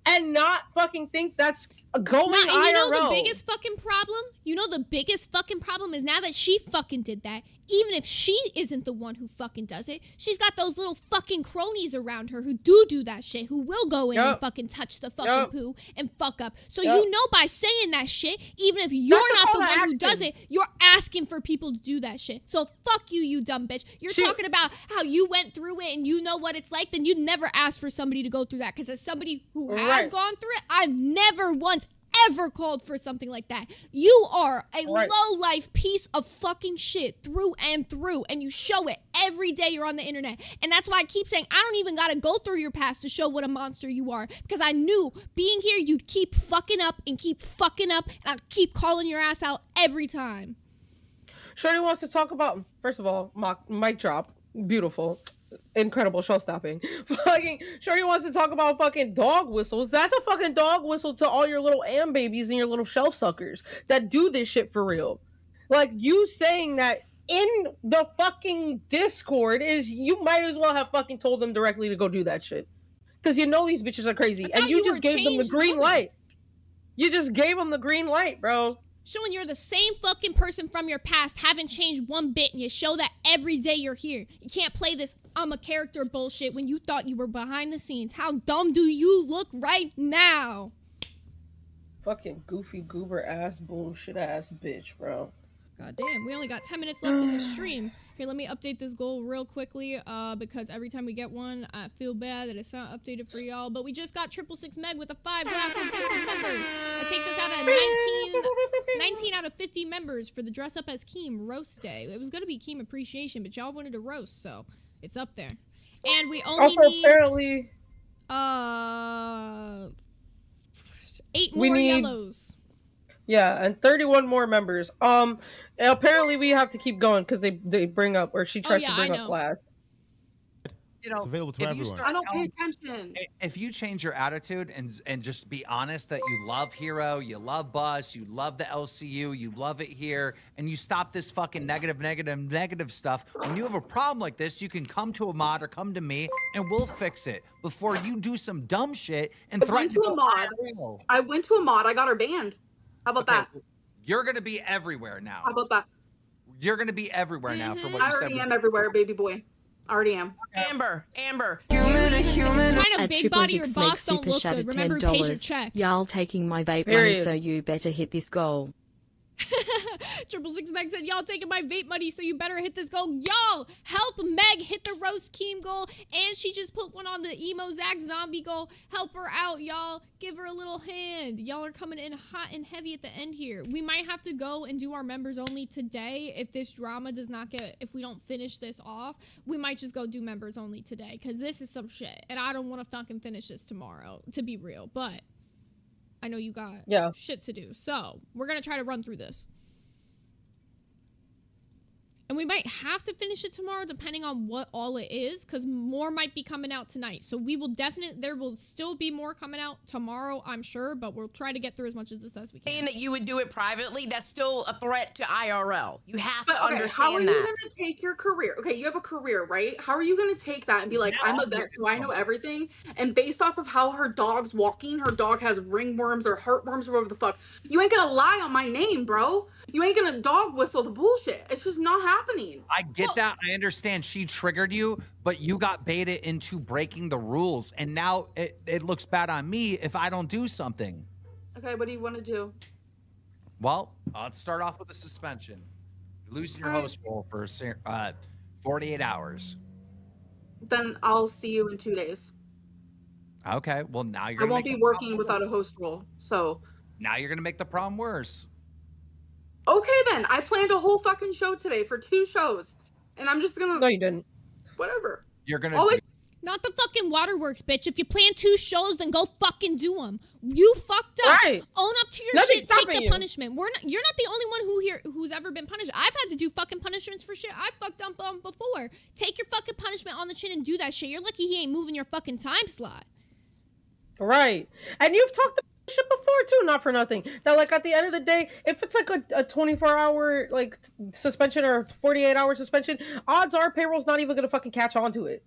C: and not fucking think that's going IRL.
B: And you know the biggest fucking problem? You know the biggest fucking problem is now that she fucking did that, even if she isn't the one who fucking does it, she's got those little fucking cronies around her who do that shit, who will go in and fucking touch the fucking poo and fuck up. So you know by saying that shit, even if you're not the one who does it, you're asking for people to do that shit. So fuck you, you dumb bitch. You're talking about how you went through it and you know what it's like, then you'd never ask for somebody to go through that. Because as somebody who has gone through it, I've never once ever called for something like that. You are a low-life piece of fucking shit through and through, and you show it every day you're on the internet. And that's why I keep saying I don't even gotta go through your past to show what a monster you are, because I knew being here you'd keep fucking up and keep fucking up, and I'd keep calling your ass out every time.
C: Shorty wants to talk about, first of all, mic drop, beautiful, incredible show stopping. Fucking Shorty wants to talk about fucking dog whistles. That's a fucking dog whistle to all your little am babies and your little shelf suckers that do this shit for real. Like, you saying that in the fucking Discord is, you might as well have fucking told them directly to go do that shit, because you know these bitches are crazy, and you just gave them the green light. You just gave them the green light, bro.
B: Showing you're the same fucking person from your past, haven't changed one bit, and you show that every day you're here. You can't play this I'm a character bullshit when you thought you were behind the scenes. How dumb do you look right now?
C: Fucking goofy goober ass bullshit ass bitch, bro.
B: God damn, we only got 10 minutes left in the stream. Here, let me update this goal real quickly, because every time we get one, I feel bad that it's not updated for y'all. But we just got 666 Meg with a 5 glass and 50 members. That takes us out at 19 out of 50 members for the Dress Up as Keem Roast Day. It was going to be Keem Appreciation, but y'all wanted to roast, so it's up there. And we only need...
C: apparently...
B: 8 more yellows.
C: Yeah, and 31 more members. Apparently we have to keep going because they bring up, or she tries to bring up glass.
O: You know,
E: it's available to everyone.
M: I don't pay attention.
O: If you change your attitude and just be honest that you love Hero, you love Bus, you love the LCU, you love it here, and you stop this fucking negative stuff. When you have a problem like this, you can come to a mod or come to me, and we'll fix it before you do some dumb shit and threaten to
M: a mod. I went to a mod. I got her banned. How about that?
O: You're gonna be everywhere now.
M: How about that?
O: You're gonna be everywhere now for what
M: I
O: you said.
M: already am everywhere, baby boy. I already am.
I: Amber.
B: Trying to
D: At
B: big body your
D: 666
B: boss
D: Meg
B: don't
D: super
B: look
D: shattered
B: good. Remember, pay your
D: $10.
B: check.
D: Y'all taking my vape money,
C: Period.
D: so you better hit this goal.
B: 666 Meg said, y'all taking my vape money, so you better hit this goal. Y'all, help Meg hit the roast Keem goal. And she just put one on the emo Zach zombie goal. Help her out, y'all. Give her a little hand. Y'all are coming in hot and heavy at the end here. We might have to go and do our members only today if this drama does not get, if we don't finish this off. We might just go do members only today, because this is some shit. And I don't want to fucking finish this tomorrow, to be real. But I know you got shit to do. So we're going to try to run through this. And we might have to finish it tomorrow depending on what all it is, because more might be coming out tonight. So we will there will still be more coming out tomorrow, I'm sure, but we'll try to get through as much of this as we can.
I: Saying that you would do it privately, that's still a threat to IRL. You have to understand
M: how are you
I: that.
M: going to take your career? Okay, you have a career, right? How are you going to take that and be like, I'm a vet, so I know everything, and based off of how her dog's walking, her dog has ringworms or heartworms or whatever the fuck, you ain't going to lie on my name, bro. You ain't going to dog whistle the bullshit. It's just not happening.
O: I get that. I understand she triggered you, but you got baited into breaking the rules. And now it looks bad on me if I don't do something.
M: Okay, what do you want to do?
O: Well, let's start off with a suspension. You're losing your host role for 48 hours.
M: Then I'll see you in 2 days.
O: Okay, well now you're
M: I
O: gonna
M: won't be working without a host role, so.
O: Now you're gonna make the problem worse.
M: Okay then, I planned a whole fucking show today for 2 shows, and I'm just gonna.
C: No, you didn't.
M: Whatever.
O: You're gonna.
B: Not the fucking waterworks, bitch. If you plan 2 shows, then go fucking do them. You fucked up.
C: Right.
B: Own up to your
C: Nothing's
B: shit. Take
C: stopping
B: the
C: you.
B: punishment. You're not the only one who's ever been punished. I've had to do fucking punishments for shit I fucked up on before. Take your fucking punishment on the chin and do that shit. You're lucky he ain't moving your fucking time slot.
C: Right. And you've talked shit before too, not for nothing. Now, like at the end of the day, if it's like a 24-hour like suspension or 48-hour suspension, odds are payroll's not even gonna fucking catch on to it.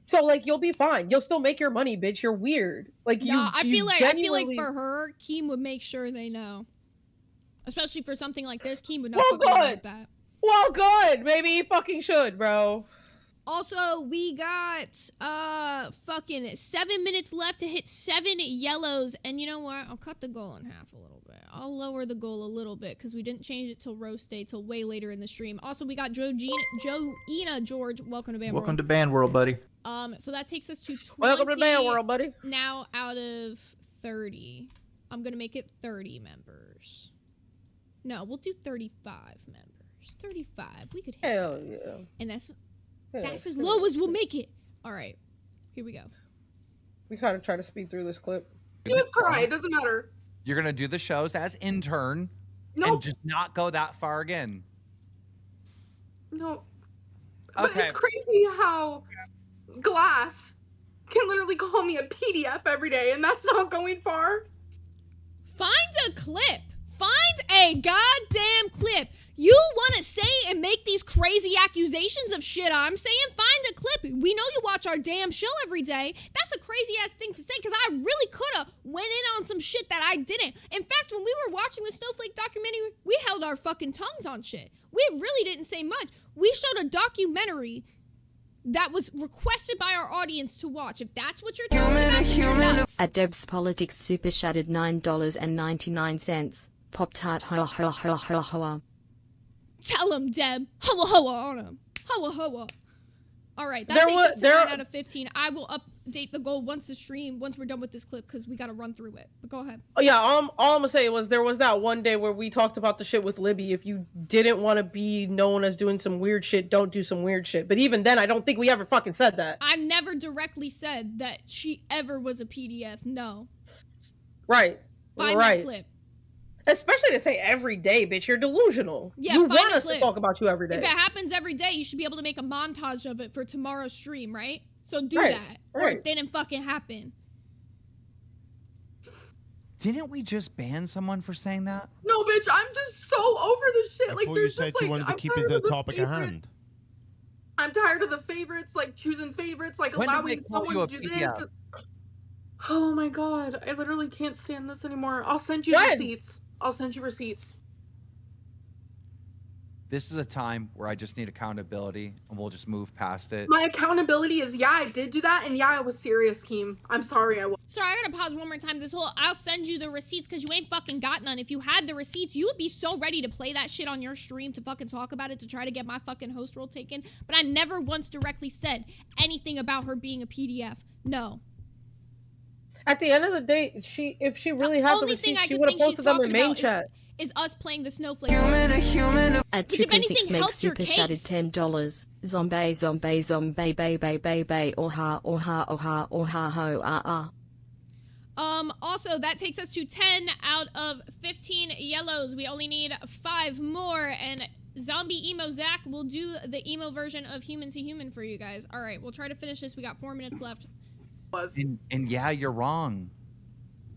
C: So like you'll be fine. You'll still make your money, bitch. You're weird. Like
B: I feel like for her, Keem would make sure they know. Especially for something like this, Keem would not fucking like that.
C: Well, good. Maybe he fucking should, bro.
B: Also, we got fucking 7 minutes left to hit 7 yellows. And you know what? I'll cut the goal in half a little bit. I'll lower the goal a little bit because we didn't change it till roast day, till way later in the stream. Also, we got Joina George. Welcome to Band World.
P: Welcome to Band World, buddy.
B: So that takes us to 20.
C: Welcome to Band World, buddy.
B: Now out of 30. I'm going to make it 30 members. No, we'll do 35 members. 35. We could hit
C: Hell
B: that.
C: yeah.
B: And that's as low as we'll make it. All right. Here we go.
C: We kind of try to speed through this clip.
N: Just cry. It doesn't matter.
O: You're gonna do the shows as intern, and just not go that far again.
N: No. But
O: Okay.
N: it's crazy how Glass can literally call me a PDF every day, and that's not going far.
B: Find a clip. Find a goddamn clip. You want to say and make these crazy accusations of shit I'm saying? Find a clip. We know you watch our damn show every day. That's a crazy ass thing to say because I really could have went in on some shit that I didn't. In fact, when we were watching the Snowflake documentary, we held our fucking tongues on shit. We really didn't say much. We showed a documentary that was requested by our audience to watch. If that's what you're talking about, you're nuts.
D: At Deb's Politics Super Shattered $9.99. Pop-Tart hoa hoa hoa hoa hoa.
B: Tell him, Deb. Hoa hoa on him. Hoa hoa. All right, that takes us to 9 out of 15. I will update the goal once we're done with this clip, because we got to run through it. But go ahead.
C: Oh yeah, all I'm gonna say was there was that one day where we talked about the shit with Libby. If you didn't want to be known as doing some weird shit, don't do some weird shit. But even then, I don't think we ever fucking said that.
B: I never directly said that she ever was a PDF. No.
C: Right.
B: Find
C: right.
B: that clip.
C: Especially to say every day, bitch, you're delusional.
B: Yeah,
C: you
B: find
C: want
B: a
C: us
B: clip.
C: to talk about you every day.
B: If it happens every day, you should be able to make a montage of it for tomorrow's stream, right? So do
C: Right,
B: that.
C: right.
B: Or it didn't fucking happen.
O: Didn't we just ban someone for saying that?
N: No, bitch, I'm just so over this shit.
E: I
N: Like,
E: thought you
N: there's
E: said
N: just,
E: you
N: like,
E: wanted to
N: I'm
E: keep it
N: tired
E: the
N: of the
E: topic at
N: favorites.
E: hand.
N: I'm tired of the favorites, like choosing favorites, like
O: When did
N: allowing
O: they call
N: someone
O: you
N: to
O: a
N: do this.
O: PDF?
N: Oh my god, I literally can't stand this anymore. I'll send you
C: When?
N: receipts. I'll send you receipts.
O: This is a time where I just need accountability, and we'll just move past it.
N: My accountability is, yeah, I did do that, and yeah, I was serious, Keem. I'm sorry, I was.
B: Sorry, I gotta pause one more time. I'll send you the receipts because you ain't fucking got none. If you had the receipts, you would be so ready to play that shit on your stream to fucking talk about it to try to get my fucking host role taken. But I never once directly said anything about her being a PDF. No.
C: At the end of the day, if she really had the receipts, she would have posted them in main chat.
B: Is us playing the Snowflake.
D: At
B: Which, if anything,
D: 666 makes
B: helps your
D: Super Shattered
B: case.
D: $10. Zombie, zombie, zombie, bay, bay, bay, bay, or ha, or ha, or ha, or ha, ho, ah, ah.
B: Also, that takes us to 10 out of 15 yellows. We only need 5 more, and Zombie Emo Zach will do the emo version of Human to Human for you guys. All right, we'll try to finish this. We got 4 minutes left.
O: And yeah, you're wrong.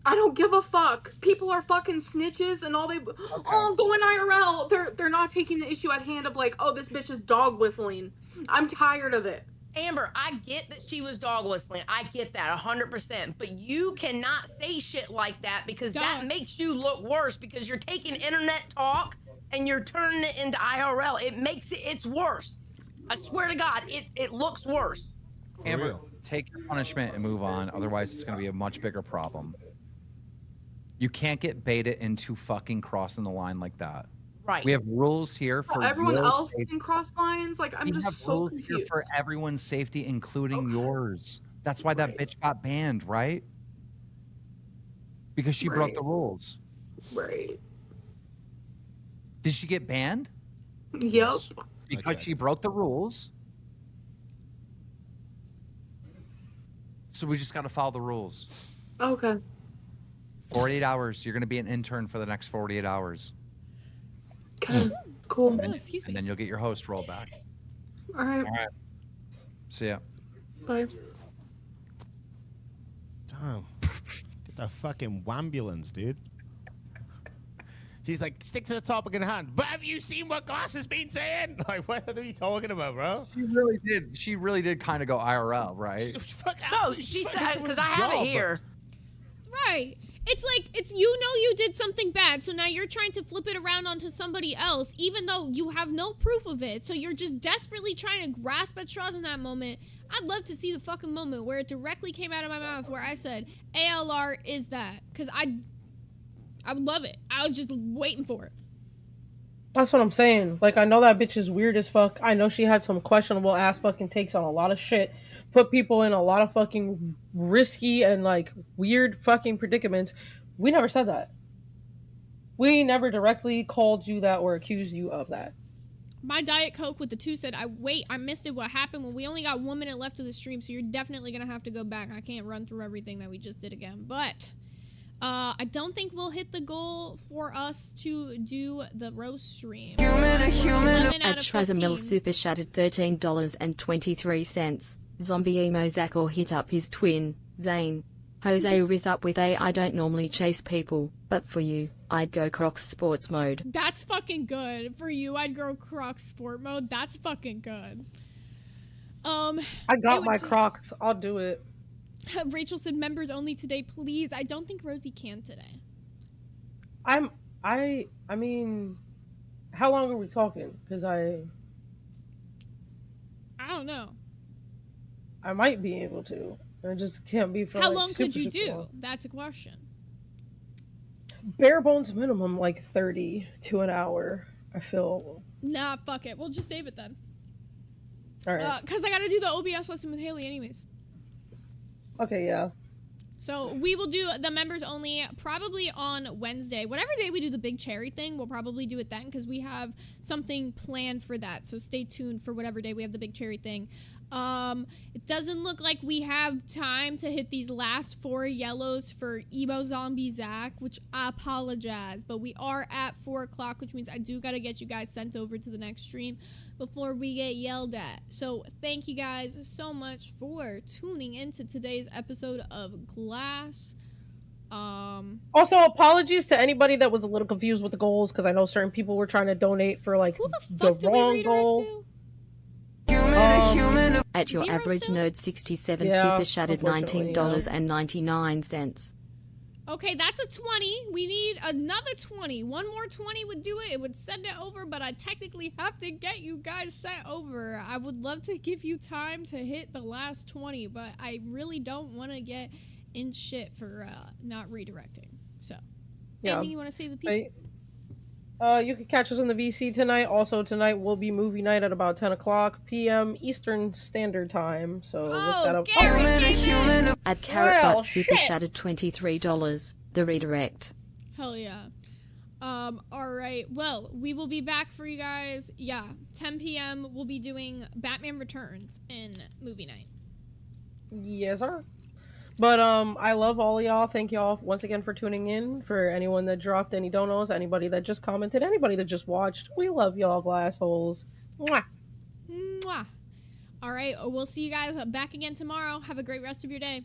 N: I don't give a fuck. People are fucking snitches, and all they oh, going IRL. They're not taking the issue at hand of like, oh, this bitch is dog whistling. I'm tired of it.
I: Amber, I get that she was dog whistling. I get that 100%. But you cannot say shit like that because that makes you look worse because you're taking internet talk and you're turning it into IRL. It's worse. I swear to God, it looks worse.
O: Amber, take your punishment and move on. Otherwise, it's going to be a much bigger problem. You can't get baited into fucking crossing the line like that.
I: Right.
O: We have rules here for
N: everyone
O: your
N: else
O: safety.
N: can cross lines. Like, I'm
O: We
N: just
O: have
N: so
O: rules
N: confused.
O: here for everyone's safety, including yours. That's why that bitch got banned, right? Because she broke the rules.
N: Right.
O: Did she get banned?
N: Yep.
O: Because she broke the rules. So we just got to follow the rules.
N: Okay.
O: 48 hours. You're going to be an intern for the next 48 hours.
N: Cool.
B: Oh, excuse me.
O: And then you'll get your host roll back.
N: All right.
O: All right. See ya.
N: Bye.
E: Damn. just a fucking wambulance, dude. She's like, stick to the topic in hand. But have you seen what Glass has been saying? Like, what are we talking about, bro?
O: She really did. She really did kind of go IRL, right?
I: No, she said, because I have it here.
B: Right. It's like, you did something bad, so now you're trying to flip it around onto somebody else, even though you have no proof of it. So you're just desperately trying to grasp at straws in that moment. I'd love to see the fucking moment where it directly came out of my mouth where I said, ALR is that. Because I would love it. I was just waiting for it.
C: That's what I'm saying. Like, I know that bitch is weird as fuck. I know she had some questionable ass fucking takes on a lot of shit. Put people in a lot of fucking risky and, like, weird fucking predicaments. We never said that. We never directly called you that or accused you of that.
B: My Diet Coke with the 2 said, I missed it. What happened when we only got 1 minute left of the stream, so you're definitely going to have to go back. I can't run through everything that we just did again. But I don't think we'll hit the goal for us to do the roast stream.
D: At Trazamil Super Shattered $13.23. Zombie emo Zach or hit up his twin, Zane. Jose Riz up with I don't normally chase people, but for you, I'd go Crocs sports mode.
B: That's fucking good. For you, I'd go Crocs sport mode. That's fucking good.
C: I got my Crocs. I'll do it.
B: Rachel said members only today, please. I don't think Rosie can today.
C: I mean, how long are we talking? Because I
B: don't know.
C: I might be able to. I just can't be for
B: How
C: like,
B: long could you do?
C: long.
B: That's a question.
C: Bare bones minimum, like 30 to an hour. I feel.
B: Nah, fuck it. We'll just save it then.
C: All right.
B: Because I gotta do the OBS lesson with Haley anyways.
C: Okay, yeah.
B: So we will do the members only probably on Wednesday. Whatever day we do the big cherry thing, we'll probably do it then because we have something planned for that. So stay tuned for whatever day we have the big cherry thing. It doesn't look like we have time to hit these last 4 yellows for Emo Zombie Zach, which I apologize, but we are at 4 o'clock, which means I do gotta get you guys sent over to the next stream before we get yelled at. So thank you guys so much for tuning into today's episode of Glass.
C: Also, apologies to anybody that was a little confused with the goals because I know certain people were trying to donate for like the wrong goal.
D: At your average nerd 67
C: Yeah,
D: super shattered
C: unfortunately,
D: $19.99.
B: Okay, that's a 20. We need another 20. One more 20 would do it. It would send it over, but I technically have to get you guys sent over. I would love to give you time to hit the last 20, but I really don't want to get in shit for not redirecting. So, anything you want to say to the people?
C: You can catch us on the VC tonight. Also, tonight will be movie night at about 10 o'clock p.m. Eastern Standard Time. So look that up.
D: At Carrotbot super shattered $23. The redirect.
B: Hell yeah. All right. Well, we will be back for you guys. Yeah, 10 p.m. We'll be doing Batman Returns in movie night.
C: Yes, sir. But I love all y'all. Thank y'all once again for tuning in. For anyone that dropped any donos, anybody that just commented, anybody that just watched, we love y'all, glassholes. Mwah.
B: Mwah. All right. We'll see you guys back again tomorrow. Have a great rest of your day.